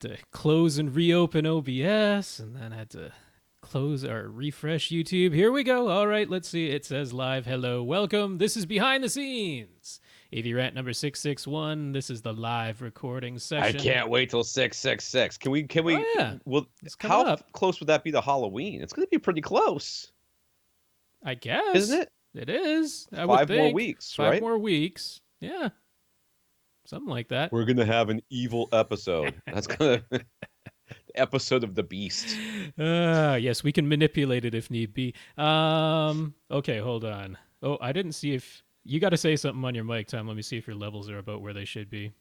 to close and reopen OBS, and then I had to close or refresh YouTube. Here we go. All right, let's see. It says live. Hello, welcome. This is Behind the Scenes. AV Rant number 661. This is the live recording session. I can't wait till 666. Can we? Oh, yeah. Well, how close would that be to Halloween? It's going to be pretty close. I guess. Isn't it? It is. I 5 would more think. weeks, 5 right? more weeks. Yeah. Something like that. We're going to have an evil episode. That's going to... episode of the Beast. Yes, we can manipulate it if need be. Okay, hold on. Oh, I didn't see if... You got to say something on your mic, Tom. Let me see if your levels are about where they should be.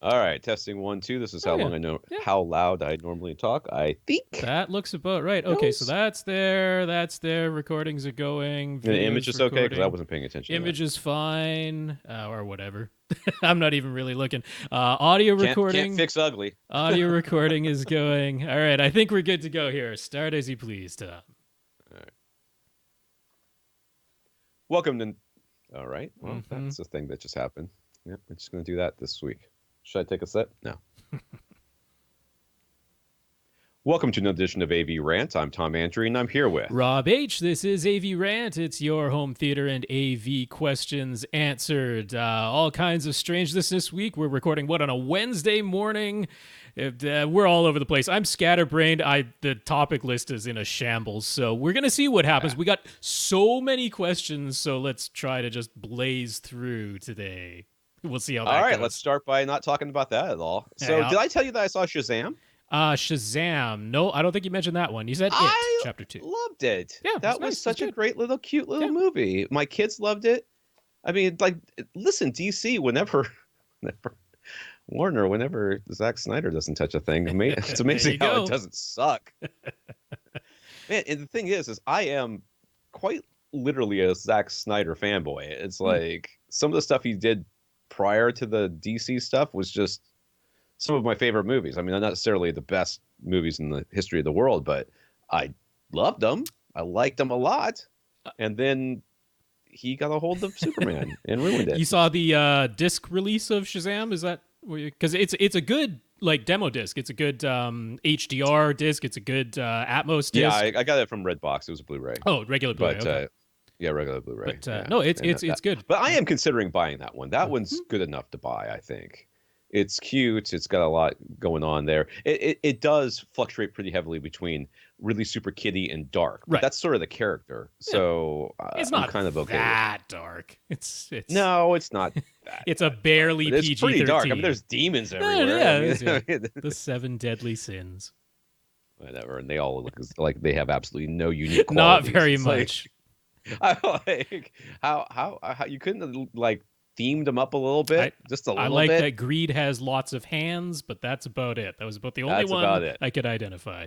All right, testing 1, 2. This is how long I know how loud I normally talk. I think that looks about right. Okay, so that's there. That's there. Recordings are going. The image is okay because I wasn't paying attention. Image is fine, or whatever. I'm not even really looking. Audio recording. Can't fix ugly. Audio recording is going. All right, I think we're good to go here. Start as you please, Tom. All right. Welcome to. All right. Well, that's the thing that just happened. Yep, we're just going to do that this week. Should I take a sip? No. Welcome to another edition of AV Rant. I'm Tom Andry, and I'm here with Rob H. This is AV Rant. It's your home theater and AV questions answered. All kinds of strangeness this week. We're recording, on a Wednesday morning? We're all over the place. I'm scatterbrained. The topic list is in a shambles, so we're going to see what happens. We got so many questions, so let's try to just blaze through today. We'll see how that goes. All right, let's start by not talking about that at all. So, did I tell you that I saw Shazam? Shazam. No, I don't think you mentioned that one. You said Chapter 2. Loved it. Yeah, that was such a great little, cute little movie. My kids loved it. I mean, like, listen, DC, whenever Warner, whenever Zack Snyder doesn't touch a thing, it's amazing how it doesn't suck. Man, and the thing is I am quite literally a Zack Snyder fanboy. It's like some of the stuff he did prior to the DC stuff was just some of my favorite movies. I mean, not necessarily the best movies in the history of the world, but I loved them. I liked them a lot. And then he got a hold of Superman and ruined it. You saw the disc release of Shazam? Is that because it's a good demo disc? It's a good HDR disc. It's a good Atmos disc. Yeah, I got it from Redbox. It was a Blu-ray. Oh, regular Blu-ray. But okay. Yeah, regular Blu-ray. But no, it's good. But I am considering buying that one. That one's good enough to buy, I think. It's cute. It's got a lot going on there. It does fluctuate pretty heavily between really super kiddie and dark. But that's sort of the character. So it's not I'm kind of okay that with it. dark. It's no, it's not that. It's a barely PG-13. It's pretty dark. I mean, there's demons everywhere. The 7 deadly sins. Whatever, and they all look like they have absolutely no unique qualities. Not very much. Like how you couldn't like themed them up a little bit, just a little bit. I like that Greed has lots of hands, but that's about it. That was about the only one I could identify.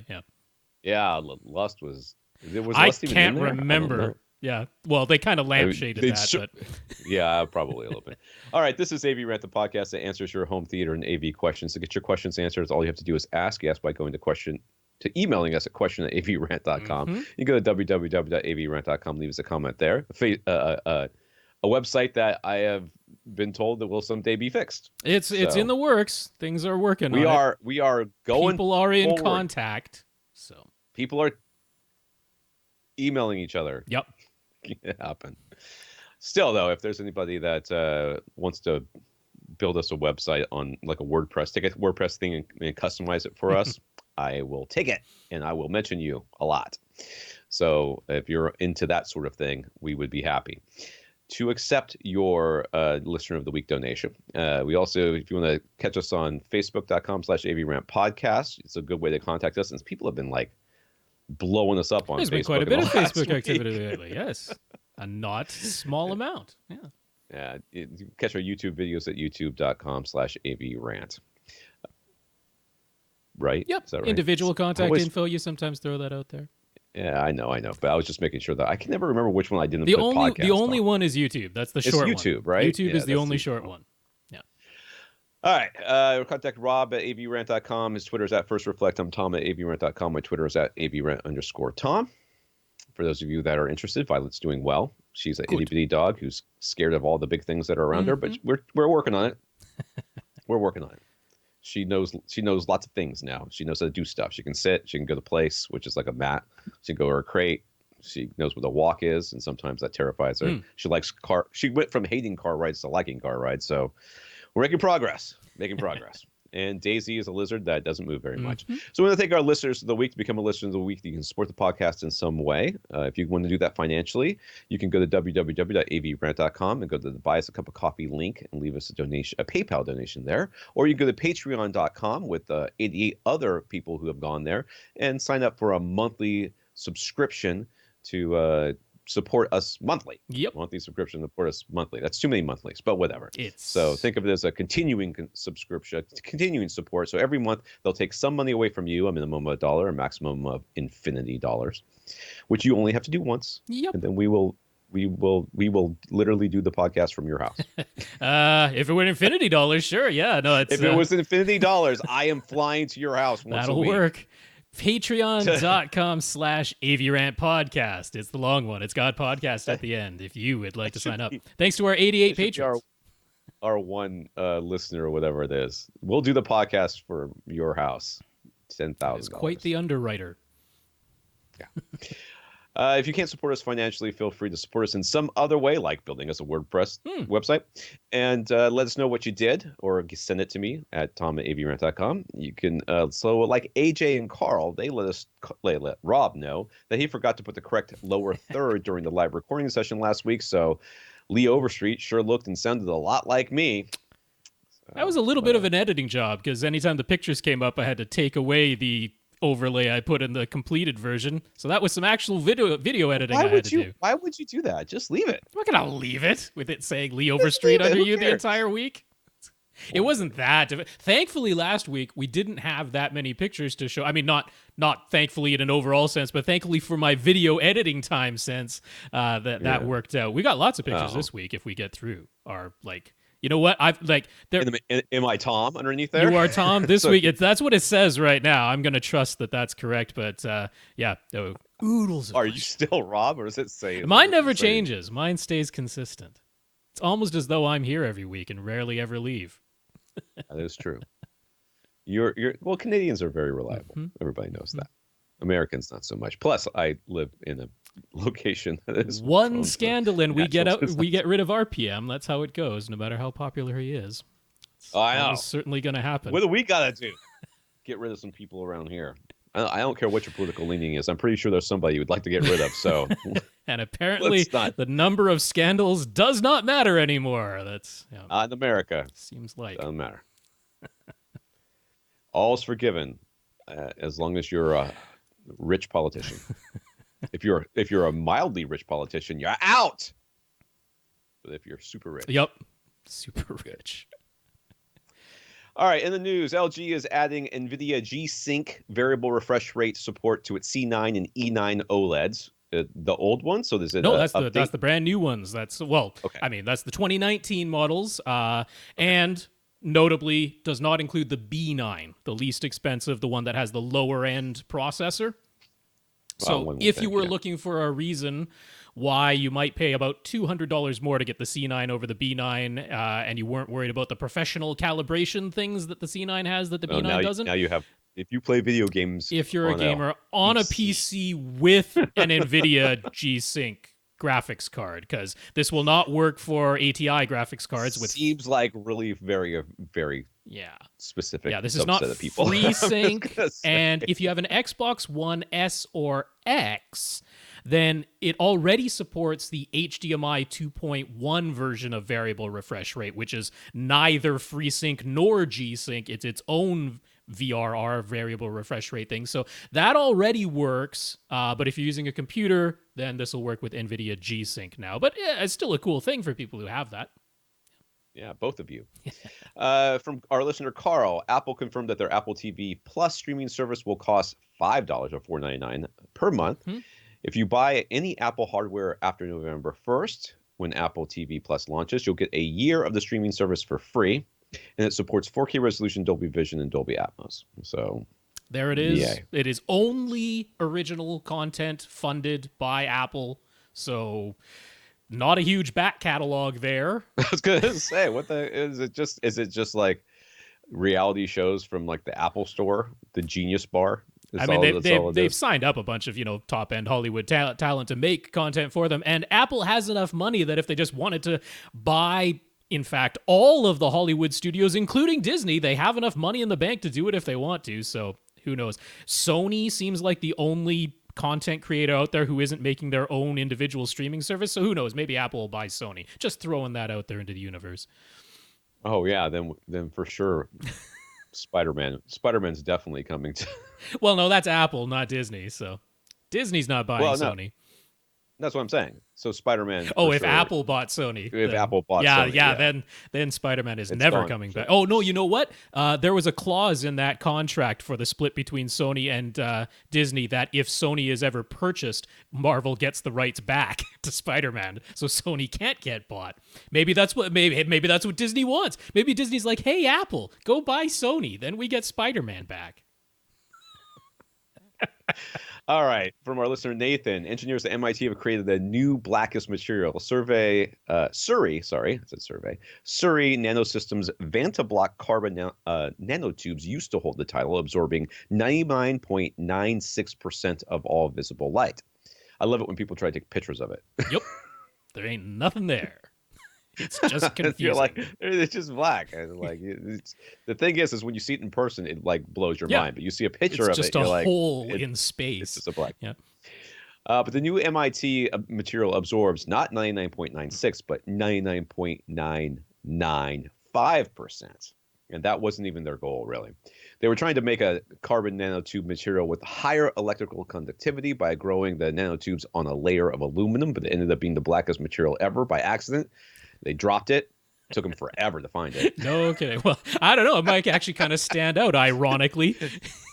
Yeah, Lust was. I Lust even can't in there? remember. Yeah, well, they kind of lampshaded that, but yeah, probably a little bit. All right, this is AV Rant, the podcast that answers your home theater and AV questions. To get your questions answered, all you have to do is ask. You ask by going to emailing us at question@avrant.com. You go to www.avrant.com, leave us a comment there. A website that I have been told that will someday be fixed. It's in the works. Things are working on it. We are going. People are in forward. contact. So people are emailing each other. Yep. It happen. Still, though, if there's anybody that wants to build us a website on like a WordPress, take a WordPress thing and customize it for us, I will take it and I will mention you a lot. So if you're into that sort of thing, we would be happy to accept your listener of the week donation. We also, if you want to catch us on facebook.com/AVRant podcast, it's a good way to contact us. And people have been like blowing us up on There's Facebook. There's been quite a bit of Facebook activity lately, yes. A not small amount, yeah. Yeah, you can catch our YouTube videos at youtube.com/AVRant. Right? Yep. Is that right? Individual contact info, you sometimes throw that out there. Yeah, I know. But I was just making sure that I can never remember which one I didn't put podcast The only one is YouTube. That's the short one. It's YouTube, right? YouTube is the only short one. Yeah. All right. Contact Rob at avrant.com. His Twitter is at FirstReflect. I'm Tom at avrant.com. My Twitter is at avrant_Tom. For those of you that are interested, Violet's doing well. She's an itty bitty dog who's scared of all the big things that are around her, but we're working on it. We're working on it. She knows lots of things now. She knows how to do stuff. She can sit. She can go to place, which is like a mat. She can go to her crate. She knows what a walk is, and sometimes that terrifies her. She likes car. She went from hating car rides to liking car rides. So we're making progress. And Daisy is a lizard that doesn't move very much. So we want to thank our listeners of the week. To become a listener of the week, you can support the podcast in some way. If you want to do that financially, you can go to www.avrant.com and go to the Buy Us a Cup of Coffee link and leave us a donation, a PayPal donation there. Or you can go to patreon.com with 88 other people who have gone there and sign up for a monthly subscription to support us monthly. Monthly subscription to support us monthly. That's too many monthlies, but whatever. So think of it as a continuing subscription, continuing support. So every month they'll take some money away from you, a minimum of $1, a maximum of infinity dollars, which you only have to do once. And then we will literally do the podcast from your house. If it were infinity dollars, sure. Yeah, no. If it was infinity dollars, I am flying to your house once a week. That'll work. Patreon.com/AVRant Podcast. It's the long one. It's got podcast at the end if you would like to sign up. Thanks to our 88 patrons. Our one listener or whatever it is. We'll do the podcast for your house. $10,000. It's quite the underwriter. Yeah. If you can't support us financially, feel free to support us in some other way, like building us a WordPress website. And let us know what you did, or send it to me at tom@avrant.com. You can, so like AJ and Carl, they let Rob know that he forgot to put the correct lower third during the live recording session last week. So Lee Overstreet sure looked and sounded a lot like me. That was a little bit of an editing job, because anytime the pictures came up, I had to take away the overlay I put in the completed version. So that was some actual video editing I had to do. Why would you do that? Just leave it. I'm not going to leave it with it saying Lee Overstreet under you the entire week. It wasn't that. Thankfully, last week, we didn't have that many pictures to show. I mean, not thankfully in an overall sense, but thankfully for my video editing time sense, that worked out. We got lots of pictures this week if we get through our, like... You know what? Am I Tom underneath there? You are Tom this week. That's what it says right now. I'm going to trust that that's correct. But oodles. Are you still Rob, or does it say? Mine never changes. Mine stays consistent. It's almost as though I'm here every week and rarely ever leave. That is true. Well, Canadians are very reliable. Everybody knows that. Americans not so much. Plus, I live in a location that is one scandal, and we get rid of RPM. That's how it goes. No matter how popular he is, I know it's certainly going to happen. What do we gotta do? Get rid of some people around here. I don't care what your political leaning is. I'm pretty sure there's somebody you'd like to get rid of. So, and apparently, the number of scandals does not matter anymore. That's in America. Seems like doesn't matter. All's forgiven, as long as you're a rich politician. If you're a mildly rich politician, you're out. But if you're super rich, super rich. All right, in the news, LG is adding NVIDIA G-Sync variable refresh rate support to its C9 and E9 OLEDs. The old ones, so there's that's the brand new ones. I mean, that's the 2019 models, and notably does not include the B9, the least expensive, the one that has the lower end processor. So if you were looking for a reason why you might pay about $200 more to get the C9 over the B9, and you weren't worried about the professional calibration things that the C9 has that the B9 doesn't. Now you have, if you play video games, if you're a gamer on a PC with an NVIDIA G-Sync graphics card, because this will not work for ATI graphics cards. Seems like really very, very specific. Yeah, this is not FreeSync. And if you have an Xbox One S or X, then it already supports the HDMI 2.1 version of variable refresh rate, which is neither FreeSync nor G-Sync. It's its own VRR, variable refresh rate thing. So that already works, but if you're using a computer, then this will work with NVIDIA G-Sync now. But it's still a cool thing for people who have that. Yeah, both of you. From our listener, Carl, Apple confirmed that their Apple TV Plus streaming service will cost $5 or $4.99 per month. If you buy any Apple hardware after November 1st, when Apple TV Plus launches, you'll get a year of the streaming service for free. And it supports 4K resolution, Dolby Vision, and Dolby Atmos. So there it is. Yeah. It is only original content funded by Apple. So not a huge back catalog there. I was gonna say, what the is it? Is it just like reality shows from like the Apple Store, the Genius Bar. I mean, they've signed up a bunch of, top end Hollywood talent to make content for them, and Apple has enough money that if they just wanted to buy, in fact, all of the Hollywood studios, including Disney, they have enough money in the bank to do it if they want to. So who knows? Sony seems like the only content creator out there who isn't making their own individual streaming service. So who knows? Maybe Apple will buy Sony. Just throwing that out there into the universe. Oh yeah, then for sure. Spider-Man's definitely coming to. Well, no, that's Apple, not Disney. So Disney's not buying Sony. That's what I'm saying. So Spider-Man. Oh, if Apple bought Sony. Apple bought Sony. Yeah, then Spider-Man is never coming back. Oh, no, you know what? There was a clause in that contract for the split between Sony and Disney that if Sony is ever purchased, Marvel gets the rights back to Spider-Man. So Sony can't get bought. Maybe that's what Disney wants. Maybe Disney's like, hey, Apple, go buy Sony. Then we get Spider-Man back. All right. From our listener, Nathan, engineers at MIT have created a new blackest material. Surrey Nanosystems Vantablock carbon nanotubes used to hold the title, absorbing 99.96% of all visible light. I love it when people try to take pictures of it. Yep. There ain't nothing there. It's just confusing. You're like, it's just black. And like, the thing is when you see it in person, it like blows your mind. But you see a picture of it, you're like, hole in space. It's just a black. Yeah. But the new MIT material absorbs not 99.96, but 99.995%. And that wasn't even their goal, really. They were trying to make a carbon nanotube material with higher electrical conductivity by growing the nanotubes on a layer of aluminum, but it ended up being the blackest material ever by accident. They dropped it. Took them forever to find it. No kidding. Well, I don't know. It might actually kind of stand out, ironically.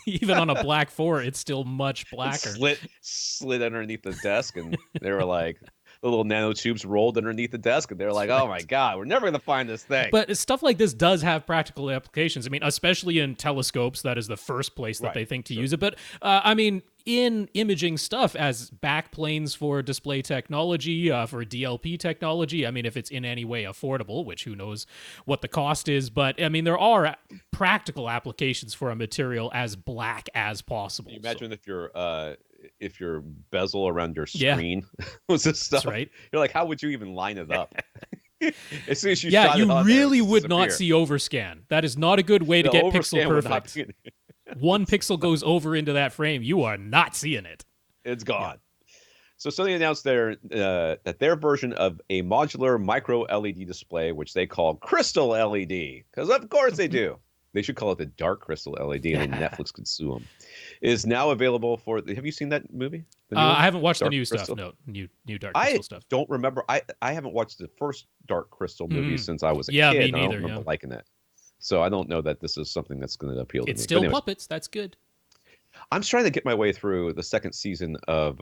Even on a black 4, it's still much blacker. Slid underneath the desk, and they were like, the little nanotubes rolled underneath the desk, and they're like, oh my God, we're never going to find this thing. But stuff like this does have practical applications. I mean, especially in telescopes, that is the first place that they think to use it. But, I mean, in imaging stuff as backplanes for display technology, for DLP technology, I mean, if it's in any way affordable, which who knows what the cost is, but I mean, there are practical applications for a material as black as possible. Can you imagine if your bezel around your screen was this stuff? That's right. You're like, how would you even line it up? As soon as you really would not see overscan. That is not a good way to get pixel perfect. One pixel goes over into that frame, you are not seeing it. It's gone. Yeah. So Sony announced that their version of a modular micro LED display, which they call Crystal LED, because of course they do. They should call it the Dark Crystal LED, and then Netflix could sue them. Is now available for. Have you seen that movie? I haven't watched the new stuff. No, new Dark Crystal stuff. I don't remember. I haven't watched the first Dark Crystal movie since I was a kid. Me neither, I don't remember liking it. So I don't know that this is something that's going to appeal to me. It's still puppets. That's good. I'm trying to get my way through the second season of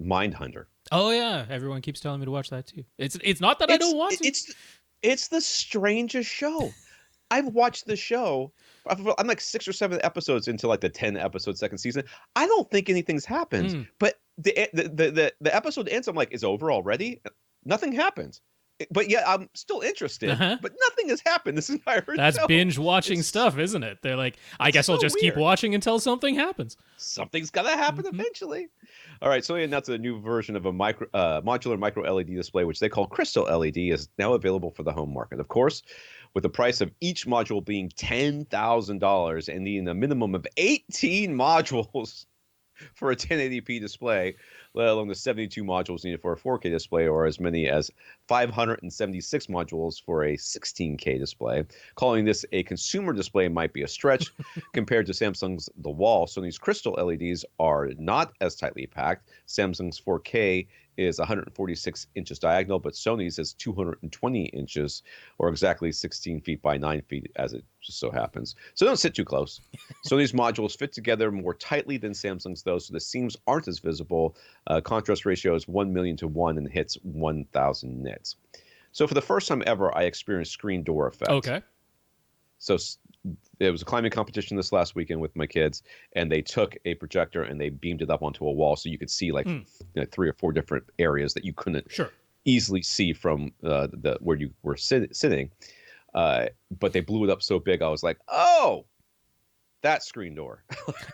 Mindhunter. Oh yeah, everyone keeps telling me to watch that too. It's not that I don't want to. It's the strangest show. I've watched the show. I'm like 6 or 7 episodes into like the 10 episode second season. I don't think anything's happened. But the episode ends. I'm like, it's over already. Nothing happens. But yeah, I'm still interested. But nothing has happened this entire show. That's binge watching stuff, isn't it? They're like, I guess I'll just keep watching until something happens. Something's got to happen eventually. All right, so that's a new version of a modular micro LED display, which they call Crystal LED, is now available for the home market. Of course, with the price of each module being $10,000 and needing a minimum of 18 modules for a 1080p display, let alone the 72 modules needed for a 4K display, or as many as 576 modules for a 16K display. Calling this a consumer display might be a stretch compared to Samsung's The Wall. Sony's Crystal LEDs are not as tightly packed. Samsung's 4K is 146 inches diagonal, but Sony's is 220 inches, or exactly 16 feet by 9 feet, as it just so happens. So don't sit too close. Sony's modules fit together more tightly than Samsung's, though, so the seams aren't as visible. Contrast ratio is 1,000,000 to 1 and hits 1,000 nits. So for the first time ever, I experienced screen door effect. Okay. So it was a climbing competition this last weekend with my kids, and they took a projector and they beamed it up onto a wall so you could see like 3 or 4 different areas that you couldn't easily see from where you were sitting. But they blew it up so big, I was like, oh, that screen door.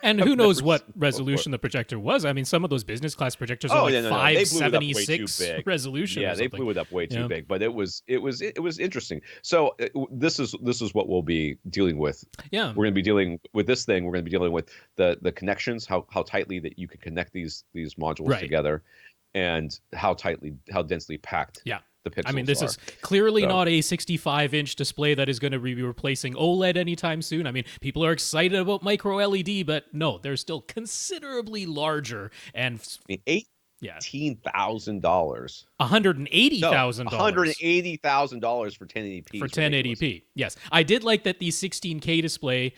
And who knows what resolution the projector was? I mean, some of those business class projectors are like 576 resolution. Yeah, they blew it up way too big. But it was interesting. So this is what we'll be dealing with. Yeah, we're going to be dealing with this thing. We're going to be dealing with the connections, how tightly that you can connect these modules together, and how densely packed. Yeah. The pixels I mean, this is clearly not a 65-inch display that is going to be replacing OLED anytime soon. I mean, people are excited about micro LED, but no, they're still considerably larger. And $18,000. $180,000. $180,000 for 1080p. For 1080p, yes. I did like that the 16K display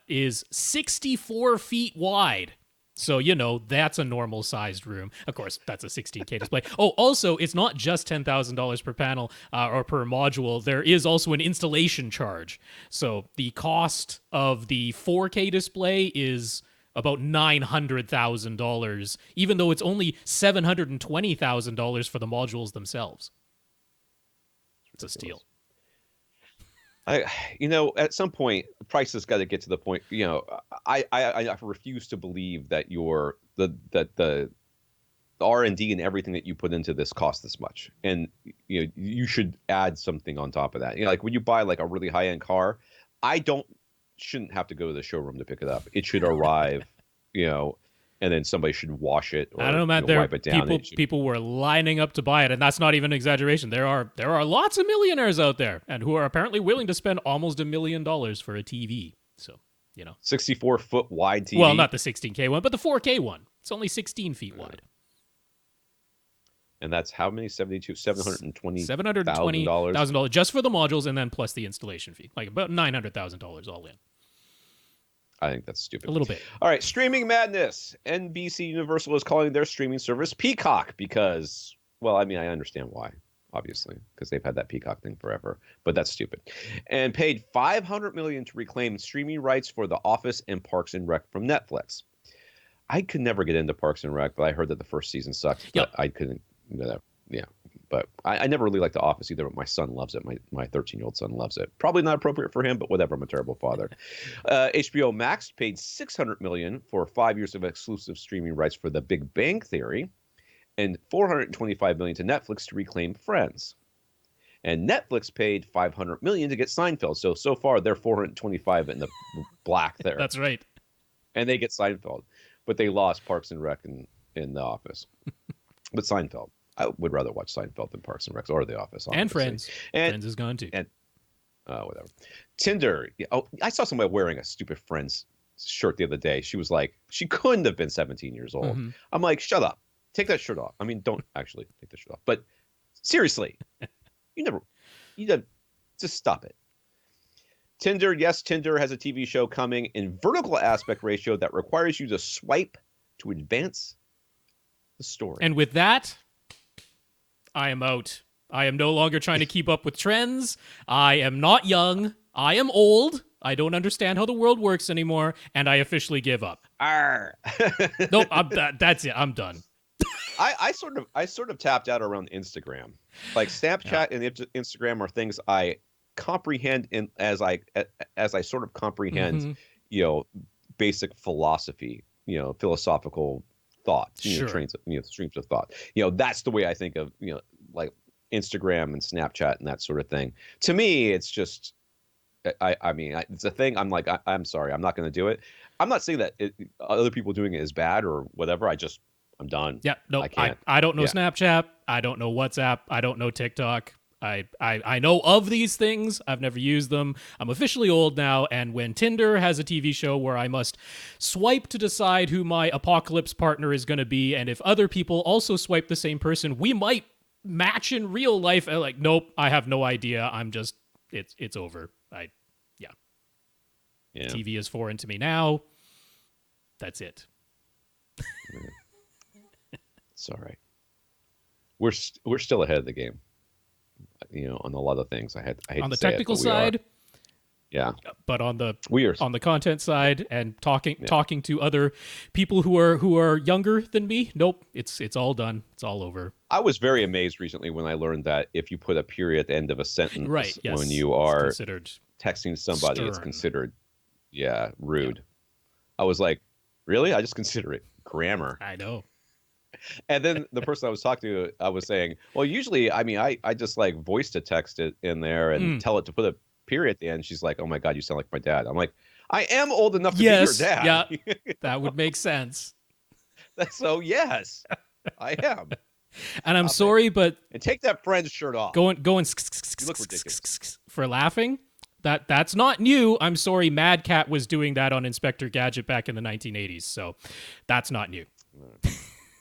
is 64 feet wide. So, that's a normal-sized room. Of course, that's a 16K display. Oh, also, it's not just $10,000 per panel or per module. There is also an installation charge. So the cost of the 4K display is about $900,000, even though it's only $720,000 for the modules themselves. It's a steal. At some point, the price has got to get to the point. I refuse to believe that the R&D and everything that you put into this costs this much, and you should add something on top of that. Like when you buy like a really high end car, shouldn't have to go to the showroom to pick it up. It should arrive, and then somebody should wash it or I don't know, Matt, wipe it down. People were lining up to buy it, and that's not even an exaggeration. There are lots of millionaires out there and who are apparently willing to spend almost $1 million for a TV. So, 64-foot wide TV. Well, not the 16K one, but the 4K one. It's only 16 feet wide. And that's how many? $720,000 just for the modules, and then plus the installation fee, like about $900,000 all in. I think that's stupid. A little bit. All right, streaming madness. NBC Universal is calling their streaming service Peacock because, well, I mean, I understand why, obviously, because they've had that Peacock thing forever, but that's stupid. And paid $500 million to reclaim streaming rights for The Office and Parks and Rec from Netflix. I could never get into Parks and Rec, but I heard that the first season sucked. Yep. I couldn't. Yeah. But I never really liked The Office either, but my son loves it. My 13-year-old son loves it. Probably not appropriate for him, but whatever. I'm a terrible father. HBO Max paid $600 million for 5 years of exclusive streaming rights for The Big Bang Theory, and $425 million to Netflix to reclaim Friends. And Netflix paid $500 million to get Seinfeld. So far, they're $425 in the black there. That's right. And they get Seinfeld, but they lost Parks and Rec in The Office. But Seinfeld. I would rather watch Seinfeld than Parks and Rec or The Office. Obviously. And Friends. Friends is gone too. And whatever. Tinder. Oh, I saw somebody wearing a stupid Friends shirt the other day. She was like, she couldn't have been 17 years old. Mm-hmm. I'm like, shut up. Take that shirt off. I mean, don't actually take the shirt off. But seriously, you just stop it. Tinder. Yes, Tinder has a TV show coming in vertical aspect ratio that requires you to swipe to advance the story. And with that, I am out. I am no longer trying to keep up with trends. I am not young. I am old. I don't understand how the world works anymore, and I officially give up. Nope, that's it. I'm done. I sort of tapped out around Instagram. Like Snapchat and Instagram are things I comprehend as I sort of comprehend, basic philosophy, philosophical thoughts, streams of thought. That's the way I think of, like Instagram and Snapchat and that sort of thing. To me, it's just, I mean, it's a thing. I'm like, I'm sorry, I'm not going to do it. I'm not saying that other people doing it is bad or whatever. I'm done. Yeah, no, I don't know Snapchat. I don't know WhatsApp. I don't know TikTok. I know of these things. I've never used them. I'm officially old now, and when Tinder has a TV show where I must swipe to decide who my apocalypse partner is going to be, and if other people also swipe the same person, we might match in real life. I'm like, nope, I have no idea. I'm just, it's over. Yeah. TV is foreign to me now. That's it. It's all right. We're still ahead of the game. On a lot of things. I hate on the to say technical side, yeah, but on the content side and talking to other people who are younger than me, nope, it's all done. It's all over. I was very amazed recently when I learned that if you put a period at the end of a sentence Right. Yes. when you are considered texting somebody, it's stern. considered, rude. Yeah. I was like, really? I just consider it grammar. I know. And then the person I was talking to, I was saying, well, usually, I mean, I just like voice to text it in there and tell it to put a period at the end. She's like, oh my God, you sound like my dad. I'm like, I am old enough to be your dad. Yeah, that would make sense. So yes, I am. And I'm sorry, but and take that friend's shirt off. Going you look ridiculous for laughing. That's not new. I'm sorry, Mad Cat was doing that on Inspector Gadget back in the 1980s, so that's not new.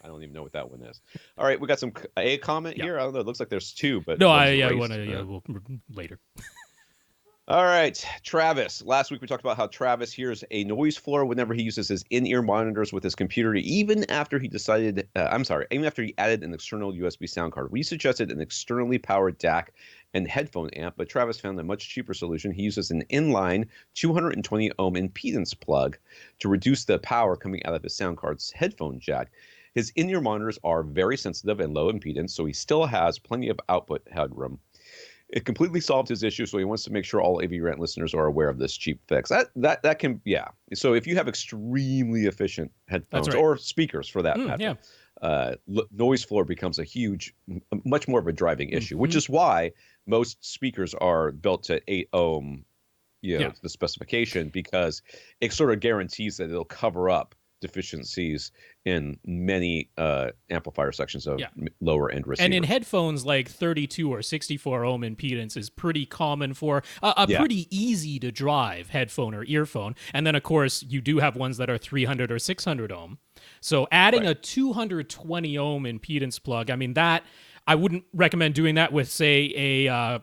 I don't even know what that one is. All right, we got a comment here. I don't know. It looks like there's two, but no, I want to we'll, later. All right, Travis. Last week we talked about how Travis hears a noise floor whenever he uses his in-ear monitors with his computer, even after he added an external USB sound card. We suggested an externally powered DAC and headphone amp, but Travis found a much cheaper solution. He uses an inline 220 ohm impedance plug to reduce the power coming out of his sound card's headphone jack. His in-ear monitors are very sensitive and low impedance, so he still has plenty of output headroom. It completely solved his issue, so he wants to make sure all AV Rant listeners are aware of this cheap fix. That can, yeah. So if you have extremely efficient headphones or speakers for that matter, noise floor becomes much more of a driving issue, which is why most speakers are built to 8 ohm, the specification, because it sort of guarantees that it'll cover up deficiencies in many amplifier sections of lower end receivers. And in headphones, like 32 or 64 ohm impedance is pretty common for a pretty easy to drive headphone or earphone. And then, of course, you do have ones that are 300 or 600 ohm. So adding a 220 ohm impedance plug, I mean, that I wouldn't recommend doing that with, say, a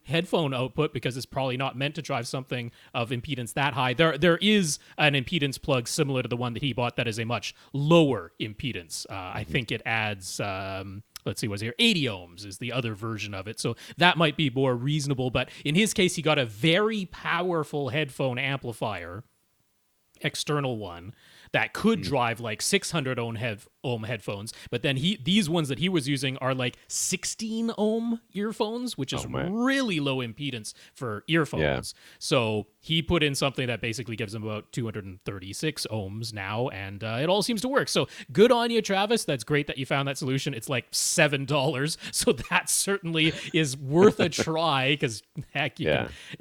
headphone output, because it's probably not meant to drive something of impedance that high. There is an impedance plug similar to the one that he bought that is a much lower impedance. I think it adds, let's see, 80 ohms is the other version of it. So that might be more reasonable. But in his case, he got a very powerful headphone amplifier, external one, that could drive like 600 ohm headphones, but then these ones that he was using are like 16 ohm earphones, which is really low impedance for earphones. Yeah. So he put in something that basically gives him about 236 ohms now, and it all seems to work. So good on you, Travis. That's great that you found that solution. It's like $7, so that certainly is worth a try, because heck,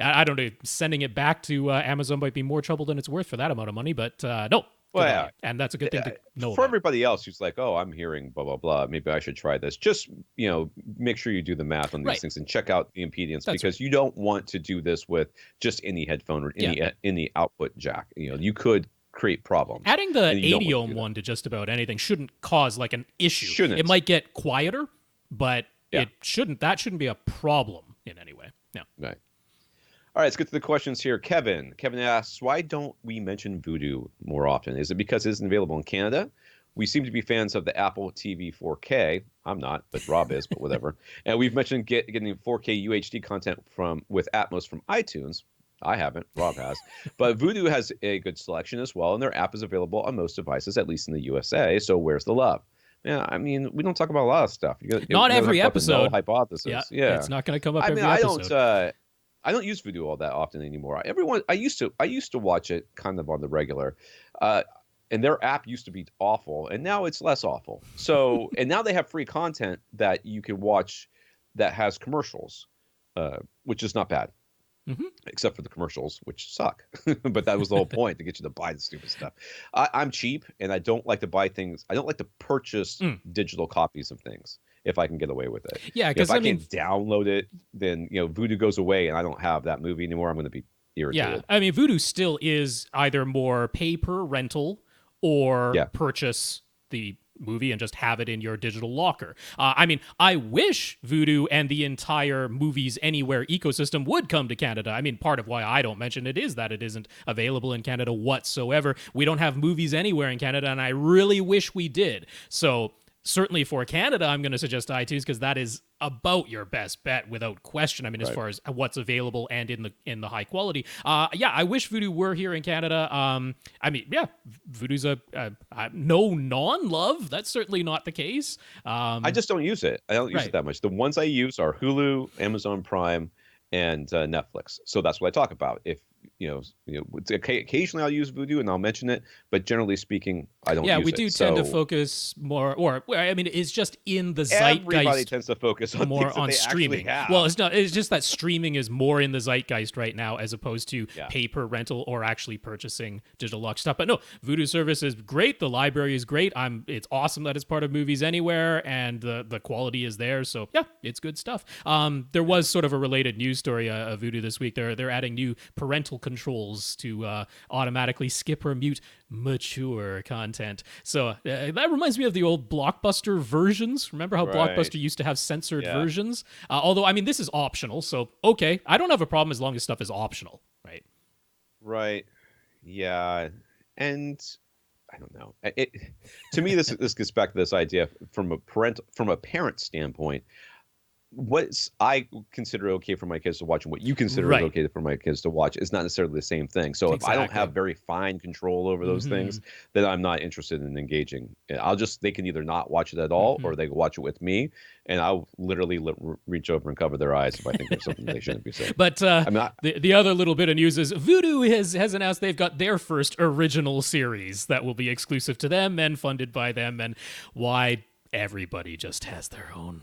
I don't know, sending it back to Amazon might be more trouble than it's worth for that amount of money, but no. Well, yeah. And that's a good thing to know for about. Everybody else who's like, oh, I'm hearing blah, blah, blah. Maybe I should try this. Just, make sure you do the math on these things and check out the impedance, because you don't want to do this with just any headphone or any output jack. You could create problems. Adding the 80 ohm one to just about anything shouldn't cause like an issue. It might get quieter, but that shouldn't be a problem in any way. No. Right. All right, let's get to the questions here. Kevin asks, why don't we mention Vudu more often? Is it because it isn't available in Canada? We seem to be fans of the Apple TV 4K. I'm not, but Rob is, but whatever. And we've mentioned getting 4K UHD content with Atmos from iTunes. I haven't. Rob has. But Vudu has a good selection as well, and their app is available on most devices, at least in the USA. So where's the love? Yeah, I mean, we don't talk about a lot of stuff. Not every episode. Hypothesis. Yeah, it's not going to come up every episode. I don't use Vudu all that often anymore. I used to watch it kind of on the regular, and their app used to be awful, and now it's less awful. So, and now they have free content that you can watch that has commercials, which is not bad, except for the commercials, which suck. But that was the whole point, to get you to buy the stupid stuff. I'm cheap, and I don't like to buy things. I don't like to purchase digital copies of things if I can get away with it. Yeah, because if I can't download it, then Vudu goes away and I don't have that movie anymore. I'm going to be irritated. Yeah, I mean, Vudu still is either more pay per rental or purchase the movie and just have it in your digital locker. I mean, I wish Vudu and the entire Movies Anywhere ecosystem would come to Canada. I mean, part of why I don't mention it is that it isn't available in Canada whatsoever. We don't have Movies Anywhere in Canada, and I really wish we did. So certainly for Canada, I'm going to suggest iTunes because that is about your best bet without question. I mean, as far as what's available and in the high quality. I wish Vudu were here in Canada. I mean, yeah, Vudu's a no non-love. That's certainly not the case. I just don't use it. I don't use it that much. The ones I use are Hulu, Amazon Prime, and Netflix. So that's what I talk about. If occasionally I'll use Vudu and I'll mention it, but generally speaking, I don't use it. Yeah, we do tend to focus more, or I mean, it's just in the zeitgeist. Everybody tends to focus on more on streaming. Well, it's not. It's just that streaming is more in the zeitgeist right now as opposed to paper rental or actually purchasing digital lock stuff. But no, Vudu service is great. The library is great. It's awesome that it's part of Movies Anywhere, and the quality is there. So yeah, it's good stuff. There was sort of a related news story of Vudu this week. They're adding new parental controls to automatically skip or mute mature content. So that reminds me of the old Blockbuster versions. Remember how Blockbuster used to have censored versions? Although, I mean, this is optional. So, okay, I don't have a problem as long as stuff is optional, right? Right. Yeah. And I don't know. To me, this gets back to this idea from a parent standpoint. What I consider okay for my kids to watch and what you consider is okay for my kids to watch is not necessarily the same thing. So if I don't have very fine control over those things, then I'm not interested in engaging. They can either not watch it at all or they can watch it with me, and I'll literally reach over and cover their eyes if I think there's something they shouldn't be saying. But the other little bit of news is Vudu has announced they've got their first original series that will be exclusive to them and funded by them, and why everybody just has their own.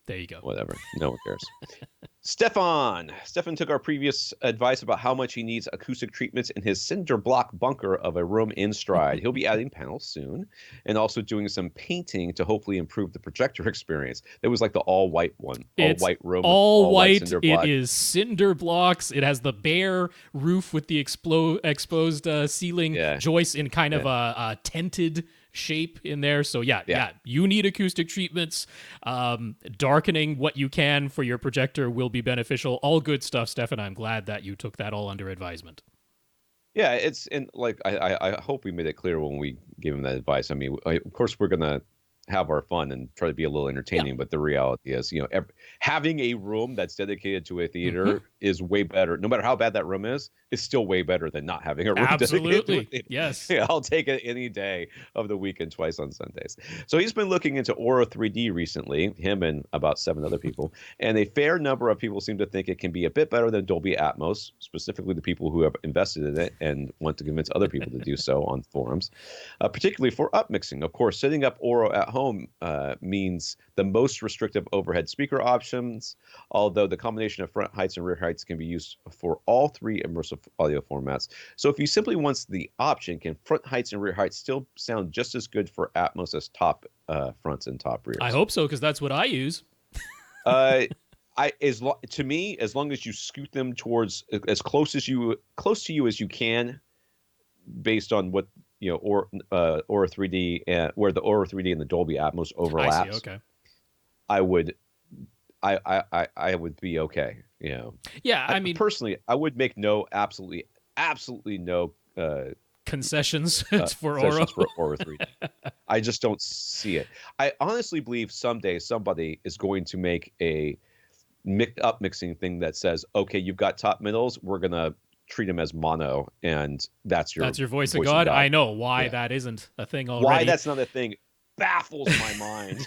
There you go. Whatever. No one cares. Stefan took our previous advice about how much he needs acoustic treatments in his cinder block bunker of a room in stride. He'll be adding panels soon and also doing some painting to hopefully improve the projector experience. It was like the all-white one. All-white room. All white. It is cinder blocks. It has the bare roof with the exposed ceiling joists in kind of a tented shape in there. So yeah, you need acoustic treatments. Darkening what you can for your projector will be beneficial. All good stuff, Stefan. I'm glad that you took that all under advisement. Yeah, I hope we made it clear when we gave him that advice. I mean, of course we're gonna have our fun and try to be a little entertaining, but the reality is, having a room that's dedicated to a theater is way better. No matter how bad that room is, it's still way better than not having a room dedicated to a theater. Yes. Yeah, I'll take it any day of the week and twice on Sundays. So he's been looking into Aura 3D recently, him and about 7 other people, and a fair number of people seem to think it can be a bit better than Dolby Atmos, specifically the people who have invested in it and want to convince other people to do so on forums, particularly for upmixing. Of course, setting up Aura at home means the most restrictive overhead speaker options, although the combination of front heights and rear heights can be used for all 3 immersive audio formats. So if you simply want the option, can front heights and rear heights still sound just as good for Atmos as top fronts and top rears? I hope so, because that's what I use. To me, as long as you scoot them towards as close to you as you can, based on what Aura 3D and where the Aura 3D and the Dolby Atmos overlaps. I see, okay. I would be okay. Yeah, I mean, personally, I would make absolutely no concessions for Aura 3D. I just don't see it. I honestly believe someday somebody is going to make a upmixing thing that says, okay, you've got top middles, we're gonna treat them as mono, and that's your voice of God. I know why that isn't a thing already. Why that's not a thing baffles my mind.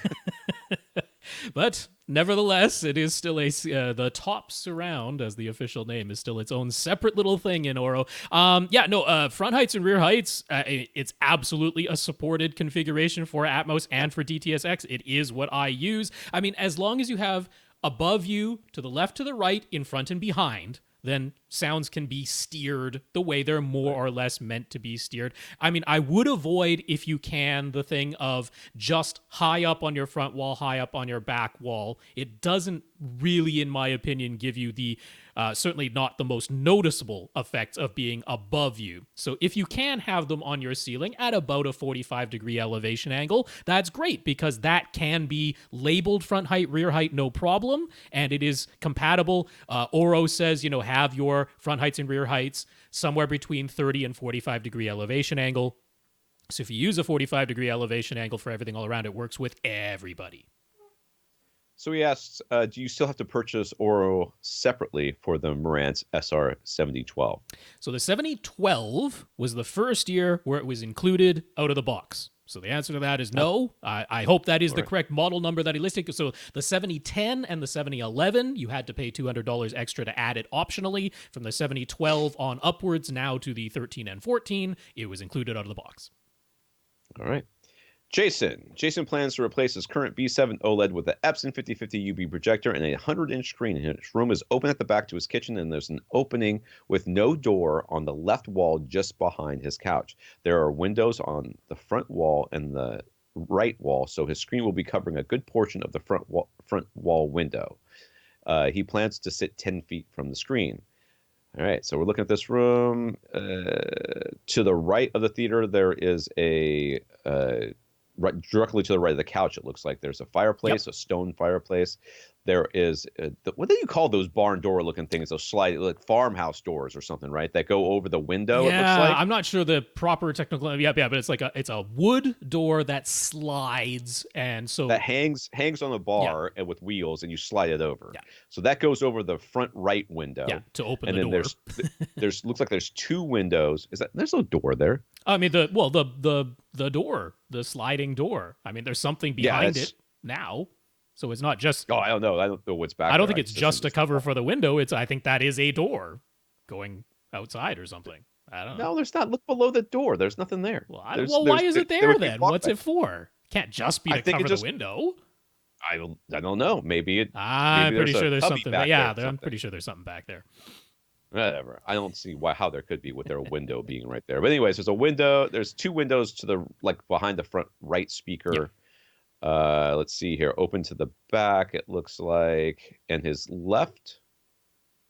But nevertheless, it is still the top surround, as the official name, is still its own separate little thing in Oro. Front heights and rear heights, it's absolutely a supported configuration for Atmos and for DTS:X. It is what I use. I mean, as long as you have above you, to the left, to the right, in front and behind, then sounds can be steered the way they're more or less meant to be steered. I mean, I would avoid, if you can, the thing of just high up on your front wall, high up on your back wall. It doesn't really, in my opinion, give you the certainly not the most noticeable effects of being above you. So if you can have them on your ceiling at about a 45-degree elevation angle, that's great, because that can be labeled front height, rear height, no problem, and it is compatible. Oro says, have your front heights and rear heights somewhere between 30 and 45-degree elevation angle. So if you use a 45-degree elevation angle for everything all around, it works with everybody. So he asks, do you still have to purchase Oro separately for the Marantz SR7012? So the 7012 was the first year where it was included out of the box. So the answer to that is no. I hope that is the correct model number that he listed. So the 7010 and the 7011, you had to pay $200 extra to add it optionally. From the 7012 on upwards, now to the 13 and 14, it was included out of the box. All right. Jason plans to replace his current B7 OLED with the Epson 5050 UV projector and a 100-inch screen. His room is open at the back to his kitchen, and there's an opening with no door on the left wall just behind his couch. There are windows on the front wall and the right wall, so his screen will be covering a good portion of the front wall window. He plans to sit 10 feet from the screen. All right, so we're looking at this room. To the right of the theater, there is a... directly to the right of the couch, it looks like there's a fireplace, a stone fireplace. There is, what do you call those barn door looking things? Those slide, like farmhouse doors or something, right? That go over the window, yeah, it looks like. I'm not sure the proper technical, yeah, but it's like it's a wood door that slides, and so that hangs on a bar and with wheels, and you slide it over. Yeah. So that goes over the front right window. Yeah, to open and the then door. there's looks like there's two windows. There's no door there? I mean, the door, the sliding door. I mean, there's something behind it now, so it's not just. Oh, I don't know. I don't know what's back. I don't think it's just a cover for the window. I think that is a door going outside or something. I don't know. No, there's not. Look below the door. There's nothing there. Well, why is it there then? What's it for? Can't just be to cover the window. I don't know. Maybe I'm pretty sure there's something. Yeah, I'm pretty sure there's something back there. Whatever. I don't see how there could be with their window being right there. But anyways, there's a window. There's two windows to the behind the front right speaker. Yeah. Let's see here. Open to the back, it looks like. And his left.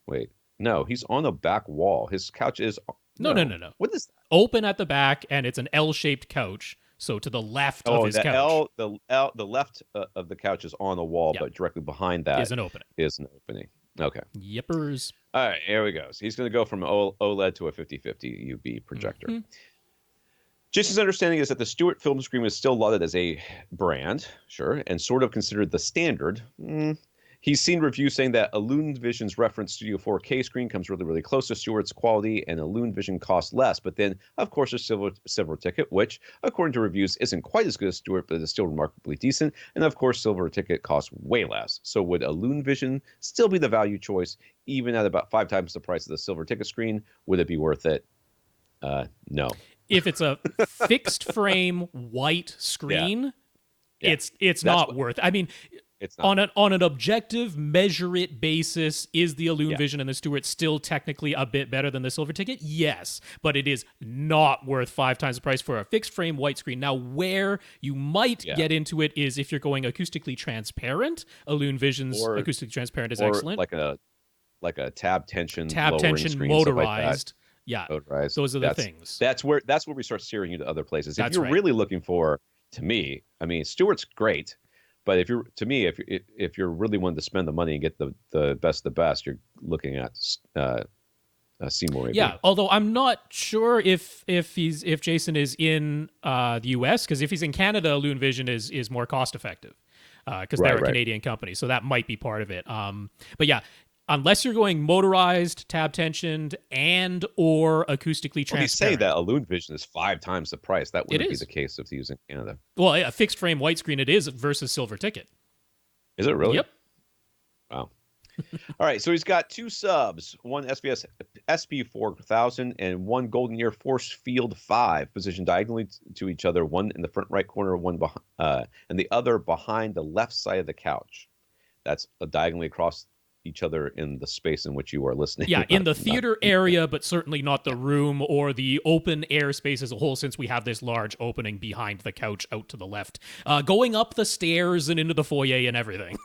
Wait, no, he's on the back wall. His couch is. No. What is that? Open at the back, and it's an L-shaped couch. So to the left of his couch. The left of the couch is on the wall, but directly behind that is an opening. Okay. Yippers. All right, here we go. So he's going to go from OLED to a 5050 UV projector. Mm-hmm. Jason's understanding is that the Stewart film screen is still lauded as a brand, sure, and sort of considered the standard. He's seen reviews saying that IlluminVision's reference Studio 4K screen comes really, really close to Stewart's quality, and IlluminVision costs less. But then, of course, there's Silver Ticket, which, according to reviews, isn't quite as good as Stewart, but is still remarkably decent. And, of course, Silver Ticket costs way less. So would IlluminVision still be the value choice, even at about 5 times the price of the Silver Ticket screen? Would it be worth it? No. If it's a fixed frame white screen, it's not worth it. I mean... It's not. On an objective, measure it basis, is the IlluminVision and the Stewart still technically a bit better than the Silver Ticket? Yes, but it is not worth 5 times the price for a fixed frame white screen. Now, where you might get into it is if you're going acoustically transparent. IlluminVision's acoustically transparent is excellent. Like a tab tension screen, motorized. Like motorized. Those are the things. That's where we start steering you to other places. If you're right. really looking for, to me, I mean, Stewart's great. But if you're really wanting to spend the money and get the best, you're looking at Seymour. Yeah, although I'm not sure if Jason is in the U.S. because if he's in Canada, IlluminVision is more cost effective because they're a Canadian company, so that might be part of it. But yeah. Unless you're going motorized, tab tensioned, and or acoustically transparent. He's saying that IlluminVision is 5 times the price. That wouldn't be the case if he's in Canada. Well, a fixed frame white screen it is versus Silver Ticket. Is it really? Yep. Wow. All right, so he's got 2 subs, one SBS SP4000 and one Golden Ear Force Field 5, positioned diagonally to each other, one in the front right corner, one and the other behind the left side of the couch. That's diagonally across each other in the space in which you are listening. Yeah, in the theater area, but certainly not the room or the open air space as a whole, since we have this large opening behind the couch out to the left, going up the stairs and into the foyer and everything.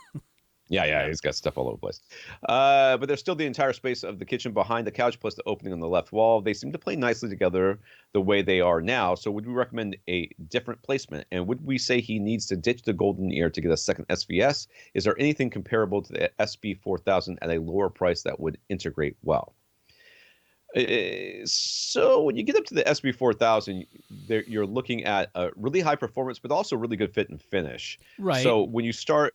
Yeah, he's got stuff all over the place. But there's still the entire space of the kitchen behind the couch, plus the opening on the left wall. They seem to play nicely together the way they are now. So would we recommend a different placement? And would we say he needs to ditch the Golden Ear to get a second SVS? Is there anything comparable to the SB4000 at a lower price that would integrate well? So when you get up to the SB4000, you're looking at a really high performance, but also really good fit and finish. Right. So when you start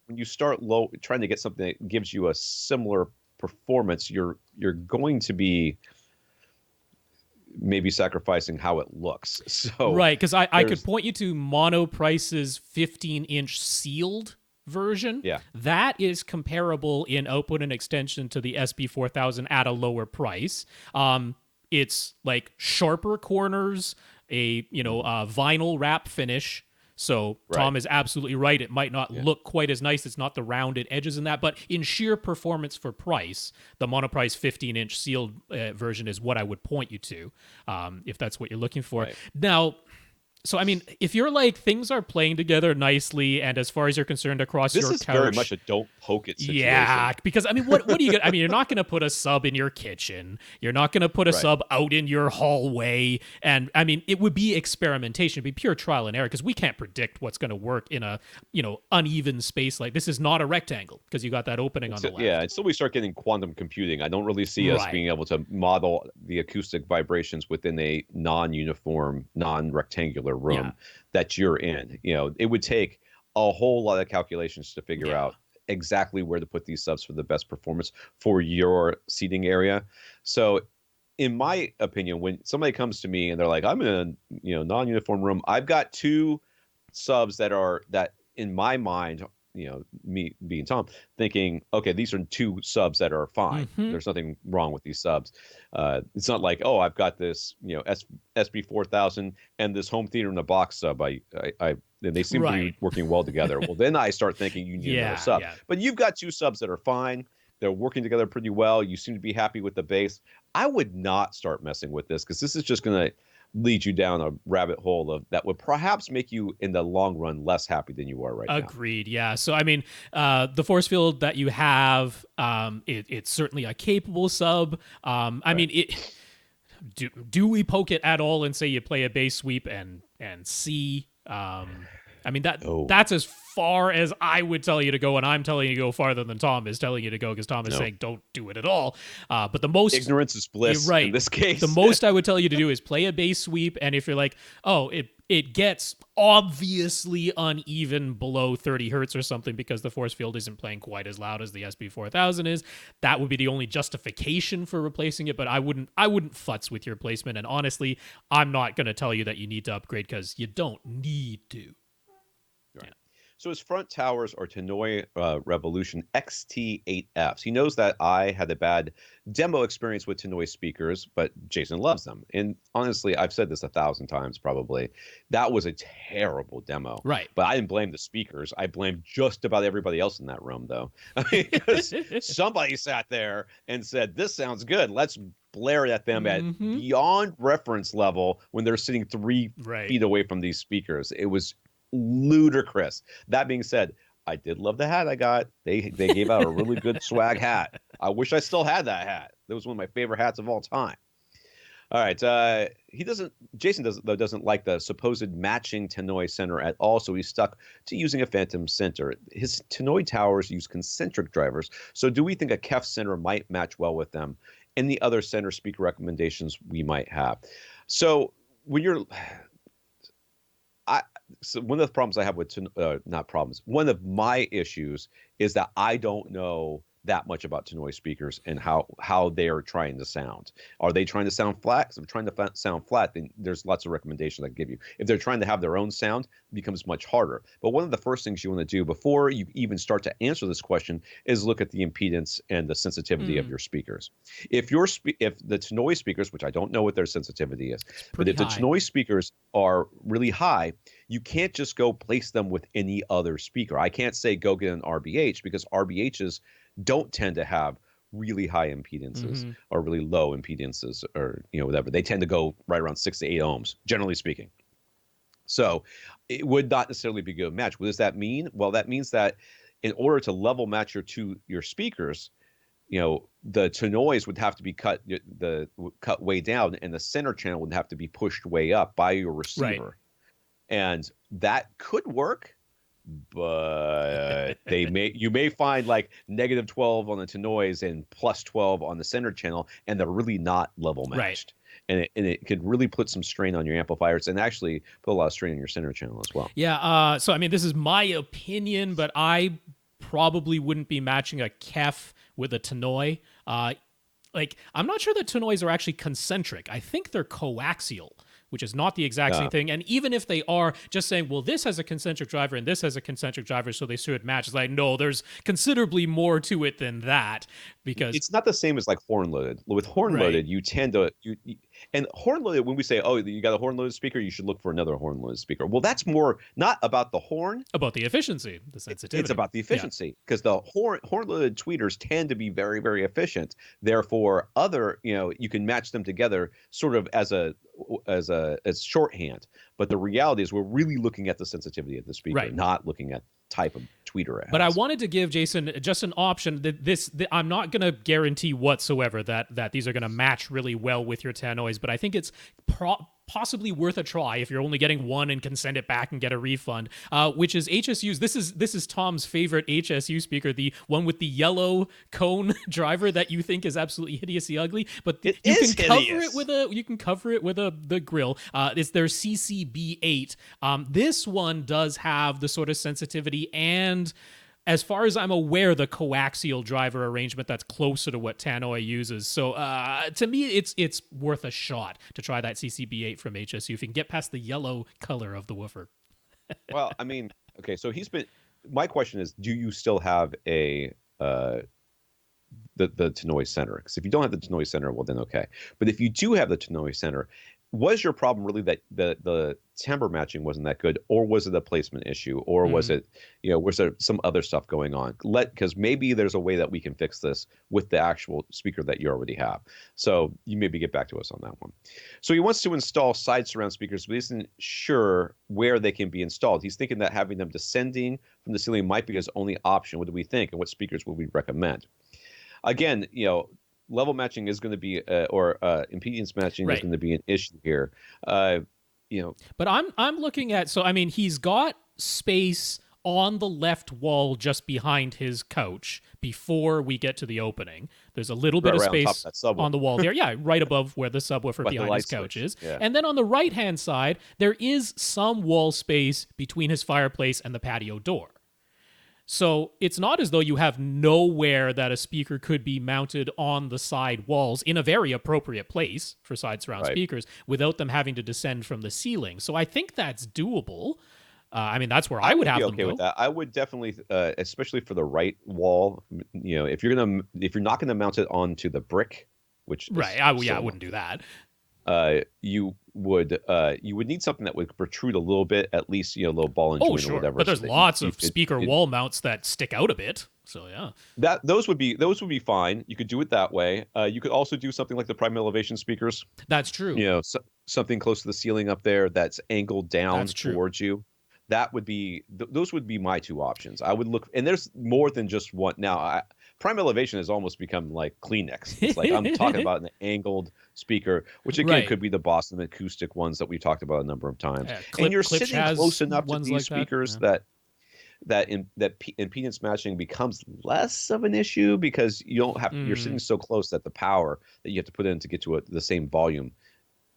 low, trying to get something that gives you a similar performance, you're going to be maybe sacrificing how it looks. So right, because I could point you to Monoprice's 15-inch sealed version. Yeah. That is comparable in output and extension to the SB4000 at a lower price. It's like sharper corners, a vinyl wrap finish. So Tom is absolutely right. It might not look quite as nice. It's not the rounded edges in that, but in sheer performance for price, the Monoprice 15-inch sealed version is what I would point you to, if that's what you're looking for. Right. Now, so, I mean, if you're like, things are playing together nicely, and as far as you're concerned across your couch... This is very much a don't poke it situation. Yeah, because, I mean, what do you get? I mean, you're not going to put a sub in your kitchen. You're not going to put a sub out in your hallway. And, I mean, it would be experimentation. It'd be pure trial and error, because we can't predict what's going to work in a, uneven space. Like, this is not a rectangle, because you got that opening on the left. Yeah, until we start getting quantum computing, I don't really see us being able to model the acoustic vibrations within a non-uniform, non-rectangular room that you're in. It would take a whole lot of calculations to figure out exactly where to put these subs for the best performance for your seating area. So in my opinion, when somebody comes to me and they're like, I'm in a non-uniform room, I've got two subs that in my mind, me being Tom, thinking, okay, these are two subs that are fine. Mm-hmm. There's nothing wrong with these subs. It's not like, oh, I've got this, SB4000 and this home theater in the box sub. They seem to be working well together. Well, then I start thinking you need another sub. Yeah. But you've got two subs that are fine. They're working together pretty well. You seem to be happy with the bass. I would not start messing with this, because this is just going to lead you down a rabbit hole that would perhaps make you in the long run less happy than you are right now. Agreed. Yeah. So I mean, the force field that you have, it's certainly a capable sub. I mean, do we poke it at all and say you play a bass sweep and C? I mean, that's as far as I would tell you to go, and I'm telling you to go farther than Tom is telling you to go, because Tom is saying don't do it at all. But the most... Ignorance is bliss in this case. The most I would tell you to do is play a bass sweep, and if you're like, oh, it gets obviously uneven below 30 hertz or something because the force field isn't playing quite as loud as the SB4000 is, that would be the only justification for replacing it, but I wouldn't futz with your placement, and honestly, I'm not going to tell you that you need to upgrade, because you don't need to. Right. So his front towers are Tannoy Revolution XT8Fs. He knows that I had a bad demo experience with Tannoy speakers, but Jason loves them. And honestly, I've said this 1,000 times probably. That was a terrible demo. Right. But I didn't blame the speakers. I blamed just about everybody else in that room, though. Because somebody sat there and said, this sounds good. Let's blare at them at beyond reference level when they're sitting 3 feet away from these speakers. It was ludicrous. That being said, I did love the hat I got. They gave out a really good swag hat. I wish I still had that hat. That was one of my favorite hats of all time. All right. Jason doesn't like the supposed matching Tannoy center at all, so he's stuck to using a phantom center. His Tannoy towers use concentric drivers, so do we think a KEF center might match well with them? Any other center speaker recommendations we might have? So when you're... So one of the problems I have with one of my issues is that I don't know that much about Tannoy speakers and how they are trying to sound. Are they trying to sound flat? If they're trying to sound flat, then there's lots of recommendations I can give you. If they're trying to have their own sound, it becomes much harder. But one of the first things you want to do before you even start to answer this question is look at the impedance and the sensitivity of your speakers. If the Tannoy speakers, which I don't know what their sensitivity is, but if the Tannoy speakers are really high, you can't just go place them with any other speaker. I can't say go get an RBH, because RBHs don't tend to have really high impedances or really low impedances, or whatever. They tend to go right around 6 to 8 ohms, generally speaking. So it would not necessarily be a good match. What does that mean? Well, that means that in order to level match your speakers, the Tannoys would have to be cut way down, and the center channel would have to be pushed way up by your receiver. Right. And that could work, but you may find like -12 on the Tannoys and +12 on the center channel, and they're really not level matched. and it could really put some strain on your amplifiers and actually put a lot of strain on your center channel as well. Yeah. So I mean, this is my opinion, but I probably wouldn't be matching a Kef with a Tannoy. Like, I'm not sure that Tannoys are actually concentric. I think they're coaxial, which is not the exact same thing. And even if they are, just saying, well, this has a concentric driver and this has a concentric driver, so they should match. It's like, no, there's considerably more to it than that, because it's not the same as like horn loaded. With horn loaded, you tend to and horn loaded. When we say, oh, you got a horn loaded speaker, you should look for another horn loaded speaker. Well, that's more not about the horn, about the efficiency, the sensitivity. It's about the efficiency, because the horn loaded tweeters tend to be very, very efficient. Therefore, you can match them together sort of as shorthand. But the reality is, we're really looking at the sensitivity of the speaker, not looking at type of tweeter it has. But I wanted to give Jason just an option that I'm not going to guarantee whatsoever that these are going to match really well with your Tannoys, but I think it's possibly worth a try if you're only getting one and can send it back and get a refund, which is HSU's. This is Tom's favorite HSU speaker, the one with the yellow cone driver that you think is absolutely hideously ugly, but you can cover it with the grill. It's their CCB8. This one does have the sort of sensitivity and, as far as I'm aware, the coaxial driver arrangement that's closer to what Tannoy uses. So to me, it's worth a shot to try that CCB8 from HSU if you can get past the yellow color of the woofer. Well, I mean, okay, so my question is, do you still have the Tannoy center? Because if you don't have the Tannoy center, well, then okay. But if you do have the Tannoy center, was your problem really that the timbre matching wasn't that good, or was it a placement issue, or was it, was there some other stuff going on? Because maybe there's a way that we can fix this with the actual speaker that you already have. So you maybe get back to us on that one. So he wants to install side surround speakers, but he isn't sure where they can be installed. He's thinking that having them descending from the ceiling might be his only option. What do we think, and what speakers would we recommend? Again, level matching is going to be, or impedance matching is going to be an issue here. But I'm looking at, so I mean, he's got space on the left wall just behind his couch before we get to the opening. There's a little bit of space on the wall there. Yeah, right above where the subwoofer behind his couch is. Yeah. And then on the right-hand side, there is some wall space between his fireplace and the patio door. So it's not as though you have nowhere that a speaker could be mounted on the side walls in a very appropriate place for side surround speakers without them having to descend from the ceiling. So I think that's doable. I mean, that's where I would have them go. With that. I would definitely, especially for the right wall, if you're not going to mount it onto the brick, which I wouldn't do that. You would need something that would protrude a little bit, at least, a little ball and joint or whatever. But there's lots of speaker wall mounts that stick out a bit. So yeah, those would be fine. You could do it that way. You could also do something like the prime elevation speakers. That's true. Something close to the ceiling up there that's angled down towards you. That would be those would be my two options. I would look, and there's more than just one. Now, prime elevation has almost become like Kleenex. It's like, I'm talking about an angled speaker, which again could be the Boston acoustic ones that we talked about a number of times. And you're sitting close enough to these speakers that impedance matching becomes less of an issue, because you don't have you're sitting so close that the power that you have to put in to get to the same volume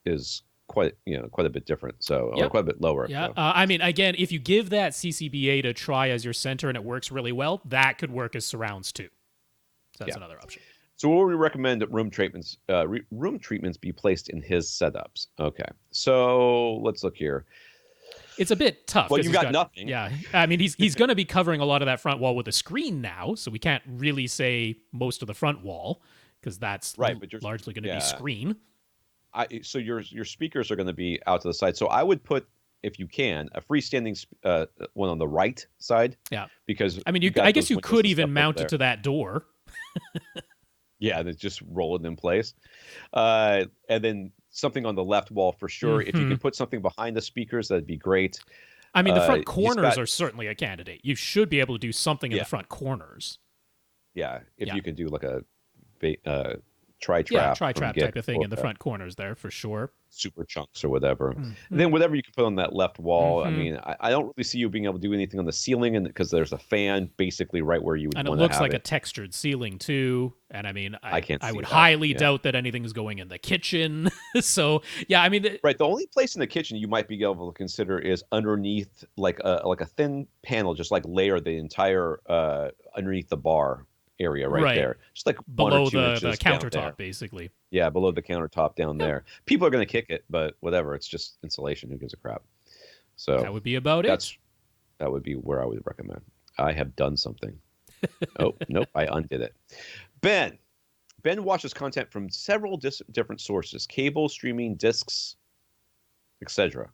is quite a bit different, or quite a bit lower. Yeah, so. I mean, again, if you give that CCB8 a try as your center and it works really well, that could work as surrounds too. So that's another option. So what would we recommend that room treatments be placed in his setups? Okay, so let's look here. It's a bit tough. Well, you've got nothing. Yeah, I mean, he's going to be covering a lot of that front wall with a screen now, so we can't really say most of the front wall, because that's largely going to be screen. So your speakers are going to be out to the side. So I would put, if you can, a freestanding one on the right side. Yeah. Because I mean, I guess you could even mount it to that door. Yeah, then just roll it in place. And then something on the left wall for sure. If you can put something behind the speakers, that'd be great. I mean, the front corners are certainly a candidate. You should be able to do something in the front corners. Yeah, if you can do like a tri-trap. tri-trap type of thing in the front corners there for sure. Super chunks or whatever. And then whatever you can put on that left wall. I mean, I don't really see you being able to do anything on the ceiling, and because there's a fan basically right where you would want to have it. And it looks like a textured ceiling too. And I mean, I would that. highly doubt that anything's going in the kitchen. So yeah, I mean, right. The only place in the kitchen you might be able to consider is underneath, like a thin panel, just like layer the entire underneath the bar area right there, just like below 1 or 2 inches the countertop, basically. Yeah, below the countertop down there. People are going to kick it, but whatever. It's just insulation. Who gives a crap? So that would be about it. That would be where I would recommend. I have done something. Oh, nope, I undid it. Ben watches content from several different sources: cable, streaming, discs, etc.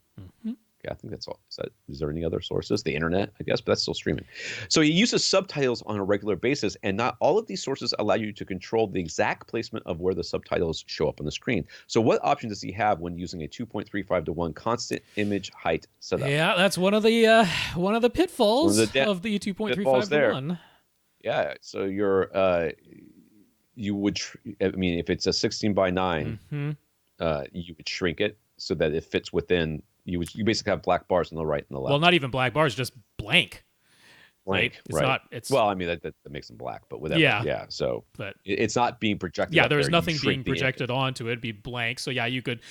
I think that's all. Is there any other sources? The internet, I guess, but that's still streaming. So he uses subtitles on a regular basis, and not all of these sources allow you to control the exact placement of where the subtitles show up on the screen. So what option does he have when using a 2.35 to 1 constant image height setup? Yeah, that's one of the pitfalls of the 2.35 to 1. Yeah, so you would, I mean, if it's a 16 by 9, you would shrink it so that it fits within. You basically have black bars on the right and the left. Well, not even black bars, just blank. Right. Well, I mean that makes them black, but whatever. Yeah. So, but it's not being projected. Yeah, there's nothing being projected onto it. It'd be blank. So you could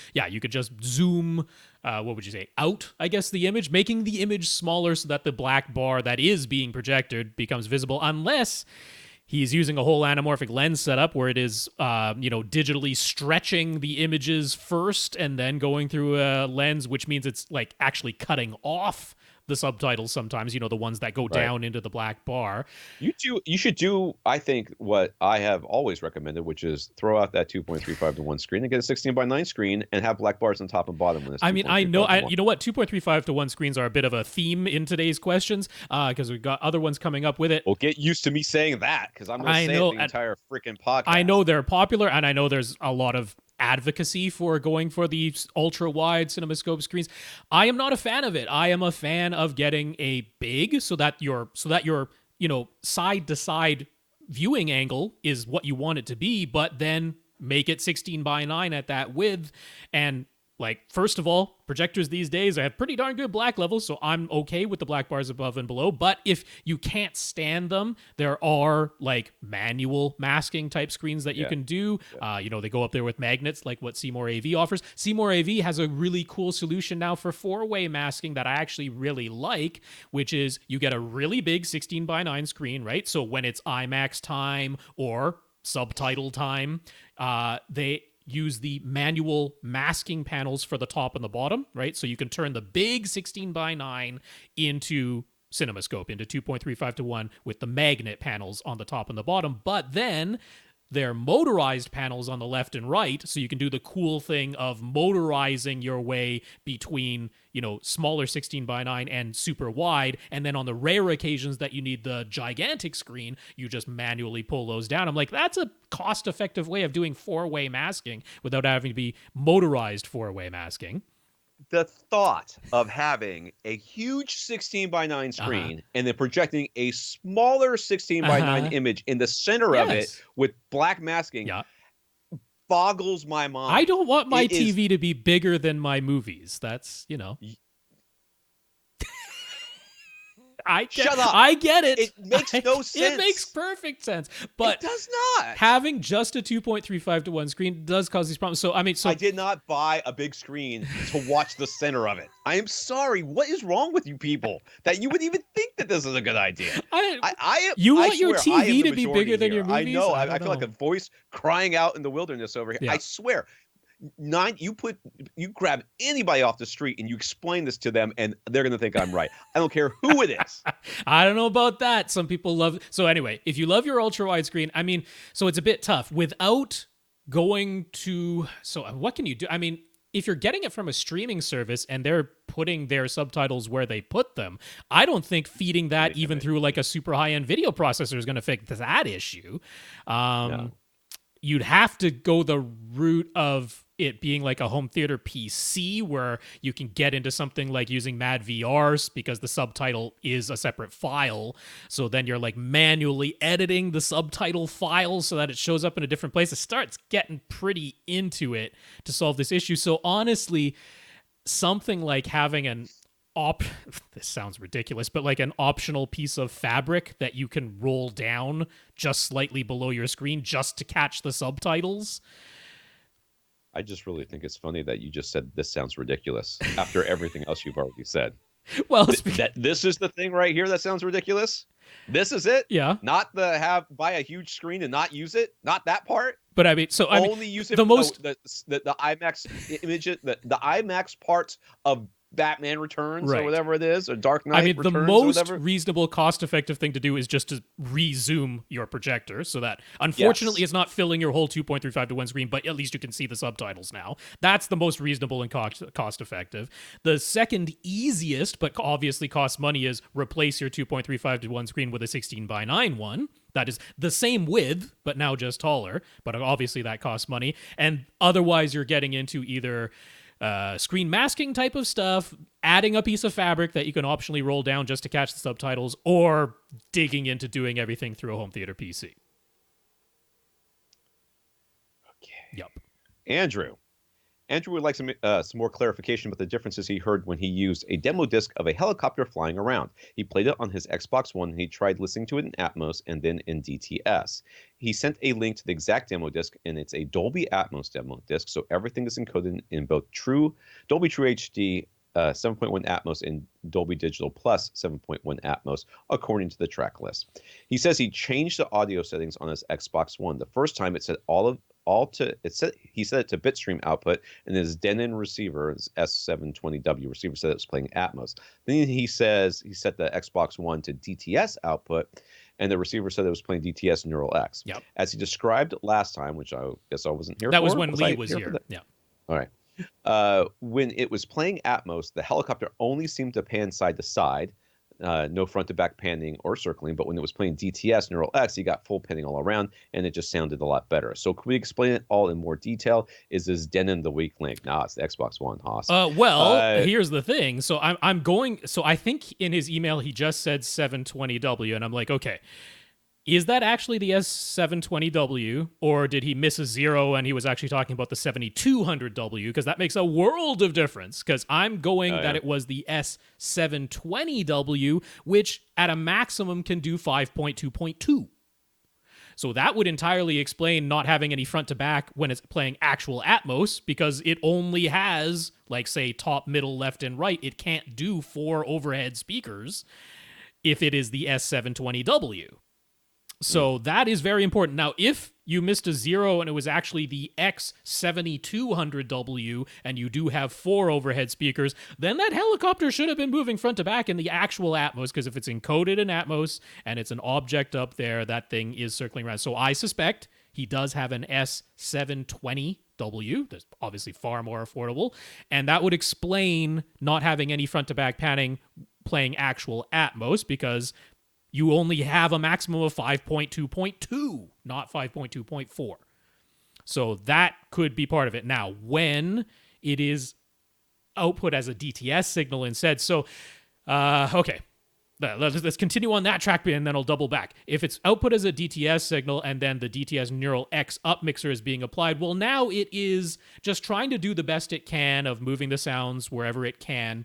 just zoom. What would you say? Out, I guess, the image, making the image smaller so that the black bar that is being projected becomes visible, unless he's using a whole anamorphic lens setup where it is, digitally stretching the images first and then going through a lens, which means it's like actually cutting off the subtitles sometimes, the ones that go down into the black bar. You should do, I think, what I have always recommended, which is throw out that 2.35 to 1 screen and get a 16 by 9 screen and have black bars on top and bottom. I mean, I know, you know what? 2.35 to 1 screens are a bit of a theme in today's questions because we've got other ones coming up with it. Well, get used to me saying that because I'm going to say it the entire freaking podcast. I know they're popular, and I know there's a lot of advocacy for going for the ultra wide CinemaScope screens. I am not a fan of it. I am a fan of getting a big so that your side to side viewing angle is what you want it to be, but then make it 16 by 9 at that width. And like, first of all, projectors these days have pretty darn good black levels, so I'm okay with the black bars above and below. But if you can't stand them, there are like manual masking type screens that you can do. They go up there with magnets, like what Seymour AV offers. Seymour AV has a really cool solution now for 4-way masking that I actually really like, which is you get a really big 16 by 9 screen, right? So when it's IMAX time or subtitle time, they use the manual masking panels for the top and the bottom, right? So you can turn the big 16 by 9 into CinemaScope, into 2.35 to 1 with the magnet panels on the top and the bottom. But then they're motorized panels on the left and right, so you can do the cool thing of motorizing your way between, smaller 16 by 9 and super wide, and then on the rare occasions that you need the gigantic screen, you just manually pull those down. I'm like, that's a cost-effective way of doing 4-way masking without having to be motorized 4-way masking. The thought of having a huge 16 by 9 screen and then projecting a smaller 16 by 9 image in the center of it with black masking boggles my mind. I don't want my TV to be bigger than my movies. That's, Shut up. I get it. It makes no sense. It makes perfect sense. But it does not. Having just a 2.35 to 1 screen does cause these problems. So I did not buy a big screen to watch the center of it. I am sorry. What is wrong with you people that you would even think that this is a good idea? You want your TV to be bigger than your movies? I know. I feel like a voice crying out in the wilderness over here. Yeah. I swear. You grab anybody off the street and you explain this to them and they're going to think I'm right. I don't care who it is. I don't know about that. Some people love. So anyway, if you love your ultra wide screen, so it's a bit tough without going to. So what can you do? If you're getting it from a streaming service and they're putting their subtitles where they put them, I don't think feeding that even through like a super high-end video processor is going to fix that issue. No. You'd have to go the route of it being like a home theater PC where you can get into something like using Mad VRs because the subtitle is a separate file. So then you're like manually editing the subtitle file so that it shows up in a different place. It starts getting pretty into it to solve this issue. So honestly, something like having an this sounds ridiculous, but like an optional piece of fabric that you can roll down just slightly below your screen just to catch the subtitles. I just really think it's funny that you just said this sounds ridiculous after everything else you've already said. Well, this is the thing right here that sounds ridiculous. This is it. Yeah. Not buy a huge screen and not use it. Not that part. But I mean, only use it. The IMAX images, the IMAX parts of Batman Returns or whatever it is, or Dark Knight. I mean, Returns the most reasonable, cost-effective thing to do is just to re-zoom your projector so that, unfortunately, it's not filling your whole 2.35 to 1 screen, but at least you can see the subtitles now. That's the most reasonable and cost-effective. The second easiest, but obviously costs money, is replace your 2.35 to 1 screen with a 16:9 one. That is the same width, but now just taller. But obviously that costs money. And otherwise, you're getting into either screen masking type of stuff, adding a piece of fabric that you can optionally roll down just to catch the subtitles, or digging into doing everything through a home theater PC. Okay. Yep. Andrew would like some more clarification about the differences he heard when he used a demo disc of a helicopter flying around. He played it on his Xbox One, and he tried listening to it in Atmos and then in DTS. He sent a link to the exact demo disc, and it's a Dolby Atmos demo disc, so everything is encoded in both Dolby True HD 7.1 Atmos and Dolby Digital Plus 7.1 Atmos, according to the track list. He says he changed the audio settings on his Xbox One. The first time it said he set it to bitstream output, and his Denon receiver, his S720W receiver, said it was playing Atmos. Then he says he set the Xbox One to DTS output, and the receiver said it was playing DTS Neural X. Yep. As he described last time, which I guess I wasn't here for. That was when Lee was here. Yeah. All right. When it was playing Atmos, the helicopter only seemed to pan side to side. No front to back panning or circling, but when it was playing DTS Neural X, you got full panning all around, and it just sounded a lot better. So can we explain it all in more detail? Is this Denon the weak link? Nah, it's the Xbox One, Haas. Here's the thing. So I'm going. So I think in his email he just said 720W, and I'm like, okay. Is that actually the S720W, or did he miss a zero and he was actually talking about the 7200W? Because that makes a world of difference, because I'm going that it was the S720W, which at a maximum can do 5.2.2. So that would entirely explain not having any front to back when it's playing actual Atmos, because it only has, like, say, top, middle, left, and right. It can't do 4 overhead speakers if it is the S720W. So that is very important. Now, if you missed a zero and it was actually the X7200W and you do have 4 overhead speakers, then that helicopter should have been moving front to back in the actual Atmos, because if it's encoded in Atmos and it's an object up there, that thing is circling around. So I suspect he does have an S720W. That's obviously far more affordable. And that would explain not having any front to back panning playing actual Atmos, because you only have a maximum of 5.2.2, not 5.2.4. So that could be part of it. Now, when it is output as a DTS signal instead, so, okay, let's continue on that track, and then I'll double back. If it's output as a DTS signal and then the DTS Neural X up mixer is being applied, well, now it is just trying to do the best it can of moving the sounds wherever it can,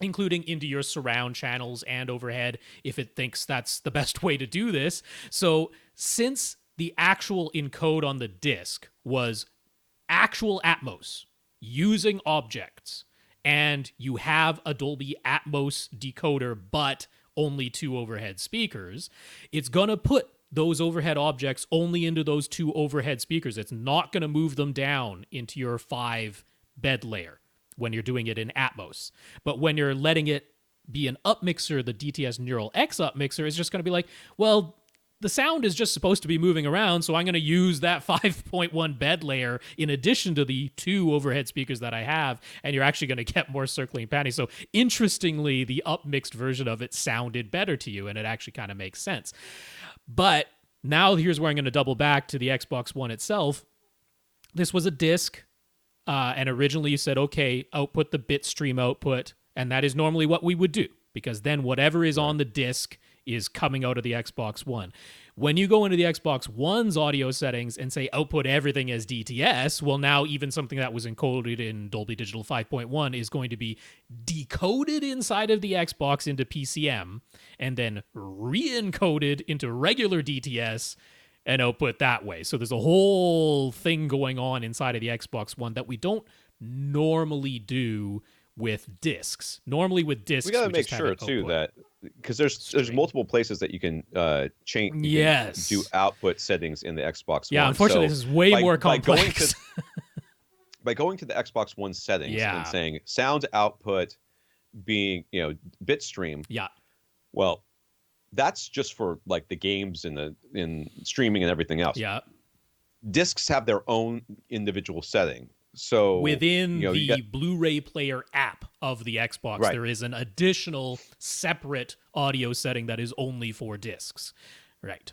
including into your surround channels and overhead if it thinks that's the best way to do this. So since the actual encode on the disc was actual Atmos using objects, and you have a Dolby Atmos decoder but only 2 overhead speakers, it's going to put those overhead objects only into those 2 overhead speakers. It's not going to move them down into your 5 bed layer when you're doing it in Atmos. But when you're letting it be an up mixer, the DTS Neural X up mixer is just going to be like, well, the sound is just supposed to be moving around, so I'm going to use that 5.1 bed layer in addition to the 2 overhead speakers that I have, and you're actually going to get more circling panning. So interestingly, the up mixed version of it sounded better to you, and it actually kind of makes sense. But now here's where I'm going to double back to the Xbox One itself. This was a disc And originally you said, okay, output the bit stream output, and that is normally what we would do, because then whatever is on the disc is coming out of the Xbox One. When you go into the Xbox One's audio settings and say output everything as DTS, well, now even something that was encoded in Dolby Digital 5.1 is going to be decoded inside of the Xbox into PCM and then re-encoded into regular DTS and output that way. So there's a whole thing going on inside of the Xbox One that we don't normally do with discs. Normally with discs, we got to make sure too that, because there's multiple places that you can change. Do output settings in the Xbox One. Yeah, unfortunately, this is way more complex. By going to the Xbox One settings and saying sound output being bit stream. Yeah. Well, that's just for like the games and in streaming and everything else. Yeah. Discs have their own individual setting. So within the Blu-ray player app of the Xbox, there is an additional separate audio setting that is only for discs. Right.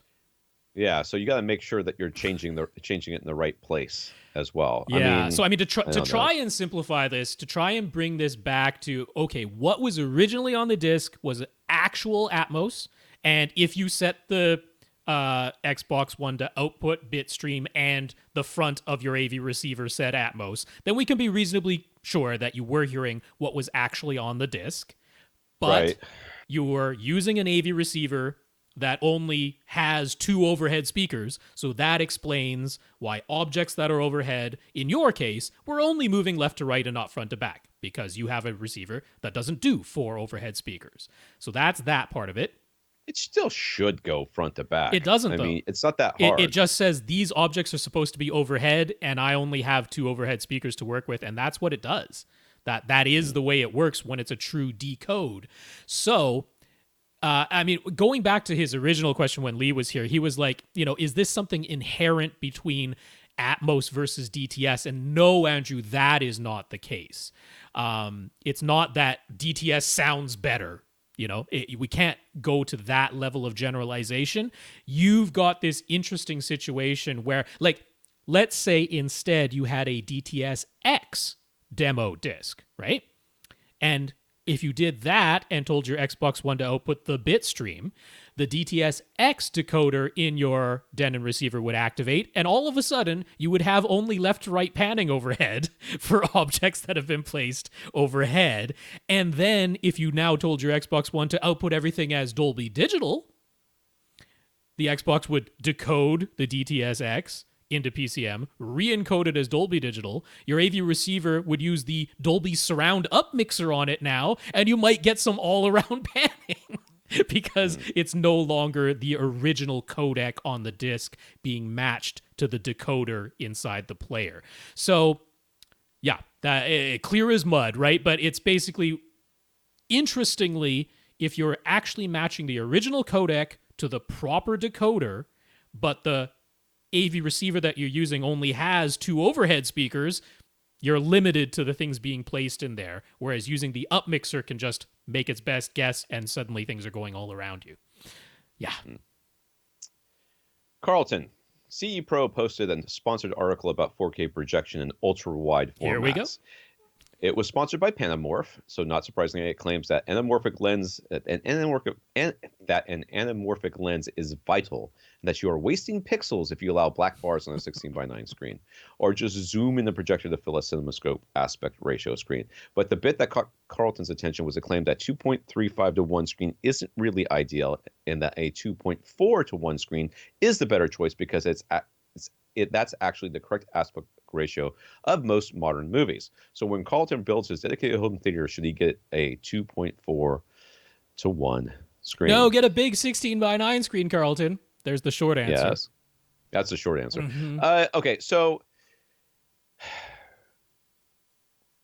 Yeah, so you got to make sure that you're changing it in the right place as well. Yeah. So to try and simplify this, to try and bring this back to, okay, what was originally on the disc was actual Atmos, and if you set the Xbox One to output bitstream and the front of your AV receiver said Atmos, then we can be reasonably sure that you were hearing what was actually on the disc. But you were using an AV receiver that only has 2 overhead speakers, so that explains why objects that are overhead, in your case, were only moving left to right and not front to back, because you have a receiver that doesn't do 4 overhead speakers. So that's that part of it. It still should go front to back. It doesn't, though. I mean, it's not that hard. It just says these objects are supposed to be overhead, and I only have 2 overhead speakers to work with, and that's what it does. That is the way it works when it's a true decode. So, going back to his original question when Lee was here, he was like, is this something inherent between Atmos versus DTS? And no, Andrew, that is not the case. It's not that DTS sounds better. We can't go to that level of generalization. You've got this interesting situation where, like, let's say instead you had a DTS-X demo disc, right? And if you did that and told your Xbox One to output the bit stream, the DTS-X decoder in your Denon receiver would activate, and all of a sudden, you would have only left to right panning overhead for objects that have been placed overhead. And then, if you now told your Xbox One to output everything as Dolby Digital, the Xbox would decode the DTS-X into PCM, re-encode it as Dolby Digital. Your AV receiver would use the Dolby Surround Up mixer on it now, and you might get some all-around panning because it's no longer the original codec on the disc being matched to the decoder inside the player. So, yeah, clear as mud, right? But it's basically, interestingly, if you're actually matching the original codec to the proper decoder, but the AV receiver that you're using only has 2 overhead speakers, you're limited to the things being placed in there, whereas using the up mixer can just make its best guess and suddenly things are going all around you. Yeah. Carlton, CE Pro posted a sponsored article about 4K projection in ultra-wide formats. Here we go. It was sponsored by Panamorph, so not surprisingly, it claims that an anamorphic lens is vital, and that you are wasting pixels if you allow black bars on a 16:9 screen, or just zoom in the projector to fill a CinemaScope aspect ratio screen. But the bit that caught Carlton's attention was a claim that 2.35 to 1 screen isn't really ideal, and that a 2.4 to 1 screen is the better choice because that's actually the correct aspect ratio of most modern movies. So when Carlton builds his dedicated home theater, should he get a 2.4 to 1 screen? No, get a big 16:9 screen, Carlton. There's the short answer. Yes, that's the short answer. Mm-hmm. Okay, so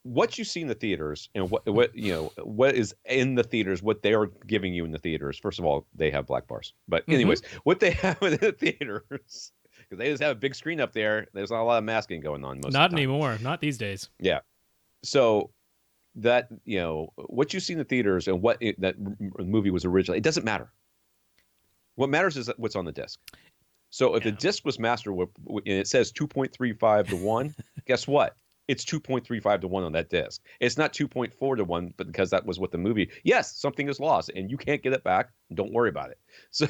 what you see in the theaters and what is in the theaters, what they are giving you in the theaters. First of all, they have black bars, but anyways, what they have in the theaters. Because they just have a big screen up there. There's not a lot of masking going on most of the time. Not anymore. Not these days. Yeah. So that, what you see in the theaters and what that movie was originally, it doesn't matter. What matters is what's on the disc. So if the disc was mastered and it says 2.35 to 1, guess what? it's 2.35 to 1 on that disc. It's not 2.4 to 1, but because that was what the movie. Yes, something is lost and you can't get it back. Don't worry about it. So,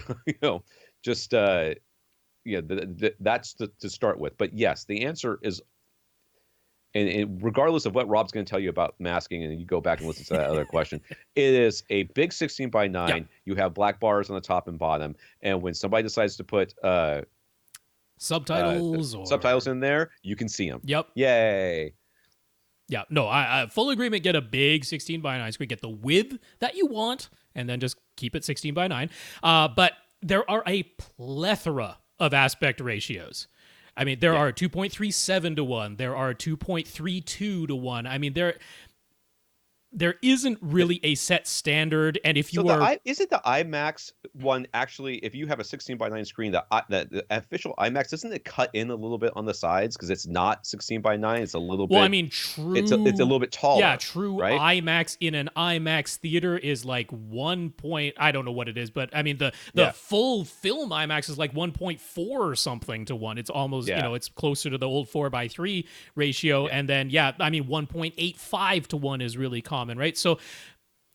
just that's to start with. But yes, the answer is, and regardless of what Rob's going to tell you about masking, and you go back and listen to that other question, it is a big 16:9. Yep. You have black bars on the top and bottom, and when somebody decides to put subtitles in there, you can see them. Yep. Yay. Yeah. No, I full agreement. Get a big 16:9 screen. Get the width that you want, and then just keep it 16:9. But there are a plethora of aspect ratios. I mean, there are 2.37 to 1. There are 2.32 to 1. I mean, there isn't really a set standard. And if you isn't the IMAX one actually, if you have a 16:9 screen, the official IMAX, doesn't it cut in a little bit on the sides because it's not 16:9? It's a little bit. Well, I mean, true. It's a little bit taller. Yeah, true. Right? IMAX in an IMAX theater is like 1 point. I don't know what it is, but I mean the full film IMAX is like 1.4 or something to 1. It's almost it's closer to the old 4:3 ratio, and then I mean 1.85 to 1 is really common. Right? So,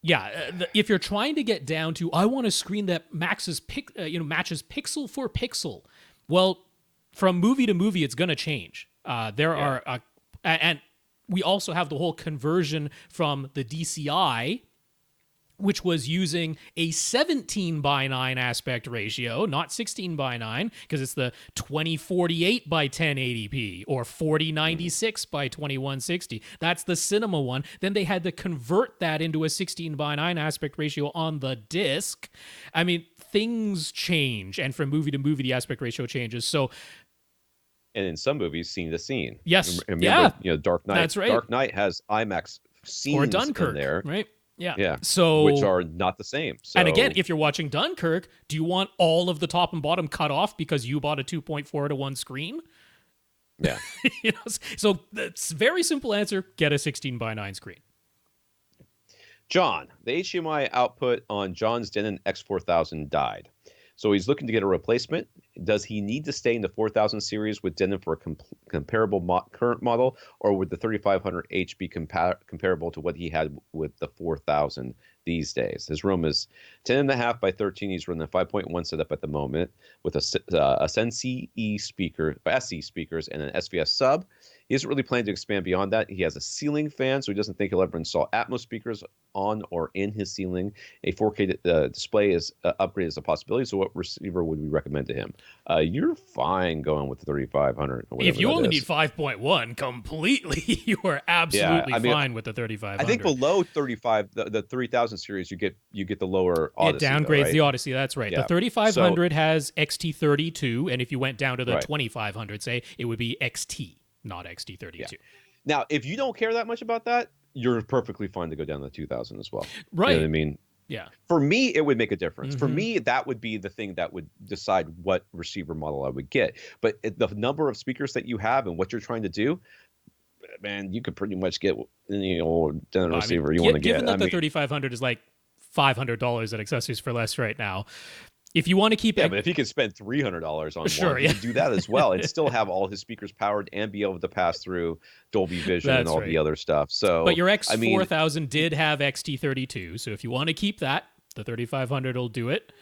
if you're trying to get down to, I want a screen that matches pixel for pixel. Well, from movie to movie, it's going to change. There are, and we also have the whole conversion from the DCI, which was using a 17:9 aspect ratio, not 16:9, because it's the 2048 by 1080p or 4096 by 2160. That's the cinema one. Then they had to convert that into a 16:9 aspect ratio on the disc. I mean, things change, and from movie to movie, the aspect ratio changes. So, and in some movies, scene to scene. Yes, remember, Dark Knight. That's right. Dark Knight has IMAX scenes or Dunkirk, in there, right? Yeah. So, which are not the same. So, and again, if you're watching Dunkirk, do you want all of the top and bottom cut off because you bought a 2.4 to 1 screen? Yeah. So that's very simple answer. Get a 16:9 screen. John, the HDMI output on John's Denon X4000 died. So he's looking to get a replacement. Does he need to stay in the 4000 series with Denon for a comparable current model, or would the 3500H be comparable to what he had with the 4000 these days? His room is 10.5 by 13. He's running a 5.1 setup at the moment with a SNCE speaker, SE speakers, and an SVS sub. He isn't really planning to expand beyond that. He has a ceiling fan, so he doesn't think he'll ever install Atmos speakers on or in his ceiling. A 4K display is upgrade is a possibility. So what receiver would we recommend to him? You're fine going with the 3500. If you only need 5.1 completely, you are absolutely fine with the 3500. I think below 35, the 3000 series, you get the lower Odyssey. It downgrades the Odyssey. That's right. Yeah. The 3500 has XT32, and if you went down to the 2500, say, it would be XT. Not XT32. Yeah. Now, if you don't care that much about that, you're perfectly fine to go down to 2000 as well. Right. You know what I mean? Yeah. For me, it would make a difference. For me, that would be the thing that would decide what receiver model I would get. But the number of speakers that you have and what you're trying to do, man, you could pretty much get any old Denon receiver you want to get. Given that the 3500 is like $500 at Accessories for Less right now, if you want to keep but if he could spend $300 on one, he could do that as well and still have all his speakers powered and be able to pass through Dolby Vision and all the other stuff. So, but your X4000 did have XT32, so if you want to keep that, the 3500 will do it.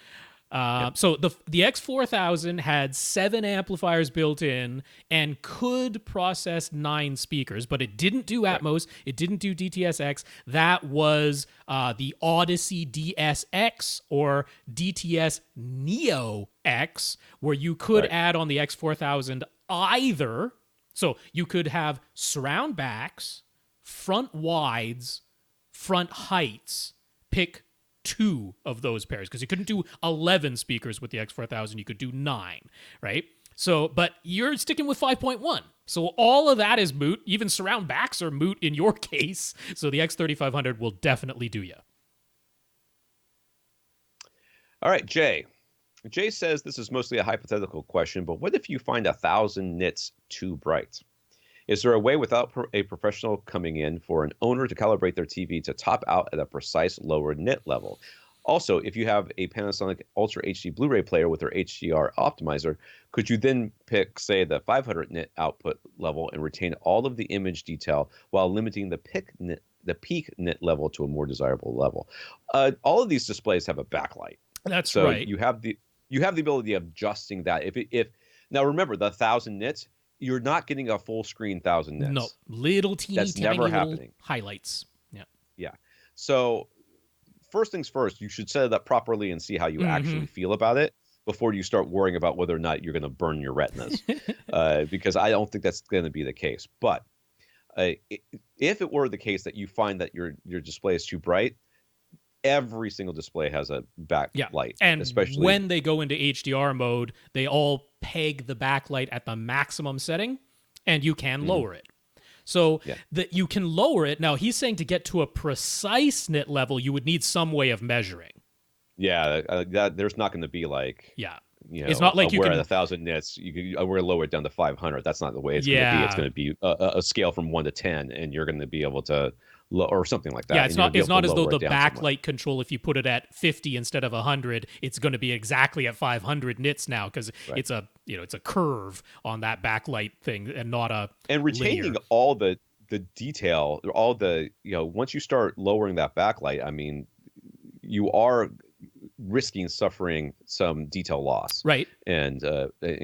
So the X4000 had 7 amplifiers built in and could process 9 speakers, but it didn't do Atmos. It didn't do DTS:X. That was the Odyssey DSX or DTS Neo X, where you could add on the X4000 either. So you could have surround backs, front wides, front heights, pick 2 of those pairs, because you couldn't do 11 speakers with the X4000. You could do 9, right? So, but you're sticking with 5.1. So all of that is moot. Even surround backs are moot in your case. So the X3500 will definitely do you. All right, Jay. Jay says this is mostly a hypothetical question, but what if you find 1,000 nits too bright? Is there a way without a professional coming in for an owner to calibrate their TV to top out at a precise lower nit level? Also, if you have a Panasonic Ultra HD Blu-ray player with their HDR optimizer, could you then pick, say, the 500 nit output level and retain all of the image detail while limiting the peak nit level to a more desirable level? All of these displays have a backlight. That's so right. You have the ability of adjusting that. If now remember the 1,000 nits, you're not getting a full screen 1,000 nits. No, little That's tiny never little happening. Highlights. Yeah. Yeah. So first things first, you should set it up properly and see how you actually feel about it before you start worrying about whether or not you're going to burn your retinas, because I don't think that's going to be the case. But if it were the case that you find that your display is too bright, every single display has a backlight. And especially when they go into HDR mode, they all peg the backlight at the maximum setting, and you can lower it. So that you can lower it. Now, he's saying to get to a precise nit level, you would need some way of measuring. Yeah, there's not going to be like, it's not like you we're can at 1,000 nits. We're lower it down to 500. That's not the way it's going to be. It's going to be a scale from 1 to 10, and you're going to be able to or something like that. Yeah, it's not as though the backlight control. control, if you put it at 50 instead of 100, it's going to be exactly at 500 nits now, because it's a it's a curve on that backlight thing and not a retaining linear. all the detail, all the once you start lowering that backlight, I mean, you are risking suffering some detail loss, right? And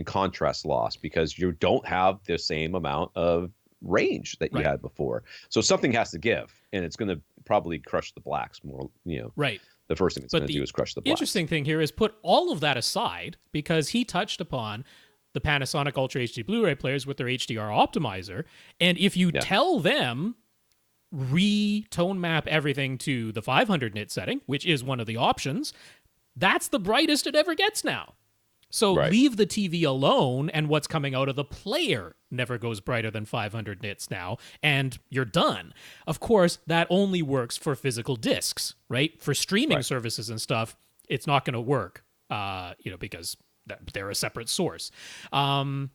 contrast loss, because you don't have the same amount of range that you had before. So something has to give, and it's going to probably crush the blacks more. Right. The first thing it's going to do is crush the blacks. Interesting thing here is put all of that aside, because he touched upon the Panasonic Ultra HD Blu-ray players with their HDR optimizer, and if you tell them re-tone map everything to the 500 nit setting, which is one of the options, that's the brightest it ever gets now. So leave the TV alone, and what's coming out of the player never goes brighter than 500 nits now, and you're done. Of course, that only works for physical discs, right? For streaming services and stuff, it's not going to work, because they're a separate source. So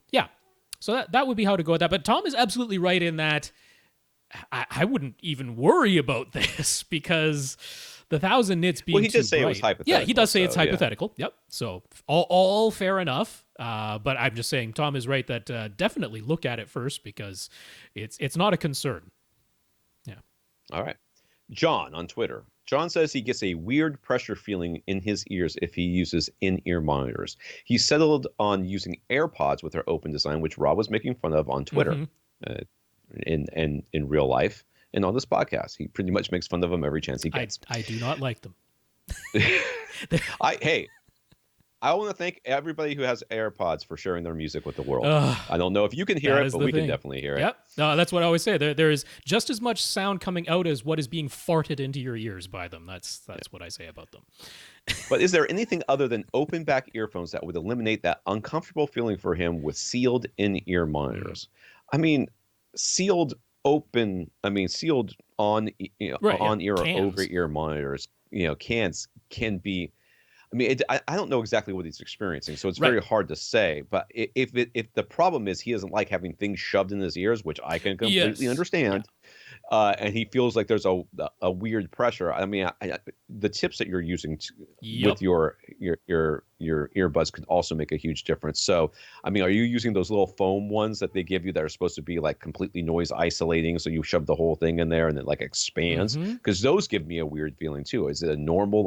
that would be how to go with that. But Tom is absolutely right in that I wouldn't even worry about this, because the 1,000 nits being he did say bright, it was hypothetical. Yeah, he does say it's hypothetical. Yep. So all fair enough. But I'm just saying Tom is right that definitely look at it first, because it's not a concern. Yeah. All right. John on Twitter. John says he gets a weird pressure feeling in his ears if he uses in-ear monitors. He settled on using AirPods with their open design, which Rob was making fun of on Twitter, in real life. And on this podcast, he pretty much makes fun of them every chance he gets. I do not like them. I want to thank everybody who has AirPods for sharing their music with the world. I don't know if you can hear it, but we can definitely hear it. Yep. No, that's what I always say. There is just as much sound coming out as what is being farted into your ears by them. That's what I say about them. But is there anything other than open back earphones that would eliminate that uncomfortable feeling for him with sealed in-ear monitors? I mean, sealed on ear or over ear monitors, cans can be. I mean, I don't know exactly what he's experiencing, so it's very hard to say. But if the problem is he doesn't like having things shoved in his ears, which I can completely understand, and he feels like there's a weird pressure. I mean, the tips that you're using with your earbuds could also make a huge difference. So, I mean, are you using those little foam ones that they give you that are supposed to be like completely noise isolating? So you shove the whole thing in there and it like expands? Because those give me a weird feeling too. Is it a normal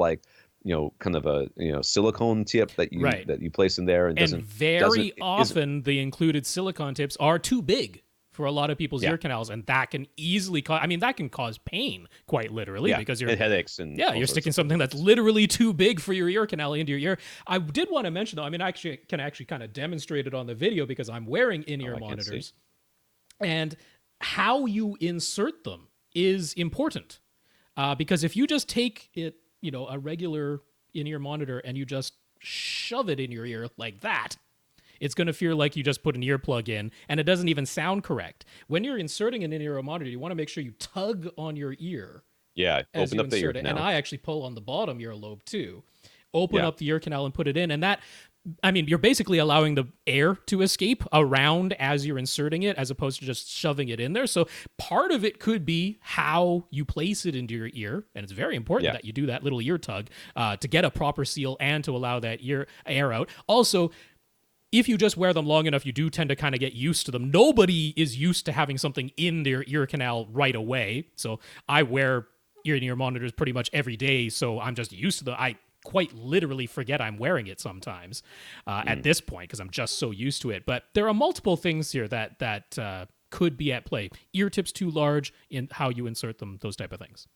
kind of a silicone tip that you place in there, and very often the included silicone tips are too big for a lot of people's ear canals, and that can easily cause pain, quite literally, because you're headaches and you're sticking something that's literally too big for your ear canal into your ear. I did want to mention though, I mean, I can actually kind of demonstrate it on the video because I'm wearing in-ear monitors, and how you insert them is important, because if you just take it, a regular in-ear monitor, and you just shove it in your ear like that, it's going to feel like you just put an earplug in, and it doesn't even sound correct. When you're inserting an in-ear monitor, you want to make sure you tug on your ear. Yeah, as open you up the ear insert it. canal. And I actually pull on the bottom earlobe too. Open up the ear canal and put it in, and that I mean, you're basically allowing the air to escape around as you're inserting it, as opposed to just shoving it in there. So part of it could be how you place it into your ear, and it's very important that you do that little ear tug to get a proper seal and to allow that air out. Also, if you just wear them long enough, you do tend to kind of get used to them. Nobody is used to having something in their ear canal right away. So I wear ear-to-ear monitors pretty much every day, so I'm just used to them. I quite literally forget I'm wearing it sometimes at this point because I'm just so used to it. But there are multiple things here that could be at play. Ear tips too large in how you insert them, those type of things.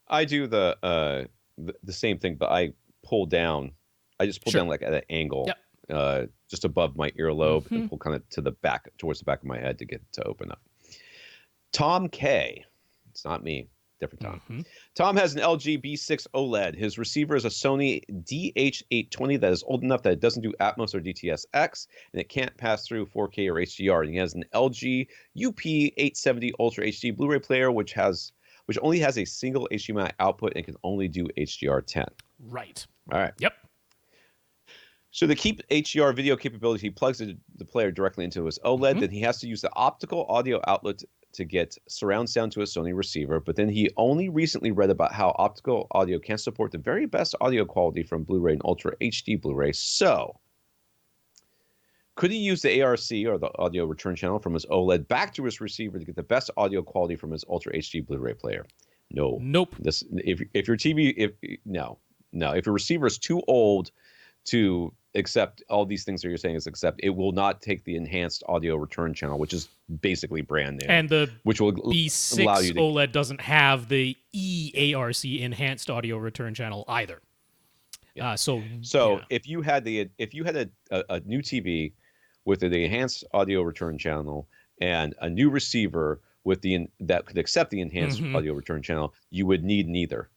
I do the same thing, but I pull down. I just pull down like at an angle, just above my earlobe, and pull kind of to the back, towards the back of my head to get it to open up. Tom K. It's not me. Different Tom. Tom has an LG B6 OLED. His receiver is a Sony DH820 that is old enough that it doesn't do Atmos or DTS:X, and it can't pass through 4K or HDR. And he has an LG UP870 Ultra HD Blu-ray player, which only has a single HDMI output and can only do HDR10. Right. All right. Yep. So to keep HDR video capability, he plugs the player directly into his OLED. Then he has to use the optical audio outlet to get surround sound to a Sony receiver. But then he only recently read about how optical audio can support the very best audio quality from Blu-ray and Ultra HD Blu-ray. So could he use the ARC, or the audio return channel, from his OLED back to his receiver to get the best audio quality from his Ultra HD Blu-ray player? No. Nope. If your TV, if your receiver is too old to accept all these things that you're saying it will not take the enhanced audio return channel, which is basically brand new. And the which will B6 allow you to, OLED doesn't have the EARC enhanced audio return channel either. If you had a new TV with the enhanced audio return channel and a new receiver that could accept the enhanced audio return channel, you would need neither.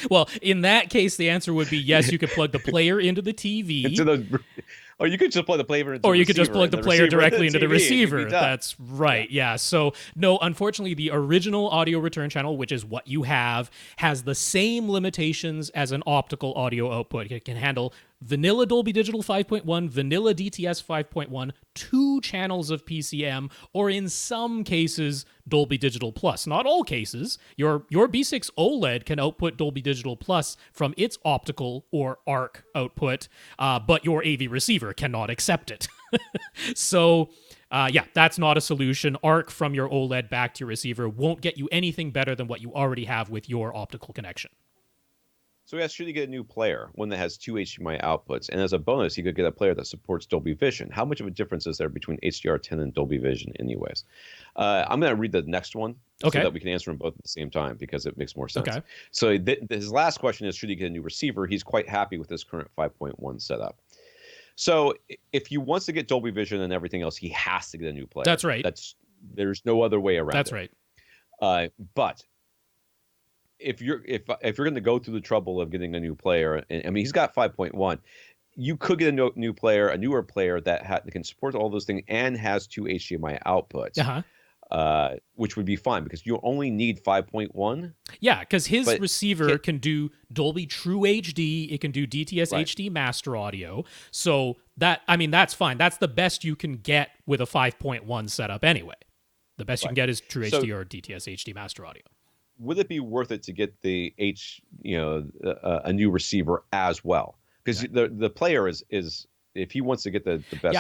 Well, in that case, the answer would be yes. You could plug the player into the TV, or you could just plug the player into or you the could just plug the player directly into the receiver. That's right. Yeah. So no, unfortunately, the original audio return channel, which is what you have, has the same limitations as an optical audio output. It can handle vanilla Dolby Digital 5.1, vanilla DTS 5.1, 2 channels of PCM, or in some cases, Dolby Digital Plus. Not all cases. Your B6 OLED can output Dolby Digital Plus from its optical or ARC output, but your AV receiver cannot accept it. So, that's not a solution. ARC from your OLED back to your receiver won't get you anything better than what you already have with your optical connection. So he asked, should he get a new player, one that has 2 HDMI outputs? And as a bonus, he could get a player that supports Dolby Vision. How much of a difference is there between HDR10 and Dolby Vision anyways? I'm going to read the next one so that we can answer them both at the same time because it makes more sense. Okay. So his last question is, should he get a new receiver? He's quite happy with his current 5.1 setup. So if he wants to get Dolby Vision and everything else, he has to get a new player. That's right. There's no other way around it. That's right. But if you're going to go through the trouble of getting a new player, and I mean he's got 5.1, you could get a new player, a newer player that can support all those things and has 2 HDMI outputs, which would be fine because you only need 5.1. Yeah, because his receiver can do Dolby True HD, it can do DTS HD Master Audio, so that's fine. That's the best you can get with a 5.1 setup anyway. The best you can get is True HD or DTS HD Master Audio. Would it be worth it to get a new receiver as well? Because the player is if he wants to get the best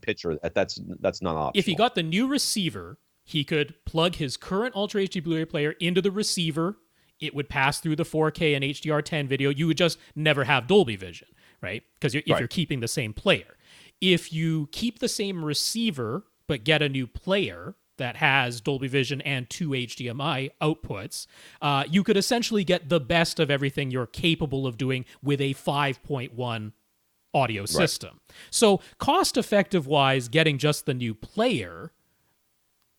picture, that's not optional. If he got the new receiver, he could plug his current Ultra HD Blu-ray player into the receiver. It would pass through the 4K and HDR10 video. You would just never have Dolby Vision, right? Because if you're keeping the same player. If you keep the same receiver but get a new player that has Dolby Vision and 2 HDMI outputs, you could essentially get the best of everything you're capable of doing with a 5.1 audio system. So cost-effective wise, getting just the new player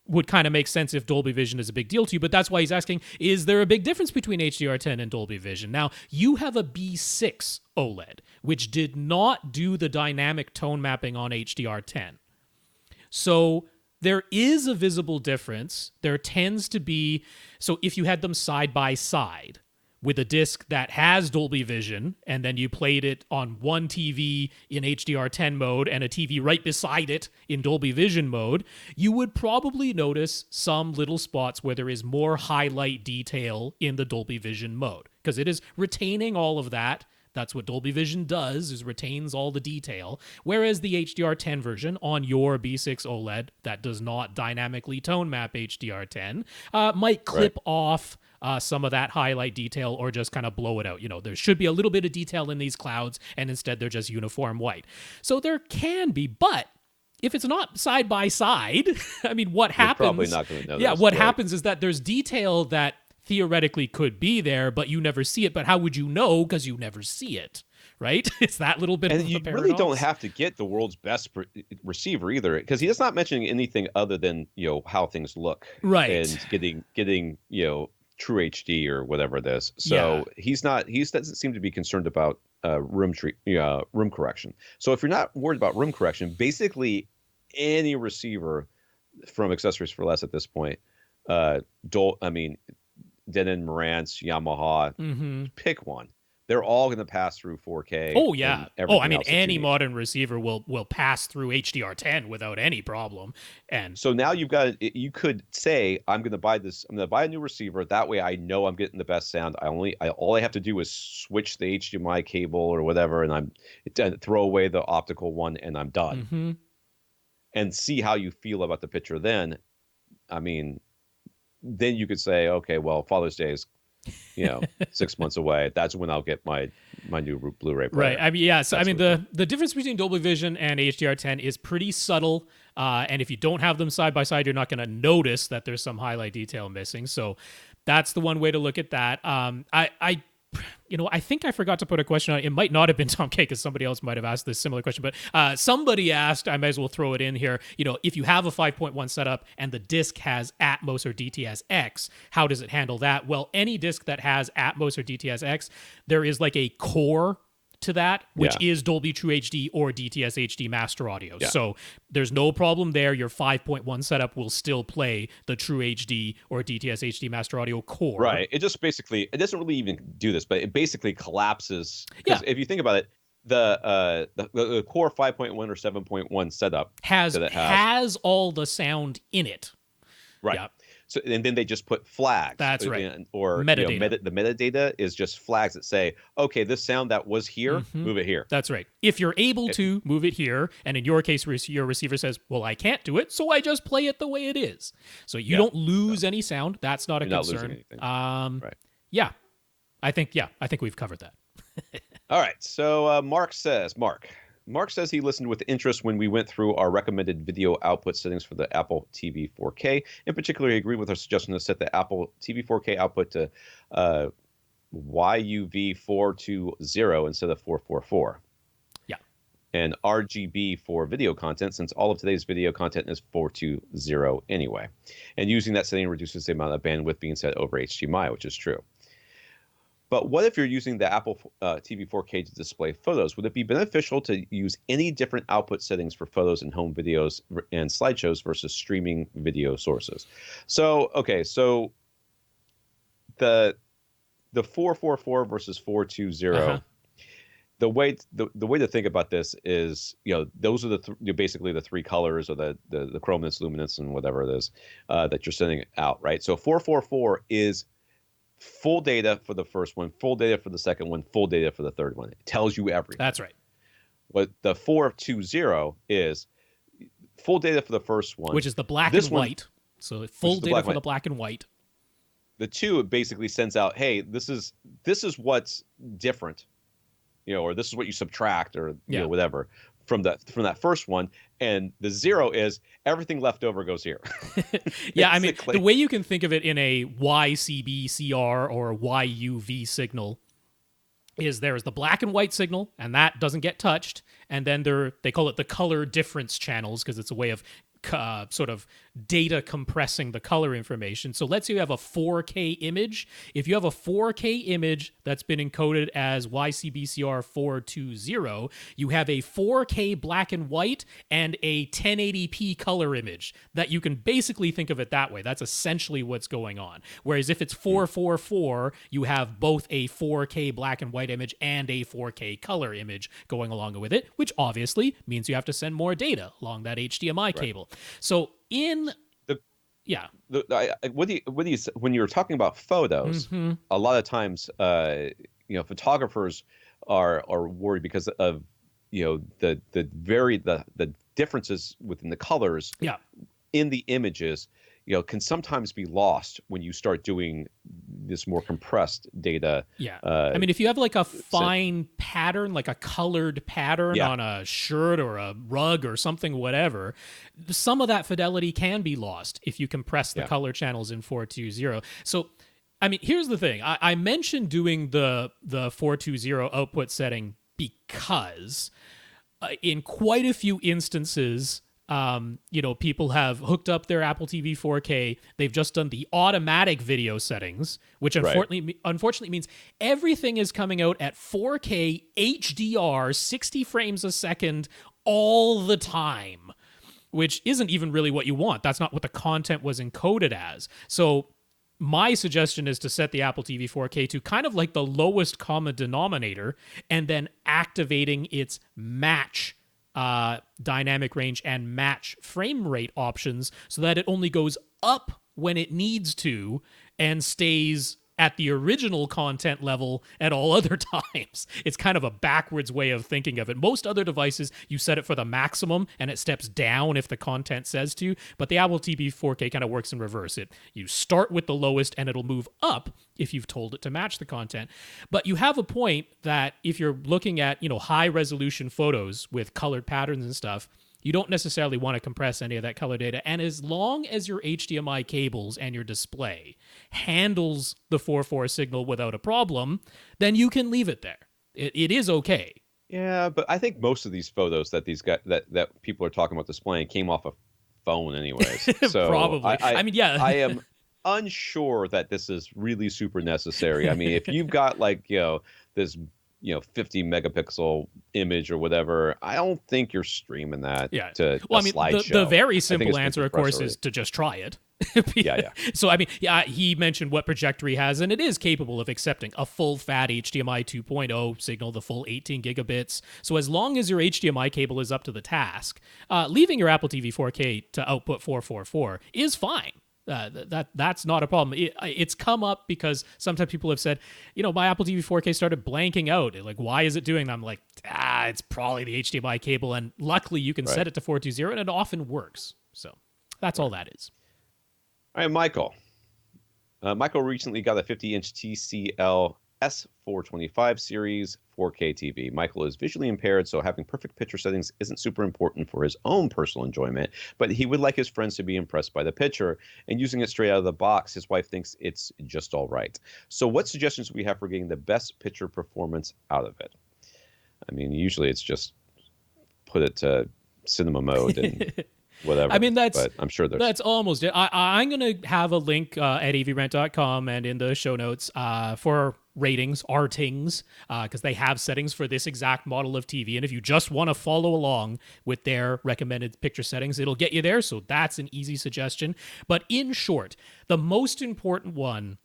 would kind of make sense if Dolby Vision is a big deal to you, but that's why he's asking, is there a big difference between HDR10 and Dolby Vision? Now, you have a B6 OLED, which did not do the dynamic tone mapping on HDR10. So there is a visible difference. There tends to be, so if you had them side by side, with a disc that has Dolby Vision, and then you played it on one TV in HDR10 mode and a TV right beside it in Dolby Vision mode, you would probably notice some little spots where there is more highlight detail in the Dolby Vision mode, because it is retaining all of that. That's what Dolby Vision does, is retains all the detail. Whereas the HDR10 version on your B6 OLED that does not dynamically tone map HDR10 might clip off some of that highlight detail or just kind of blow it out. There should be a little bit of detail in these clouds, and instead they're just uniform white. So there can be, but if it's not side by side, I mean, what happens? Probably not going to know. Yeah, what happens is that there's detail that theoretically could be there, but you never see it. But how would you know? Because you never see it, right? It's that little bit of a paradox. And you really don't have to get the world's best receiver either, because he's not mentioning anything other than how things look, right? And getting true HD or whatever it is. So he doesn't seem to be concerned about room correction. So if you're not worried about room correction, basically any receiver from Accessories for Less at this point, Denon, Marantz, Yamaha, pick one. They're all going to pass through 4K. Oh, yeah. Any modern receiver will pass through HDR10 without any problem. And so now you could say, I'm going to buy a new receiver. That way I know I'm getting the best sound. All I have to do is switch the HDMI cable or whatever, and throw away the optical one, and I'm done. Mm-hmm. And see how you feel about the picture then. Then you could say, okay, well, Father's Day is, 6 months away. That's when I'll get my new Blu-ray player. Right. So the difference between Dolby Vision and HDR10 is pretty subtle. And if you don't have them side by side, you're not going to notice that there's some highlight detail missing. So that's the one way to look at that. I think I forgot to put a question on it. It might not have been Tom K, because somebody else might have asked this similar question, but somebody asked, I might as well throw it in here, if you have a 5.1 setup and the disc has Atmos or DTS-X, how does it handle that? Well, any disc that has Atmos or DTS-X, there is like a core to that, which is Dolby True HD or DTS HD master audio. Yeah. So there's no problem there. Your 5.1 setup will still play the True HD or DTS HD master audio core. Right. It just basically, it doesn't really even do this, but it basically collapses. Because if you think about it, the core 5.1 or 7.1 setup has all the sound in it. Right. Yeah. So, and then they just put flags. That's right. Or metadata. The metadata is just flags that say, okay, this sound that was here, move it here. That's right. If you're able to move it here, and in your case, your receiver says, well, I can't do it, so I just play it the way it is. So you don't lose any sound. That's not a concern. Not losing anything. Right. Yeah. I think we've covered that. All right. So Mark says he listened with interest when we went through our recommended video output settings for the Apple TV 4K. In particular, he agreed with our suggestion to set the Apple TV 4K output to YUV 420 instead of 444. Yeah. And RGB for video content, since all of today's video content is 420 anyway. And using that setting reduces the amount of bandwidth being set over HDMI, which is true. But what if you're using the Apple TV 4K to display photos? Would it be beneficial to use any different output settings for photos and home videos and slideshows versus streaming video sources? So the 444 versus 420. The way to think about this is, those are basically the three colors, or the chrominance, luminance, and whatever it is that you're sending out, right? So 444 is full data for the first one, full data for the second one, full data for the third one. It tells you everything. That's right. What the 420 is full data for the first one, which is the black and white. So full data for the black and white. The two, it basically sends out, hey, this is what's different, or this is what you subtract, or whatever from that first one. And the 0 is everything left over goes here. Yeah, the way you can think of it in a YCB-CR or YUV signal is there is the black and white signal, and that doesn't get touched. And then they call it the color difference channels, because it's a way of sort of data compressing the color information. So let's say you have a 4K image. If you have a 4K image that's been encoded as YCBCR 420, you have a 4K black and white and a 1080p color image that you can basically think of it that way. That's essentially what's going on. Whereas if it's 444, you have both a 4K black and white image and a 4K color image going along with it, which obviously means you have to send more data along that HDMI cable. So when you're talking about photos, a lot of times, photographers are worried because of the differences within the colors in the images. Can sometimes be lost when you start doing this more compressed data. I mean, if you have like a fine pattern, like a colored pattern on a shirt or a rug or something, whatever, some of that fidelity can be lost if you compress the color channels in 420. So, I mean, here's the thing. I mentioned doing the 420 output setting because in quite a few instances, people have hooked up their Apple TV 4K. They've just done the automatic video settings, which unfortunately means everything is coming out at 4K HDR, 60 frames a second all the time, which isn't even really what you want. That's not what the content was encoded as. So my suggestion is to set the Apple TV 4K to kind of like the lowest common denominator and then activating its match dynamic range and match frame rate options so that it only goes up when it needs to and stays at the original content level at all other times. It's kind of a backwards way of thinking of it. Most other devices, you set it for the maximum and it steps down if the content says to, but the Apple TV 4K kind of works in reverse. You start with the lowest and it'll move up if you've told it to match the content. But you have a point that if you're looking at, high resolution photos with colored patterns and stuff, you don't necessarily want to compress any of that color data. And as long as your HDMI cables and your display handles the 4.4 signal without a problem, then you can leave it there. It is okay. Yeah, but I think most of these photos that these guys that people are talking about displaying came off a phone anyways. So probably. I mean, yeah. I am unsure that this is really super necessary. I mean, if you've got this 50 megapixel image or whatever, I don't think you're streaming that to a slideshow. The very simple answer, of course, is to just try it. So, I mean, he mentioned what Projector has, and it is capable of accepting a full fat HDMI 2.0 signal, the full 18 gigabits. So as long as your HDMI cable is up to the task, leaving your Apple TV 4K to output 444 is fine. That's not a problem. It's come up because sometimes people have said, my Apple TV 4K started blanking out. Like, why is it doing that? I'm like, it's probably the HDMI cable. And luckily you can set it to 420 and it often works. So that's all that is. All right, Michael. Michael recently got a 50-inch TCL S425 series 4K TV. Michael is visually impaired, so having perfect picture settings isn't super important for his own personal enjoyment, but he would like his friends to be impressed by the picture, and using it straight out of the box, his wife thinks it's just all right. So what suggestions do we have for getting the best picture performance out of it? I mean, usually it's just put it to cinema mode and whatever. I mean, but I'm sure that's almost it. I'm going to have a link at avrant.com and in the show notes for ratings, RTings, because they have settings for this exact model of TV. And if you just want to follow along with their recommended picture settings, it'll get you there. So that's an easy suggestion. But in short, the most important one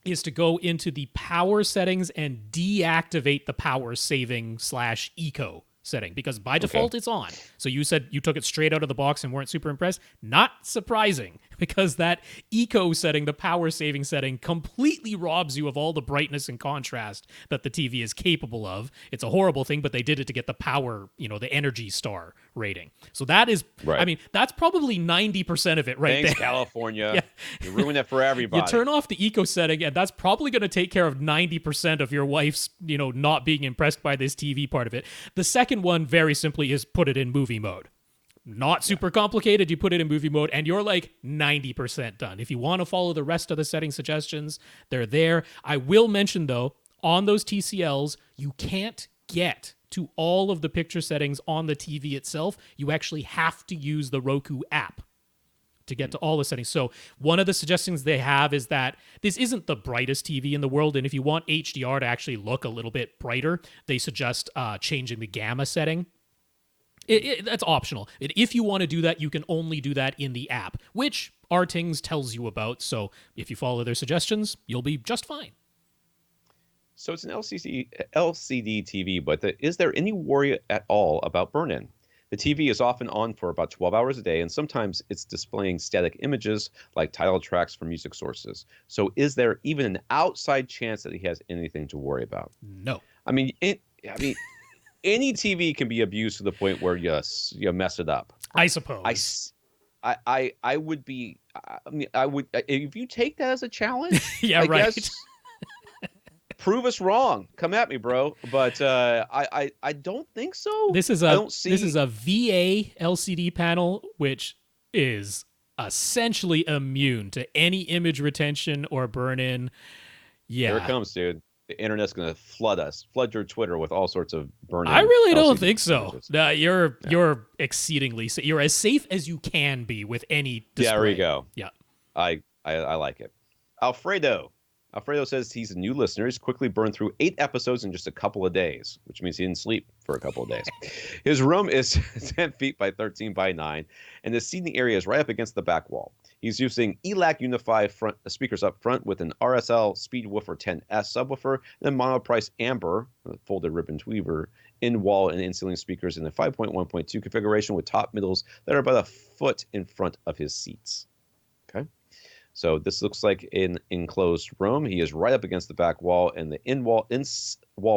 is to go into the power settings and deactivate the power saving / eco setting, because by default it's on. So you said you took it straight out of the box and weren't super impressed. Not surprising, because that eco setting, the power saving setting, completely robs you of all the brightness and contrast that the TV is capable of. It's a horrible thing, but they did it to get the power, the Energy Star rating. So that is, I mean, that's probably 90% of it right Thanks, there. California. You ruin it for everybody. You turn off the eco setting, and that's probably going to take care of 90% of your wife's, not being impressed by this TV part of it. The second one, very simply, is put it in movie mode. Not super complicated. You put it in movie mode and you're like 90% done. If you want to follow the rest of the setting suggestions, they're there. I will mention, though, on those TCLs, you can't get to all of the picture settings on the TV itself. You actually have to use the Roku app to get to all the settings. So one of the suggestions they have is that this isn't the brightest TV in the world, and if you want HDR to actually look a little bit brighter, they suggest changing the gamma setting. That's optional. If you want to do that, you can only do that in the app, which Artings tells you about. So if you follow their suggestions, you'll be just fine. So it's an LCD TV, but is there any worry at all about burn-in? The TV is often on for about 12 hours a day, and sometimes it's displaying static images like title tracks from music sources. So is there even an outside chance that he has anything to worry about? No. I mean, any TV can be abused to the point where you mess it up. I suppose. I would be. I mean, I would if you take that as a challenge. Yeah, I right. Guess, prove us wrong. Come at me, bro. But I don't think so. This is a VA LCD panel, which is essentially immune to any image retention or burn-in. Yeah, here it comes, dude. The internet's going to flood your Twitter with all sorts of burn-in. I really don't think so. You're exceedingly safe. You're as safe as you can be with any display. Yeah, there you go. Yeah, I like it. Alfredo says he's a new listener. He's quickly burned through 8 episodes in just a couple of days, which means he didn't sleep for a couple of days. His room is 10 feet by 13 by 9, and the seating area is right up against the back wall. He's using ELAC Unify front speakers up front with an RSL Speedwoofer 10S subwoofer and a monoprice Amber folded ribbon tweeter in-wall and in-ceiling speakers in the 5.1.2 configuration with top middles that are about a foot in front of his seats. Okay. So this looks like an enclosed room. He is right up against the back wall, and the in-wall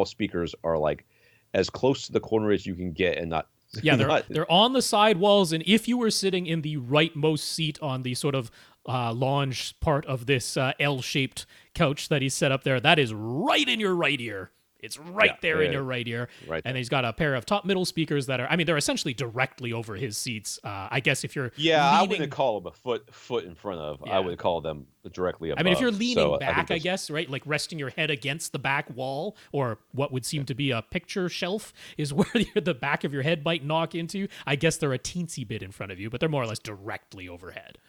speakers are like as close to the corner as you can get, and not. Yeah, they're on the side walls, and if you were sitting in the rightmost seat on the sort of lounge part of this L-shaped couch that he's set up there, that is right in your right ear. It's right there in your right ear. Right there. And he's got a pair of top middle speakers that are, they're essentially directly over his seats. I guess if you're I wouldn't call them a foot in front of. Yeah. I would call them directly above. If you're leaning back, I guess, right? Like resting your head against the back wall, or what would seem to be a picture shelf is where the back of your head might knock into. I guess they're a teensy bit in front of you, but they're more or less directly overhead.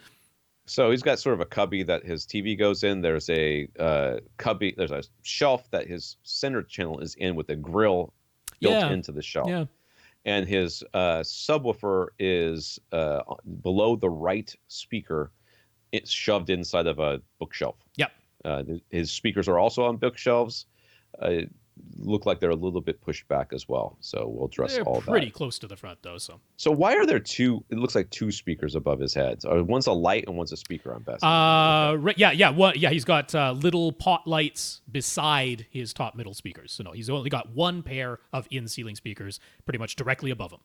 So he's got sort of a cubby that his TV goes in. There's a cubby. There's a shelf that his center channel is in with a grill built into the shelf. Yeah. And his subwoofer is below the right speaker. It's shoved inside of a bookshelf. Yep. His speakers are also on bookshelves. Look like they're a little bit pushed back as well. So we'll address all that. They're pretty close to the front, though. So why are there two? It looks like 2 speakers above his head. One's a light and one's a speaker. I'm guessing. He's got little pot lights beside his top middle speakers. So no, he's only got one pair of in-ceiling speakers, pretty much directly above him.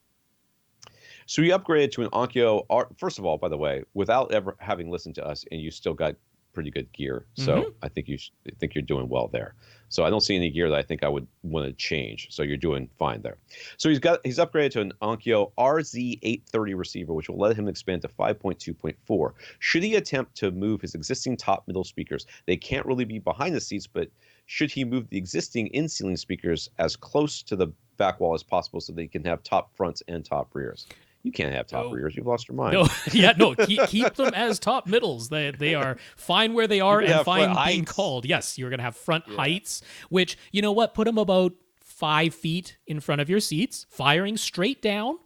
So he upgraded to an Onkyo. First of all, by the way, without ever having listened to us, and you still got pretty good gear. So I think you're doing well there. So I don't see any gear that I think I would want to change. So you're doing fine there. So he's upgraded to an Onkyo RZ830 receiver, which will let him expand to 5.2.4. Should he attempt to move his existing top middle speakers, they can't really be behind the seats, but should he move the existing in-ceiling speakers as close to the back wall as possible so they can have top fronts and top rears? You can't have top rears. You've lost your mind. Keep them as top middles. They are fine where they are and fine being called. Yes, you're going to have front heights, which, you know what, put them about 5 feet in front of your seats, firing straight down,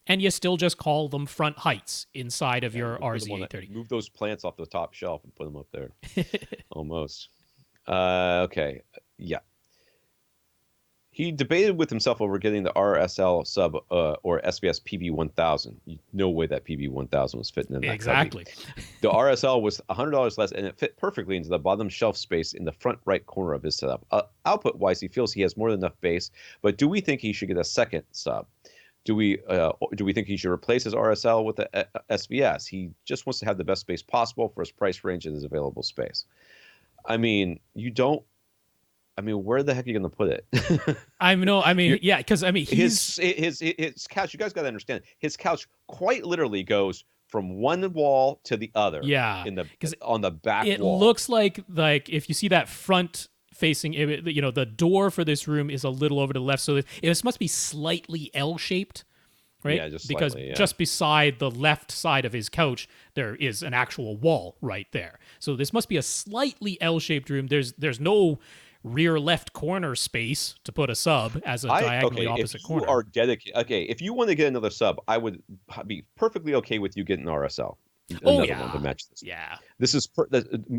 and you still just call them front heights inside of your RZ830. Move those plants off the top shelf and put them up there. Almost. Okay. Yeah. He debated with himself over getting the RSL sub or SBS PB1000. No way that PB1000 was fitting in that. Exactly. The RSL was $100 less, and it fit perfectly into the bottom shelf space in the front right corner of his setup. Output-wise, he feels he has more than enough bass, but do we think he should get a second sub? Do we think he should replace his RSL with the SBS? He just wants to have the best space possible for his price range and his available space. Where the heck are you going to put it? His couch. You guys got to understand. His couch quite literally goes from one wall to the other. Yeah, on the back. It wall. looks like if you see that front facing, the door for this room is a little over to the left. So this must be slightly L-shaped, right? Yeah, just because slightly, yeah. just beside the left side of his couch, there is an actual wall right there. So this must be a slightly L-shaped room. There's no rear left corner space to put a sub as a diagonally opposite corner. If you are dedicated, if you want to get another sub, I would be perfectly okay with you getting RSL. One to match this. Yeah. This is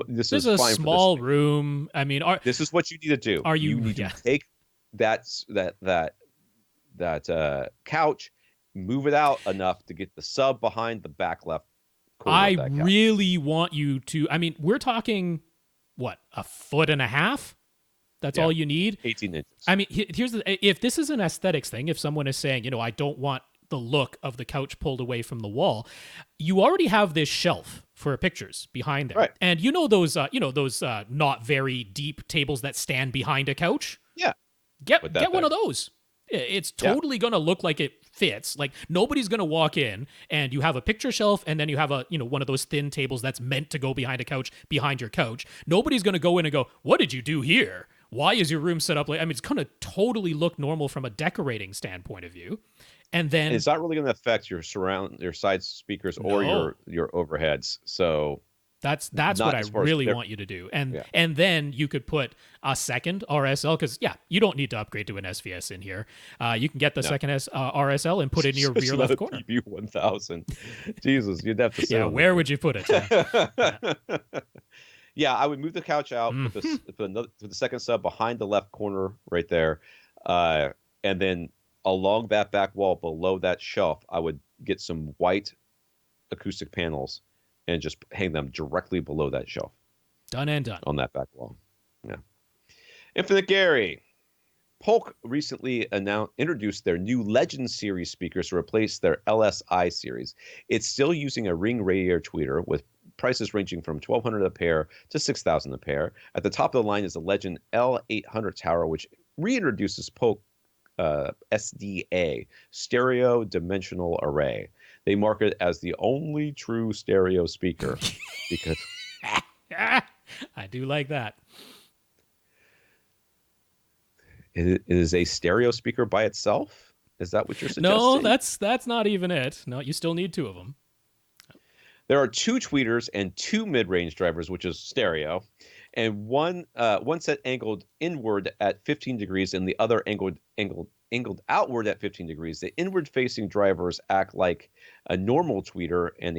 this is a fine small for this room. I mean, this is what you need to do. You need to take that couch, move it out enough to get the sub behind the back left corner. I really want you to. I mean, we're talking what, 1.5 feet? That's all you need. 18 inches. I mean, here's if this is an aesthetics thing, if someone is saying, I don't want the look of the couch pulled away from the wall, you already have this shelf for pictures behind there. Right. And those not very deep tables that stand behind a couch? Yeah. Get one of those. It's totally going to look like it fits. Like, nobody's going to walk in and you have a picture shelf and then you have one of those thin tables that's meant to go behind a couch, behind your couch. Nobody's going to go in and go, "What did you do here? Why is your room set up like?" I mean, it's going to totally look normal from a decorating standpoint of view. And then it's not really going to affect your side speakers or your overheads. So that's what I really want you to do. And then you could put a second RSL, because you don't need to upgrade to an SVS in here. You can get the second RSL and put it in your rear left corner. PB 1000. Jesus, you'd have to. Where would you put it? Yeah, I would move the couch out, put the second sub behind the left corner right there, and then along that back wall below that shelf, I would get some white acoustic panels and just hang them directly below that shelf. Done and done. On that back wall. Yeah. Infinite Gary. Polk recently introduced their new Legend series speakers to replace their LSI series. It's still using a ring radiator tweeter with prices ranging from $1,200 a pair to $6,000 a pair. At the top of the line is the Legend L800 tower, which reintroduces Polk SDA, Stereo Dimensional Array. They market it as the only true stereo speaker because I do like that. It is a stereo speaker by itself? Is that what you're suggesting? No, that's not even it. No, you still need two of them. There are two tweeters and two mid-range drivers, which is stereo, and one set angled inward at 15 degrees and the other angled outward at 15 degrees. The inward-facing drivers act like a normal tweeter and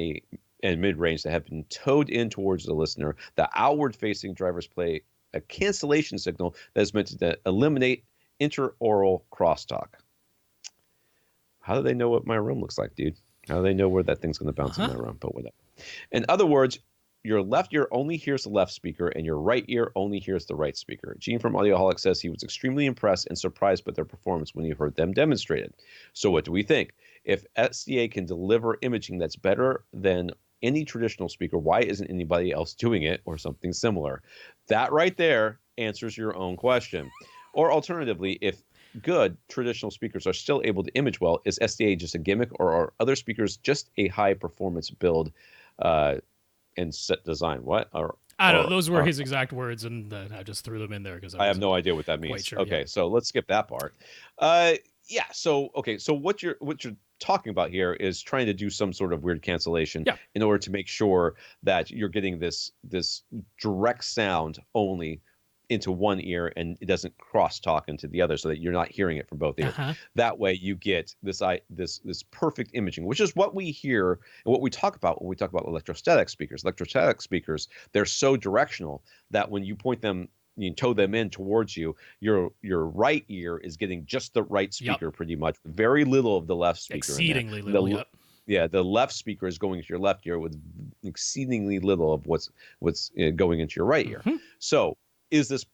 mid-range that have been towed in towards the listener. The outward-facing drivers play a cancellation signal that is meant to eliminate interaural crosstalk. How do they know what my room looks like, dude? How do they know where that thing's going to bounce in my room? But whatever. In other words, your left ear only hears the left speaker, and your right ear only hears the right speaker. Gene from Audioholic says he was extremely impressed and surprised by their performance when he heard them demonstrated. So what do we think? If SDA can deliver imaging that's better than any traditional speaker, why isn't anybody else doing it or something similar? That right there answers your own question. Or alternatively, if good traditional speakers are still able to image well, is SDA just a gimmick, or are other speakers just a high performance build and set design? What? I don't know. Those were his exact words, and I just threw them in there because I have no idea what that means. Sure, okay, so let's skip that part. So what you're talking about here is trying to do some sort of weird cancellation in order to make sure that you're getting this direct sound only into one ear and it doesn't cross-talk into the other, so that you're not hearing it from both ears. That way you get this perfect imaging, which is what we hear and what we talk about when we talk about electrostatic speakers. Electrostatic speakers, they're so directional that when you point them, you tow them in towards you, your right ear is getting just the right speaker pretty much, very little of the left speaker. Exceedingly little. Yeah, the left speaker is going into your left ear with exceedingly little of what's going into your right ear. So does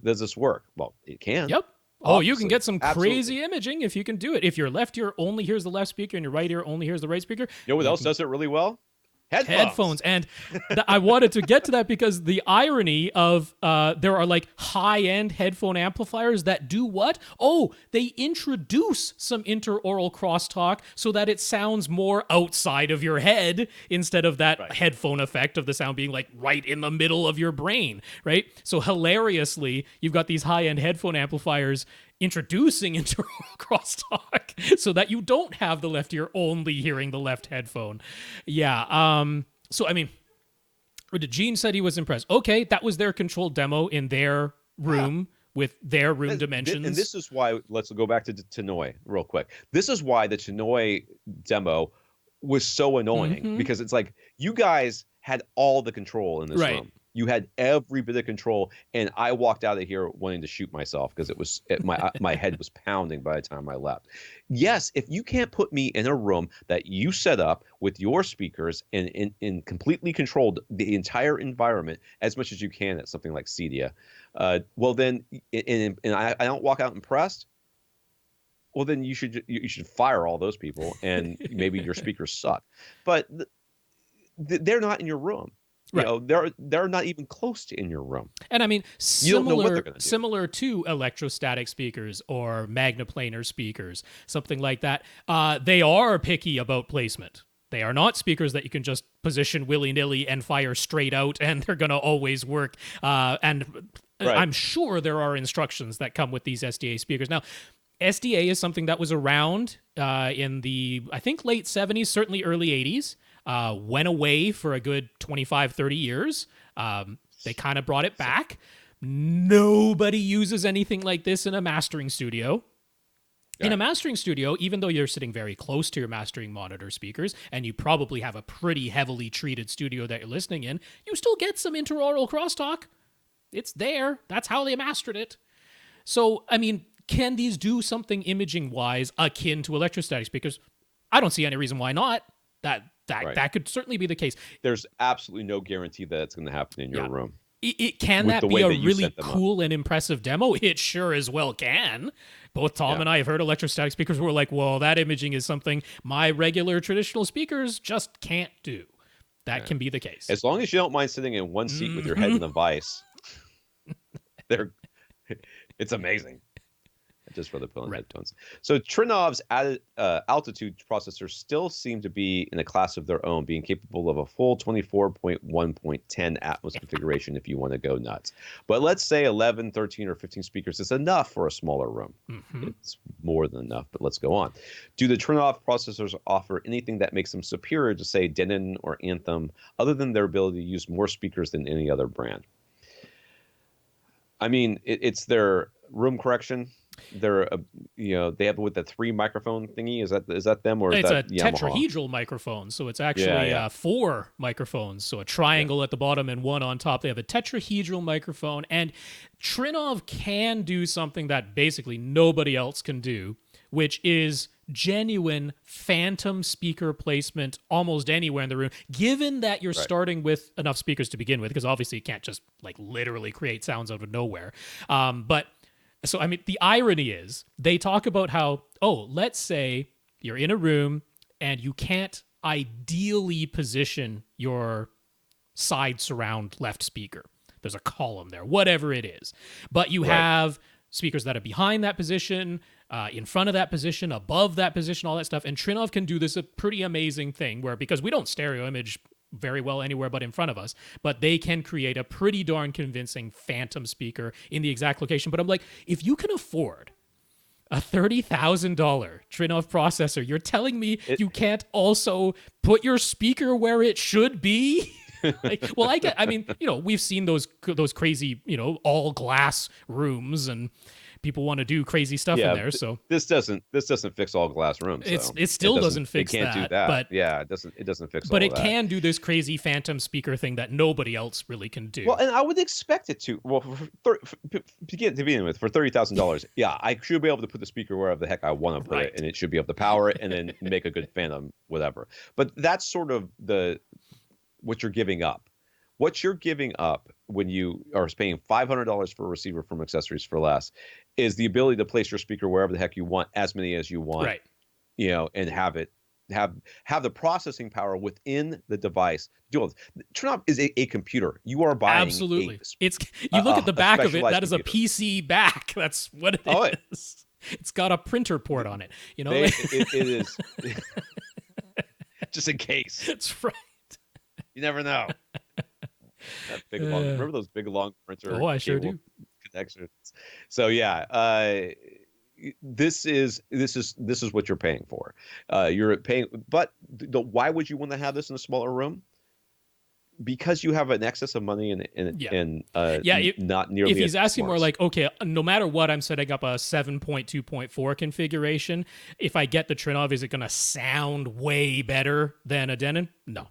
this work? Well, it can. Yep. Oh, you can get some crazy imaging if you can do it. If your left ear only hears the left speaker and your right ear only hears the right speaker. You know what else does it really well? Headphones. And I wanted to get to that because the irony of there are like high-end headphone amplifiers that do what? Oh, they introduce some intraoral crosstalk so that it sounds more outside of your head instead of that headphone effect of the sound being like right in the middle of your brain, right? So hilariously, you've got these high-end headphone amplifiers introducing intraoral crosstalk so that you don't have the left ear only hearing the left headphone. Yeah. So, I mean, Gene said he was impressed. Okay, that was their controlled demo in their room with their room dimensions. And this is why, let's go back to Tannoy real quick. This is why the Tannoy demo was so annoying because it's like you guys had all the control in this room. You had every bit of control, and I walked out of here wanting to shoot myself because my head was pounding by the time I left. Yes, if you can't put me in a room that you set up with your speakers and completely controlled the entire environment as much as you can at something like Cedia, well then, and I don't walk out impressed. Well, then you should fire all those people, and maybe your speakers suck. But they're not in your room. You know, they're not even close to in your room. And I mean, similar to electrostatic speakers or magneplanar speakers, something like that, they are picky about placement. They are not speakers that you can just position willy-nilly and fire straight out, and they're going to always work. I'm sure there are instructions that come with these SDA speakers. Now, SDA is something that was around in the, I think, late 70s, certainly early 80s. Went away for a good 25, 30 years. They kind of brought it back. Nobody uses anything like this in a mastering studio. In a mastering studio, even though you're sitting very close to your mastering monitor speakers, and you probably have a pretty heavily treated studio that you're listening in, you still get some intraoral crosstalk. It's there. That's how they mastered it. So, I mean, can these do something imaging-wise akin to electrostatic speakers? I don't see any reason why not. That could certainly be the case. There's absolutely no guarantee that it's going to happen in your room. Can that be a really cool and impressive demo? It sure as well can. Both Tom and I have heard electrostatic speakers who were like, well, that imaging is something my regular traditional speakers just can't do. That can be the case. As long as you don't mind sitting in one seat with your head in a vice, it's amazing. Just for the pulling headphones. So Trinov's altitude processors still seem to be in a class of their own, being capable of a full 24.1.10 Atmos configuration if you want to go nuts. But let's say 11, 13, or 15 speakers is enough for a smaller room. It's more than enough, but let's go on. Do the Trinov processors offer anything that makes them superior to, say, Denon or Anthem, other than their ability to use more speakers than any other brand? I mean, it's their room correction. They're they have with the 3 microphone thingy. Is that them, or is that Yamaha? It's a tetrahedral microphone, so it's actually 4 microphones. So a triangle at the bottom and 1 on top. They have a tetrahedral microphone, and Trinov can do something that basically nobody else can do, which is genuine phantom speaker placement almost anywhere in the room, given that you're starting with enough speakers to begin with, because obviously you can't just like literally create sounds out of nowhere. So, I mean, the irony is they talk about how, let's say you're in a room and you can't ideally position your side surround left speaker. There's a column there, whatever it is. But you have speakers that are behind that position, in front of that position, above that position, all that stuff. And Trinov can do this a pretty amazing thing where, because we don't stereo image very well anywhere but in front of us, but they can create a pretty darn convincing phantom speaker in the exact location. But I'm like, if you can afford a $30,000 Trinov processor, you're telling me you can't also put your speaker where it should be? We've seen those crazy, all glass rooms, and people want to do crazy stuff in there. So this doesn't fix all glass rooms. It still doesn't fix that. It can't do that. But it doesn't fix. But it can do this crazy phantom speaker thing that nobody else really can do. Well, and I would expect it to. Well, to begin with, for $30,000, I should be able to put the speaker wherever the heck I want to put it, and it should be able to power it and then make a good phantom, whatever. But that's sort of what you're giving up. What you're giving up when you are paying $500 for a receiver from Accessories for Less is the ability to place your speaker wherever the heck you want, as many as you want, and have it have the processing power within the device. Turn off is a computer. You are buying absolutely. You look at the back of it. That is computer. A PC back. That's what it is. It's got a printer port on it. You know, it is just in case. That's right. You never know. That big long. Remember those big long printer? Oh, I sure do. Connections. So yeah, this is what you're paying for. You're paying, but why would you want to have this in a smaller room? Because you have an excess of money not nearly. If he's asking more like, okay, no matter what, I'm setting up a 7.2.4 configuration. If I get the Trinov, is it going to sound way better than a Denon? No,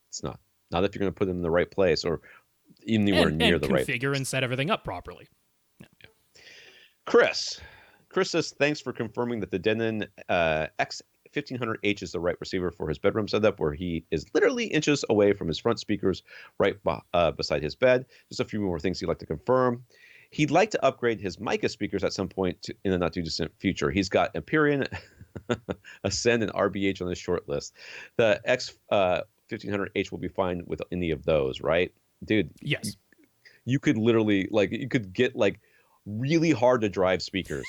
it's not. Not if you're going to put it in the right place or anywhere near the right. Configure and set everything up properly. Yeah. Chris says, thanks for confirming that the Denon X1500H is the right receiver for his bedroom setup, where he is literally inches away from his front speakers right beside his bed. Just a few more things he'd like to confirm. He'd like to upgrade his Mica speakers at some point in the not too distant future. He's got Empyrean, Ascend, and RBH on his short list. The X1500H will be fine with any of those, right? Dude, yes. You could literally, you could get, really hard to drive speakers.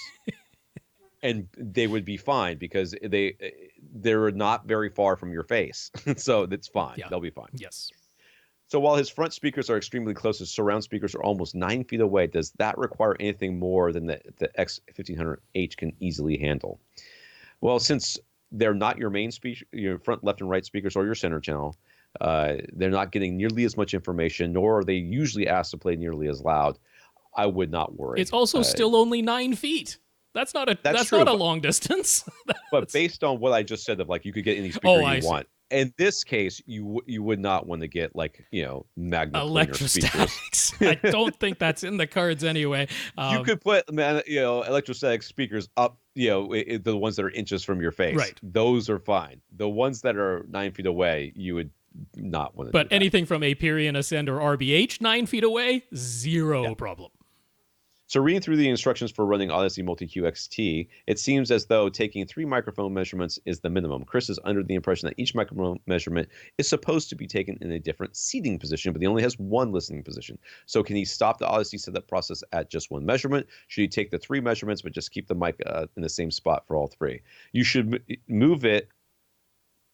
And they would be fine because they're not very far from your face. So that's fine. Yeah. They'll be fine. Yes. So while his front speakers are extremely close, his surround speakers are almost 9 feet away. Does that require anything more than the X1500H can easily handle? Well, since they're not your main speaker, your front, left, and right speakers or your center channel, they're not getting nearly as much information, nor are they usually asked to play nearly as loud. I would not worry. It's also still only 9 feet. That's not a long distance. But based on what I just said, you could get any speaker you want. In this case, you would not want to get magnet electrostatics. I don't think that's in the cards anyway. You could put electrostatic speakers up, the ones that are inches from your face. Right. Those are fine. The ones that are 9 feet away, you would not want to. But anything from Empyrean, Ascend, or RBH 9 feet away, zero problem. So reading through the instructions for running Odyssey Multi-QXT, it seems as though taking 3 microphone measurements is the minimum. Chris is under the impression that each microphone measurement is supposed to be taken in a different seating position, but he only has one listening position. So can he stop the Odyssey setup process at just one measurement? Should he take the 3 measurements, but just keep the mic in the same spot for all 3? You should move it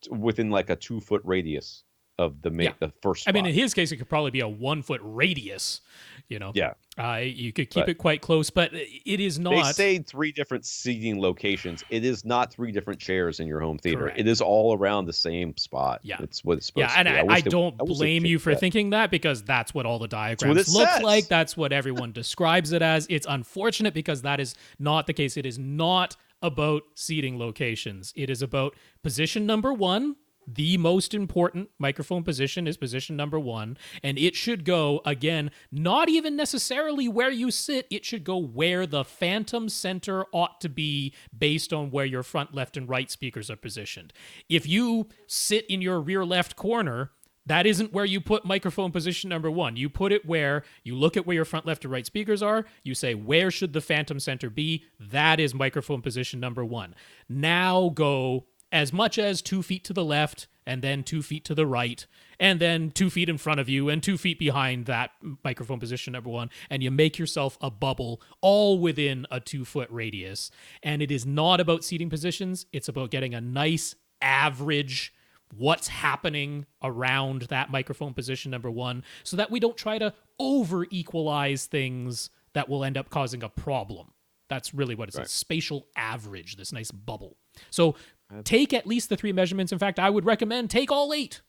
within a 2-foot radius of the first spot. I mean, in his case, it could probably be a 1-foot radius, Yeah. You could keep it quite close, but it is not. They say 3 different seating locations. It is not 3 different chairs in your home theater. Correct. It is all around the same spot. Yeah. It's what it's supposed to be. And I don't blame you for thinking that, because that's what all the diagrams look like. That's what everyone describes it as. It's unfortunate because that is not the case. It is not about seating locations. It is about position number 1. The most important microphone position is position number 1, and it should go, again, not even necessarily where you sit. It should go where the phantom center ought to be based on where your front, left, and right speakers are positioned. If you sit in your rear left corner, that isn't where you put microphone position number 1. You put it where you look at where your front, left, and right speakers are. You say, where should the phantom center be? That is microphone position number 1. Now go as much as 2 feet to the left, and then 2 feet to the right, and then 2 feet in front of you, and 2 feet behind that microphone position number 1, and you make yourself a bubble all within a 2-foot radius. And it is not about seating positions. It's about getting a nice average what's happening around that microphone position number 1, so that we don't try to over-equalize things that will end up causing a problem. That's really what it's a spatial average, this nice bubble. So take at least the 3 measurements. In fact, I would recommend take all 8.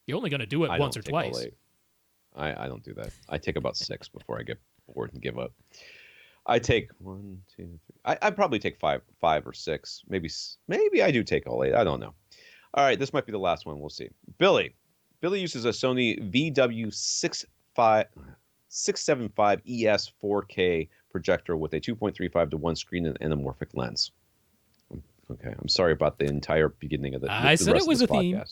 You're only going to do it once or twice. I don't do that. I take about 6 before I get bored and give up. I take 1, 2, 3. I probably take 5 or 6. Maybe I do take all 8. I don't know. All right, this might be the last one. We'll see. Billy uses a Sony VW675 ES 4K projector with a 2.35 to 1 screen and anamorphic lens. Okay, I'm sorry about the entire beginning of the I said it was a theme.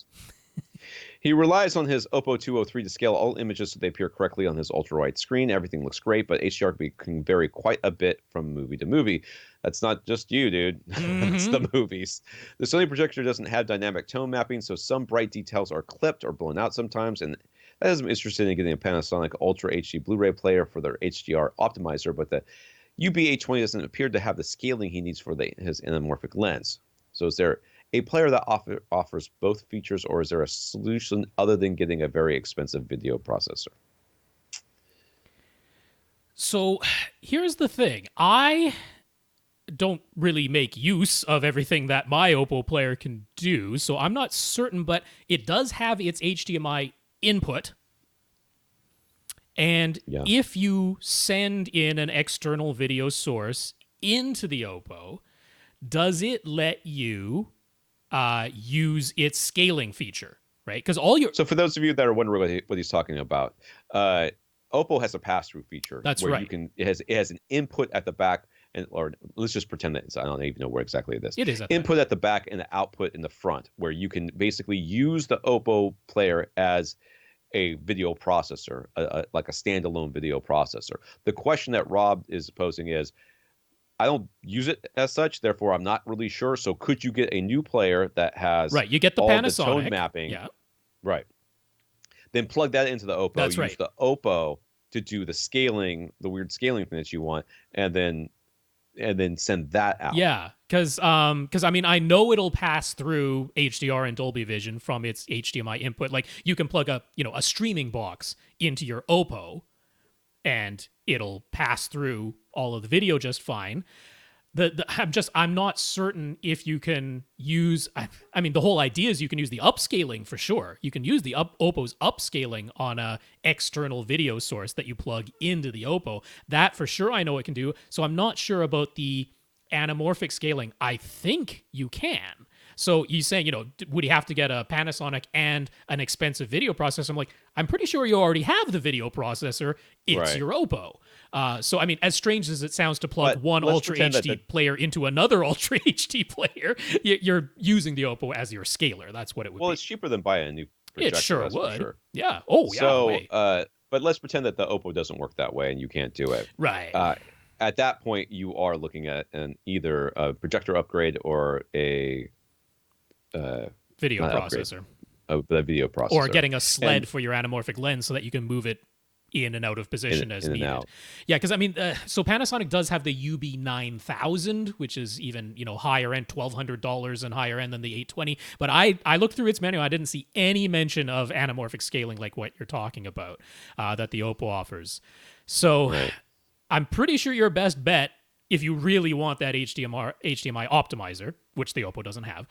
He relies on his Oppo 203 to scale all images so they appear correctly on his ultra-wide screen. Everything looks great, but HDR can vary quite a bit from movie to movie. That's not just you, dude. That's the movies. The Sony projector doesn't have dynamic tone mapping, so some bright details are clipped or blown out sometimes, and that has me interested in getting a Panasonic Ultra HD Blu-ray player for their HDR optimizer, but the UB820 doesn't appear to have the scaling he needs for his anamorphic lens. So is there a player that offers both features, or is there a solution other than getting a very expensive video processor? So here's the thing. I don't really make use of everything that my Oppo player can do, so I'm not certain, but it does have its HDMI input. And if you send in an external video source into the Oppo, does it let you use its scaling feature, right? Because So for those of you that are wondering what he's talking about, Oppo has a pass-through feature. That's where right. It has an input at the back, or let's just pretend that I don't even know where exactly it is. It is input at the back and the output in the front, where you can basically use the Oppo player as a video processor, like a standalone video processor. The question that Rob is posing is, I don't use it as such, therefore I'm not really sure. So could you get a new player that has you get the all Panasonic the tone mapping? Right. Then plug that into the Oppo. That's right. Use the Oppo to do the scaling, the weird scaling thing that you want, and then send that out. Yeah, because I mean, I know it'll pass through HDR and Dolby Vision from its HDMI input. Like you can plug a streaming box into your Oppo, and it'll pass through all of the video just fine. I'm not certain if you can use. I mean, the whole idea is you can use the upscaling for sure. You can use the Oppo's upscaling on a external video source that you plug into the Oppo. That for sure I know it can do. So I'm not sure about the anamorphic scaling. I think you can. So he's saying, would he have to get a Panasonic and an expensive video processor? I'm like, I'm pretty sure you already have the video processor. It's your Oppo. So, I mean, as strange as it sounds to plug one Ultra HD player into another Ultra HD player, you're using the Oppo as your scaler. That's what it would be. Well, it's cheaper than buying a new projector. It sure would. Sure. Yeah. Oh, yeah. So, but let's pretend that the Oppo doesn't work that way and you can't do it. Right. At that point, you are looking at either a projector upgrade or a video processor. A video processor. Or getting a sled for your anamorphic lens so that you can move it in and out of position as needed. Yeah, because I mean, so Panasonic does have the UB9000, which is even higher end, $1,200 and higher end than the 820. But I looked through its manual, I didn't see any mention of anamorphic scaling like what you're talking about that the Oppo offers. So I'm pretty sure your best bet, if you really want that HDMI optimizer, which the Oppo doesn't have,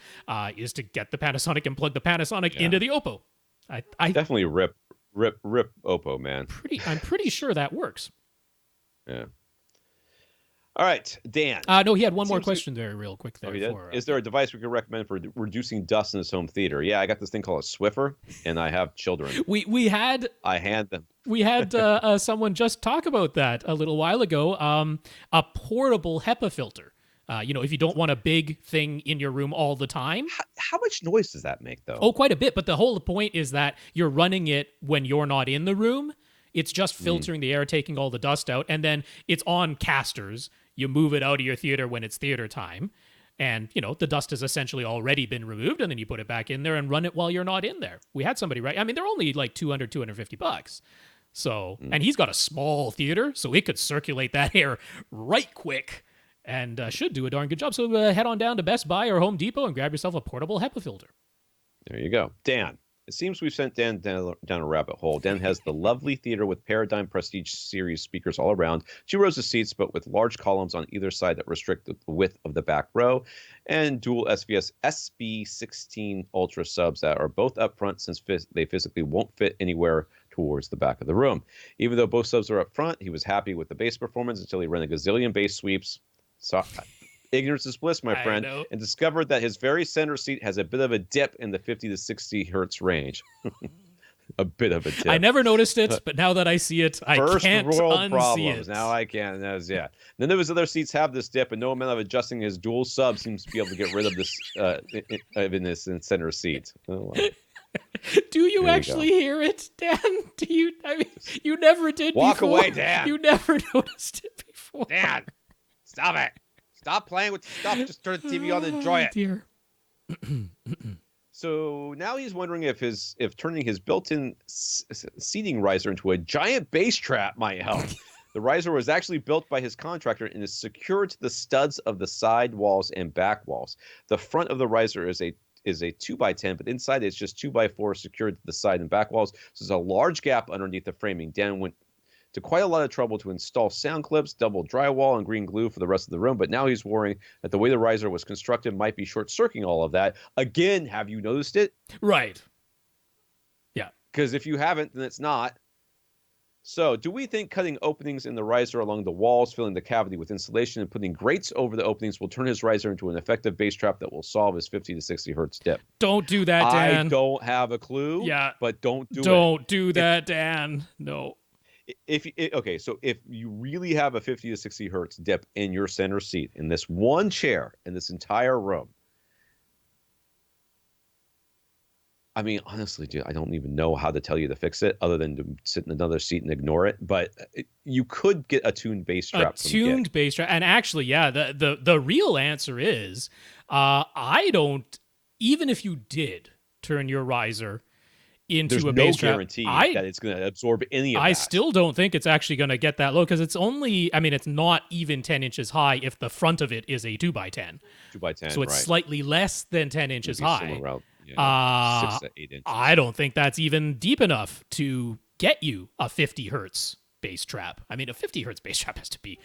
is to get the Panasonic and plug the Panasonic into the Oppo. I definitely rip Oppo, man. I'm pretty sure that works. Yeah. All right, Dan. No, he had one more question there real quick there. Is there a device we could recommend for reducing dust in his home theater? Yeah, I got this thing called a Swiffer, and I have children. I hand them. We had someone just talk about that a little while ago. A portable HEPA filter. If you don't want a big thing in your room all the time. How much noise does that make, though? Oh, quite a bit. But the whole point is that you're running it when you're not in the room. It's just filtering the air, taking all the dust out, and then it's on casters. You move it out of your theater when it's theater time. And, the dust has essentially already been removed, and then you put it back in there and run it while you're not in there. We had somebody, right? I mean, they're only like $250. So, and he's got a small theater, so it could circulate that air right quick and should do a darn good job. So head on down to Best Buy or Home Depot and grab yourself a portable HEPA filter. There you go. Dan, it seems we've sent Dan down a rabbit hole. Dan has the lovely theater with Paradigm Prestige Series speakers all around, 2 rows of seats, but with large columns on either side that restrict the width of the back row, and dual SVS SB16 Ultra subs that are both up front since they physically won't fit anywhere towards the back of the room. Even though both subs are up front, he was happy with the bass performance until he ran a gazillion bass sweeps. So, ignorance is bliss, my friend, and discovered that his very center seat has a bit of a dip in the 50 to 60 hertz range. A bit of a dip. I never noticed it, but now that I see it, I can't unsee it. Now I can. None of his other seats have this dip, and no amount of adjusting his dual sub seems to be able to get rid of this in his center seat. Oh, wow. Do you There you actually hear it, Dan? Do you? I mean, you never did. Walk before. away, Dan. You never noticed it before. Dan, stop it. Stop playing with stuff. Just turn the TV on and enjoy it. Dear. So now he's wondering if turning his built-in seating riser into a giant bass trap might help. The riser was actually built by his contractor and is secured to the studs of the side walls and back walls. The front of the riser is a 2x10, but inside it's just 2x4 secured to the side and back walls. So there's a large gap underneath the framing. Dan went to quite a lot of trouble to install sound clips, double drywall, and green glue for the rest of the room. But now he's worrying that the way the riser was constructed might be short-circuiting all of that. Again, have you noticed it? Right. Yeah. Because if you haven't, then it's not. So do we think cutting openings in the riser along the walls, filling the cavity with insulation, and putting grates over the openings will turn his riser into an effective bass trap that will solve his 50 to 60 hertz dip? Don't do that, Dan. I don't have a clue. Yeah. But don't do it. Don't do that, Dan. No. Okay, so if you really have a 50 to 60 hertz dip in your center seat in this one chair in this entire room, I mean, honestly, dude, I don't even know how to tell you to fix it other than to sit in another seat and ignore it. But you could get a tuned bass trap. A tuned bass trap. And actually, yeah, the real answer is I don't, even if you did turn your riser into There's a bass trap, There's no guarantee that it's going to absorb any of that. I still don't think it's actually going to get that low because it's only, I mean, it's not even 10 inches high if the front of it is a 2x10. 2x10, so it's slightly less than 10 inches high. Around, 6 to 8 inches. I don't think that's even deep enough to get you a 50 hertz bass trap. I mean, a 50 hertz bass trap has to be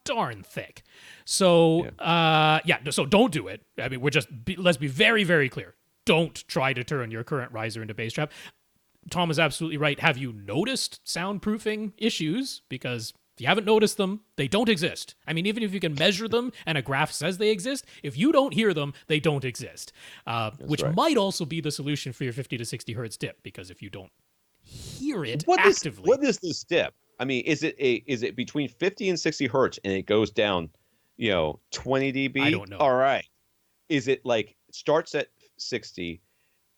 darn thick. So, so don't do it. I mean, let's be very, very clear. Don't try to turn your current riser into bass trap. Tom is absolutely right. Have you noticed soundproofing issues? Because if you haven't noticed them, they don't exist. I mean, even if you can measure them and a graph says they exist, if you don't hear them, they don't exist. Which might also be the solution for your 50 to 60 hertz dip, because if you don't hear it actively. What is this dip? I mean, is it between 50 and 60 hertz and it goes down, 20 dB? I don't know. All right. Is it like starts at 60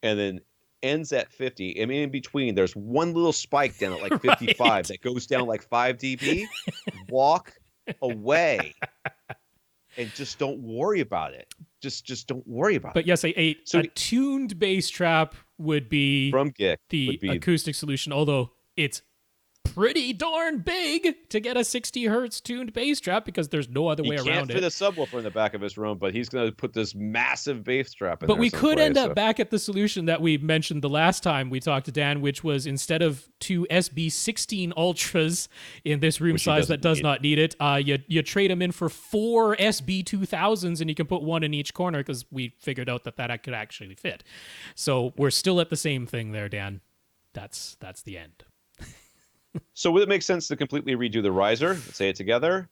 and then ends at 50? I mean, in between, there's one little spike down at like 55 that goes down like 5 dB. Walk away and just don't worry about it. Just don't worry about it. But yes, a tuned bass trap would be from GIC the acoustic solution, although it's pretty darn big to get a 60 hertz tuned bass trap because there's no other way around it. He can't fit a subwoofer in the back of his room, but he's going to put this massive bass trap in But there we could end up back at the solution that we mentioned the last time we talked to Dan, which was instead of two SB16 Ultras in this room size that does not need it, you trade them in for 4 SB2000s and you can put one in each corner because we figured out that could actually fit. So we're still at the same thing there, Dan. That's the end. So would it make sense to completely redo the riser? Let's say it together.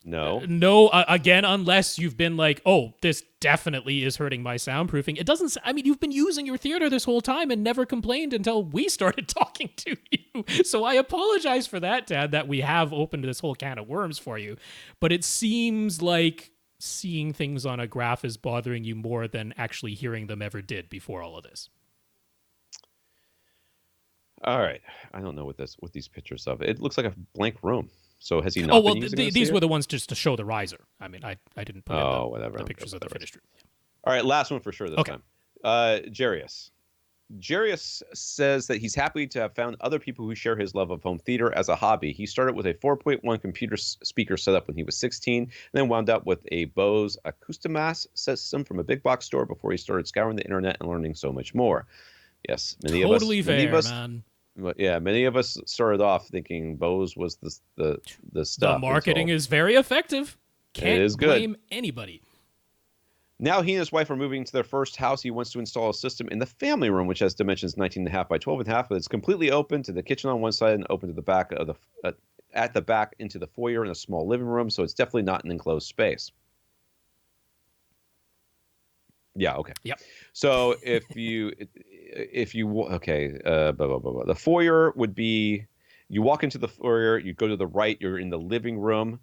No. No, again, unless you've been like, oh, this definitely is hurting my soundproofing. It doesn't, I mean, you've been using your theater this whole time and never complained until we started talking to you. So I apologize for that, Dad, that we have opened this whole can of worms for you. But it seems like seeing things on a graph is bothering you more than actually hearing them ever did before all of this. All right. I don't know what these pictures of. It looks like a blank room. So has he not been using these were the ones just to show the riser. I mean, I didn't put in the pictures of the finished room. Yeah. All right, last one for sure this time. Jarius. Jarius says that he's happy to have found other people who share his love of home theater as a hobby. He started with a 4.1 computer speaker setup when he was 16, and then wound up with a Bose Acoustimas system from a big box store before he started scouring the internet and learning so much more. Yes, many of us, man. Yeah, many of us started off thinking Bose was the stuff. The marketing is very effective. Can't blame anybody. Now he and his wife are moving to their first house. He wants to install a system in the family room, which has dimensions 19.5 by 12.5, but it's completely open to the kitchen on one side and open to the back of the at the back into the foyer and a small living room. So it's definitely not an enclosed space. Yeah. Okay. Yep. So the foyer would be, you walk into the foyer, you go to the right, you're in the living room,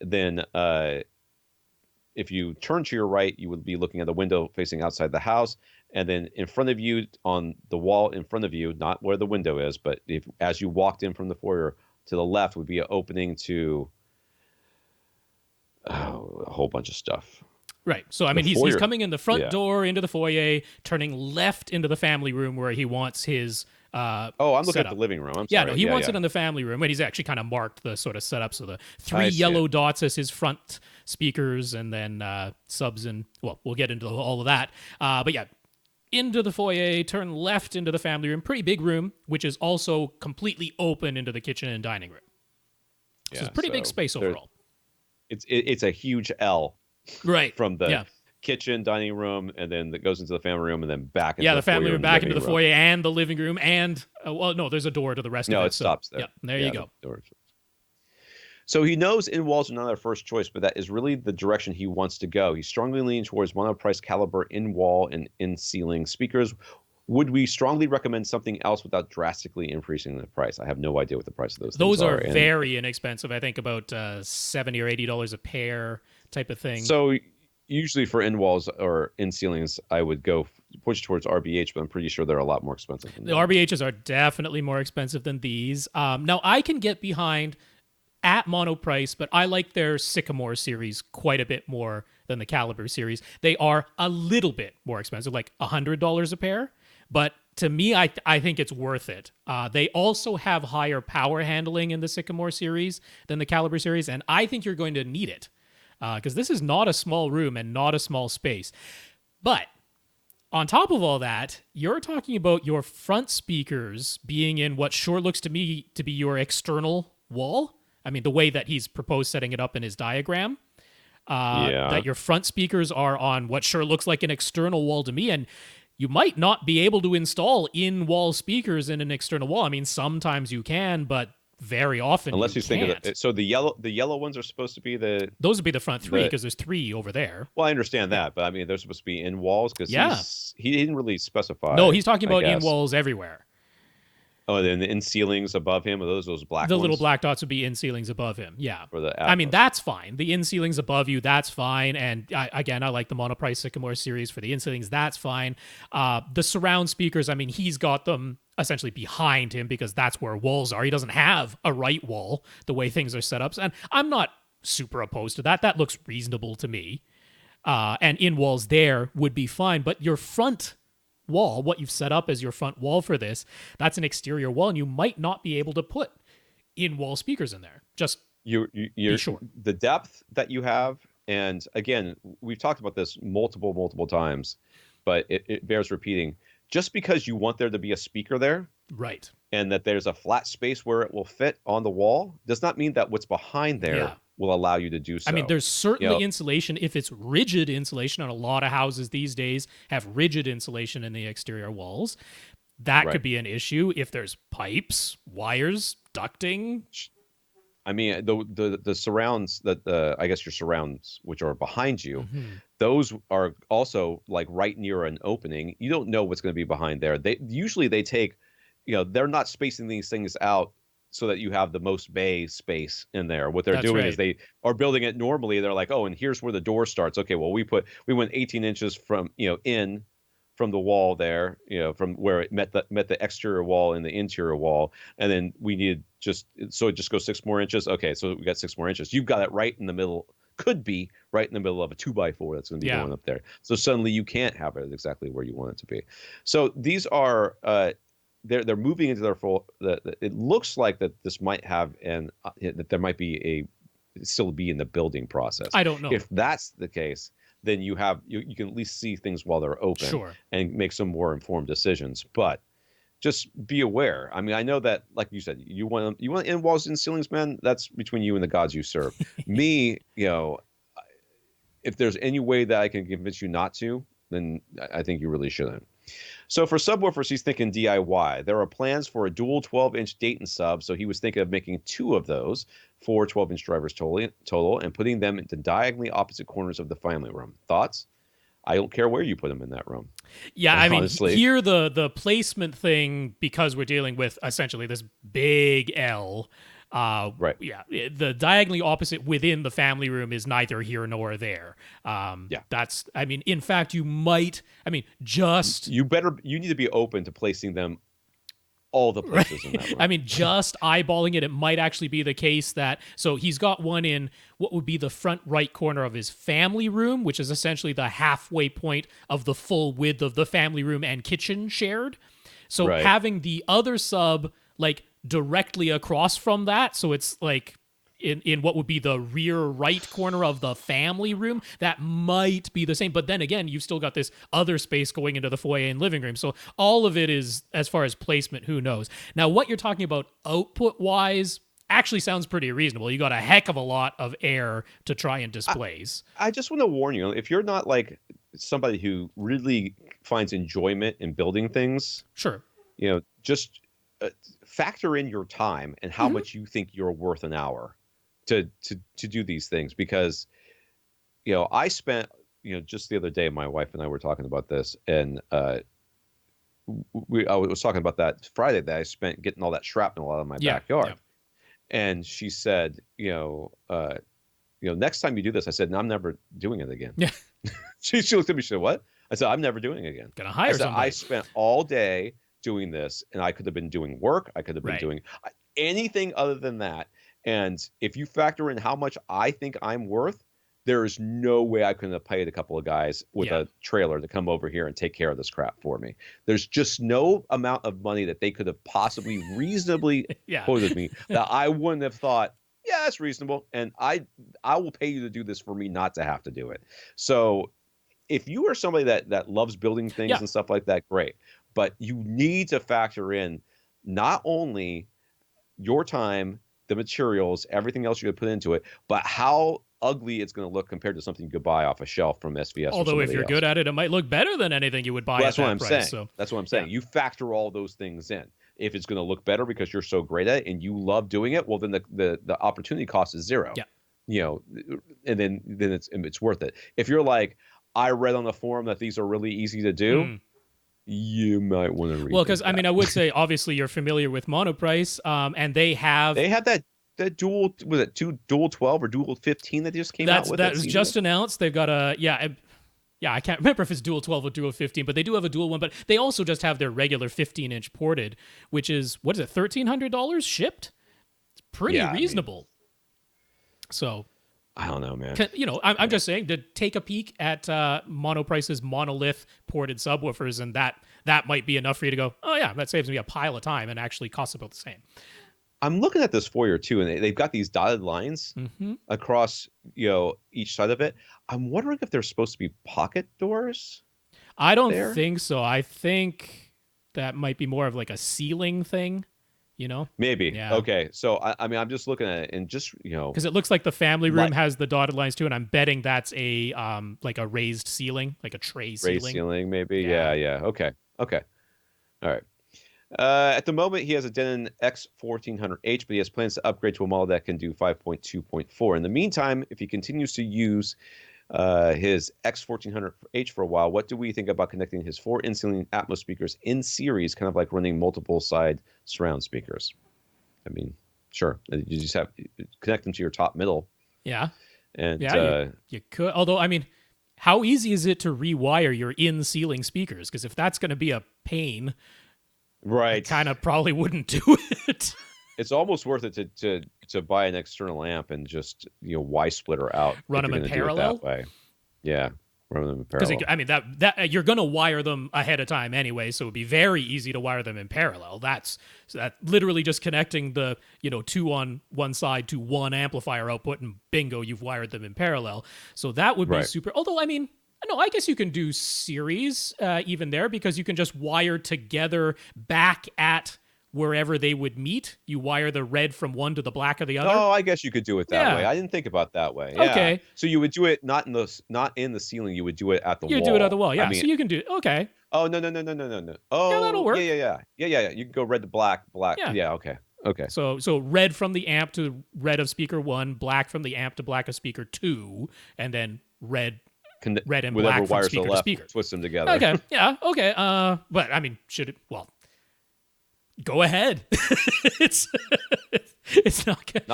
then if you turn to your right, you would be looking at the window facing outside the house. And then in front of you, on the wall in front of you, not where the window is, but as you walked in from the foyer, to the left would be an opening to a whole bunch of stuff. Right. So, I mean, he's coming in the front door into the foyer, turning left into the family room where he wants his I'm looking at the living room. I'm sorry. No, he wants it in the family room, and he's actually kind of marked the sort of setup. So the 3 yellow dots as his front speakers, and then subs, and, well, we'll get into all of that. But yeah, into the foyer, turn left into the family room, pretty big room, which is also completely open into the kitchen and dining room. So it's pretty big space overall. It's a huge L. Right. From the kitchen, dining room, and then that goes into the family room, and then back into the family room, back into the foyer, and the living room, and there's a door to the rest of it. No, it stops there. Yeah, there you go. So he knows in-walls are not our first choice, but that is really the direction he wants to go. He's strongly leaning towards mono-price caliber in-wall and in-ceiling speakers. Would we strongly recommend something else without drastically increasing the price? I have no idea what the price of those things are. Those are very inexpensive. I think about $70 or $80 a pair type of thing. So usually for in-walls or in-ceilings, I would go push towards RBH, but I'm pretty sure they're a lot more expensive. The RBHs are definitely more expensive than these. Now, I can get behind at mono price, but I like their Sycamore series quite a bit more than the Caliber series. They are a little bit more expensive, like $100 a pair. But to me, I think it's worth it. They also have higher power handling in the Sycamore series than the Caliber series, and I think you're going to need it because this is not a small room and not a small space. But on top of all that, you're talking about your front speakers being in what sure looks to me to be your external wall. I mean, the way that he's proposed setting it up in his diagram. That your front speakers are on what sure looks like an external wall to me, and you might not be able to install in-wall speakers in an external wall. I mean, sometimes you can, but very often unless you think can't. of it. So the yellow ones are supposed to be those would be the front three because there's 3 over there. Well, I understand that, but I mean, they're supposed to be in walls because he didn't really specify. No, he's talking about in walls everywhere. Oh, then the in ceilings above him, are those black The ones? little black dots would be in ceilings above him, yeah. For the I mean, that's fine. The in ceilings above you, that's fine. And I like the monoprice Sycamore series for the in ceilings, that's fine. The surround speakers, I mean, he's got them essentially behind him because that's where walls are. He doesn't have a right wall the way things are set up. And I'm not super opposed to that. That looks reasonable to me. And in walls there would be fine. But your front wall, what you've set up as your front wall for this, that's an exterior wall, and you might not be able to put in-wall speakers in there. Just you're sure. The depth that you have, and again, we've talked about this multiple times, but it bears repeating. Just because you want there to be a speaker there, right, and that there's a flat space where it will fit on the wall, does not mean that what's behind there will allow you to do so. I mean, there's certainly insulation if it's rigid insulation, and a lot of houses these days have rigid insulation in the exterior walls. That could be an issue if there's pipes, wires, ducting. I mean, the surrounds that I guess your surrounds, which are behind you, those are also like right near an opening. You don't know what's going to be behind there. They take, they're not spacing these things out so that you have the most bay space in there. What they're doing is they are building it normally. They're like, oh, and here's where the door starts. Okay, well, we went 18 inches from from the wall there, from where it met the exterior wall and the interior wall, and then we needed it just goes 6 more inches. Okay, so we got 6 more inches. You've got it right in the middle. Could be right in the middle of a 2x4 that's going to be going up there. So suddenly you can't have it exactly where you want it to be. So these are. They're moving into their full. It looks like that this might have that there might be still be in the building process. I don't know if that's the case. Then you can at least see things while they're open, and make some more informed decisions. But just be aware. I mean, I know that, like you said, you want in walls and ceilings, man. That's between you and the gods you serve. Me, if there's any way that I can convince you not to, then I think you really shouldn't. So for subwoofers, he's thinking DIY. There are plans for a dual 12-inch Dayton sub, so he was thinking of making 2 of those, 4 12-inch drivers total, and putting them into diagonally opposite corners of the family room. Thoughts? I don't care where you put them in that room. Yeah, I mean, here the placement thing, because we're dealing with essentially this big L, Right. Yeah, the diagonally opposite within the family room is neither here nor there. That's, I mean, in fact, you might, I mean, just you need to be open to placing them all the places in that room. I mean, just eyeballing it, it might actually be the case that, so he's got one in what would be the front right corner of his family room, which is essentially the halfway point of the full width of the family room and kitchen shared. So having the other sub like directly across from that, so it's like in what would be the rear right corner of the family room, that might be the same. But then again, you've still got this other space going into the foyer and living room. So all of it is, as far as placement, who knows? Now, what you're talking about output-wise actually sounds pretty reasonable. You got a heck of a lot of air to try and displace. I just want to warn you, if you're not like somebody who really finds enjoyment in building things, sure, just factor in your time and how much you think you're worth an hour to do these things. Because I spent just the other day, my wife and I were talking about this, and I was talking about that Friday that I spent getting all that shrapnel out of my backyard. And she said, next time you do this, I said, no, I'm never doing it again. Yeah. She looked at me, she said, what? I said, I'm never doing it again. Gonna hire somebody. I spent all day doing this, and I could have been doing work. I could have been doing anything other than that. And if you factor in how much I think I'm worth, there is no way I couldn't have paid a couple of guys with a trailer to come over here and take care of this crap for me. There's just no amount of money that they could have possibly reasonably quoted me that I wouldn't have thought, yeah, that's reasonable. And I will pay you to do this for me not to have to do it. So if you are somebody that loves building things and stuff like that, great. But you need to factor in not only your time, the materials, everything else you would put into it, but how ugly it's going to look compared to something you could buy off a shelf from SVS. Although if you're good at it, it might look better than anything you would buy at that price. So. That's what I'm saying. You factor all those things in. If it's going to look better because you're so great at it and you love doing it, well, then the opportunity cost is zero. Yeah. And then it's worth it. If you're like, I read on the forum that these are really easy to do. You might want to read. Well, because I mean, I would say obviously you're familiar with Monoprice, and they have that dual, was it dual 12 or dual 15 that they just came out with? That was just announced. They've got a I can't remember if it's dual 12 or dual 15, but they do have a dual one. But they also just have their regular 15-inch ported, which is what is it, $1,300 shipped? It's pretty reasonable. So. I don't know, man. I'm just saying to take a peek at Monoprice's monolith ported subwoofers, and that might be enough for you to go, oh yeah, that saves me a pile of time and actually costs about the same. I'm looking at this foyer too, and they've got these dotted lines across each side of it. I'm wondering if they're supposed to be pocket doors. I don't think so. I think that might be more of like a ceiling thing. Maybe. Yeah. Okay. So I mean, I'm just looking at it and just because it looks like the family room has the dotted lines too, and I'm betting that's a like a raised ceiling, like a tray ceiling. Raised ceiling, maybe. Yeah. Okay. All right. At the moment, he has a Denon X1400H, but he has plans to upgrade to a model that can do 5.2.4. In the meantime, if he continues to use his X1400H for a while, what do we think about connecting his 4 in-ceiling Atmos speakers in series, kind of like running multiple side surround speakers? I mean, sure. You just have to connect them to your top middle. Yeah. And you could. Although, I mean, how easy is it to rewire your in-ceiling speakers? Because if that's going to be a pain, I kind of probably wouldn't do it. It's almost worth it to buy an external amp and just Y splitter out. Run them in parallel. That way. Yeah, run them in parallel. Because I mean that you're gonna wire them ahead of time anyway, so it'd be very easy to wire them in parallel. That literally just connecting the 2 on one side to one amplifier output, and bingo, you've wired them in parallel. So that would be super. Although I mean, no, I guess you can do series even there, because you can just wire together back at wherever they would meet. You wire the red from one to the black of the other. Oh, I guess you could do it that way. I didn't think about that way. Yeah. Okay. So you would do it not in the ceiling. You would do it at the wall. You do it at the wall. Yeah. I mean, so you can do. Okay. Oh no. Oh, yeah, that'll work. Yeah. You can go red to black. Yeah. Okay. So red from the amp to red of speaker 1, black from the amp to black of speaker 2, and then red and black from speaker to speaker. Twist them together. Okay. Yeah. Okay. But I mean, should it? Well, go ahead. It's not good.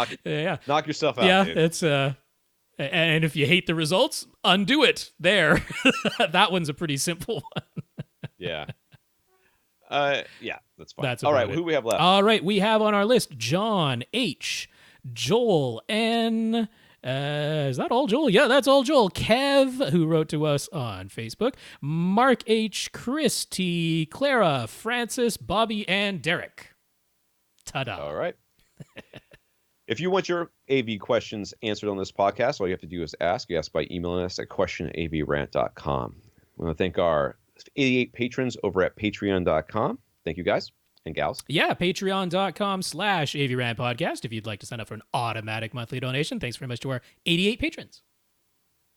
Knock yourself out. Yeah, dude. it's and if you hate the results, undo it. There. That one's a pretty simple one. Yeah. Yeah, that's fine. That's all right. about it. Who we have left? All right, we have on our list John H, Joel N. Is that all Joel? Yeah, that's all Joel. Kev, who wrote to us on Facebook. Mark H, Christy, Clara, Francis, Bobby, and Derek. Ta-da. All right. If you want your AV questions answered on this podcast, all you have to do is ask. You ask by emailing us at question@avrant.com. We want to thank our 88 patrons over at patreon.com. Thank you, guys and gals. Yeah, patreon.com/AVRant Podcast if you'd like to sign up for an automatic monthly donation. Thanks very much to our 88 patrons.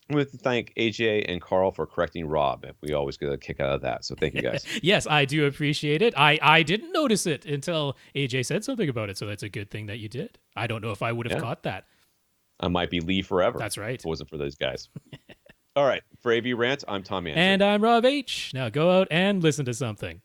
We want to thank AJ and Carl for correcting Rob. We always get a kick out of that. So thank you, guys. Yes, I do appreciate it. I didn't notice it until AJ said something about it, so that's a good thing that you did. I don't know if I would have caught that. I might be Lee forever. That's right. If it wasn't for those guys. All right. For AV Rant, I'm Tom Andry. And I'm Rob H. Now go out and listen to something.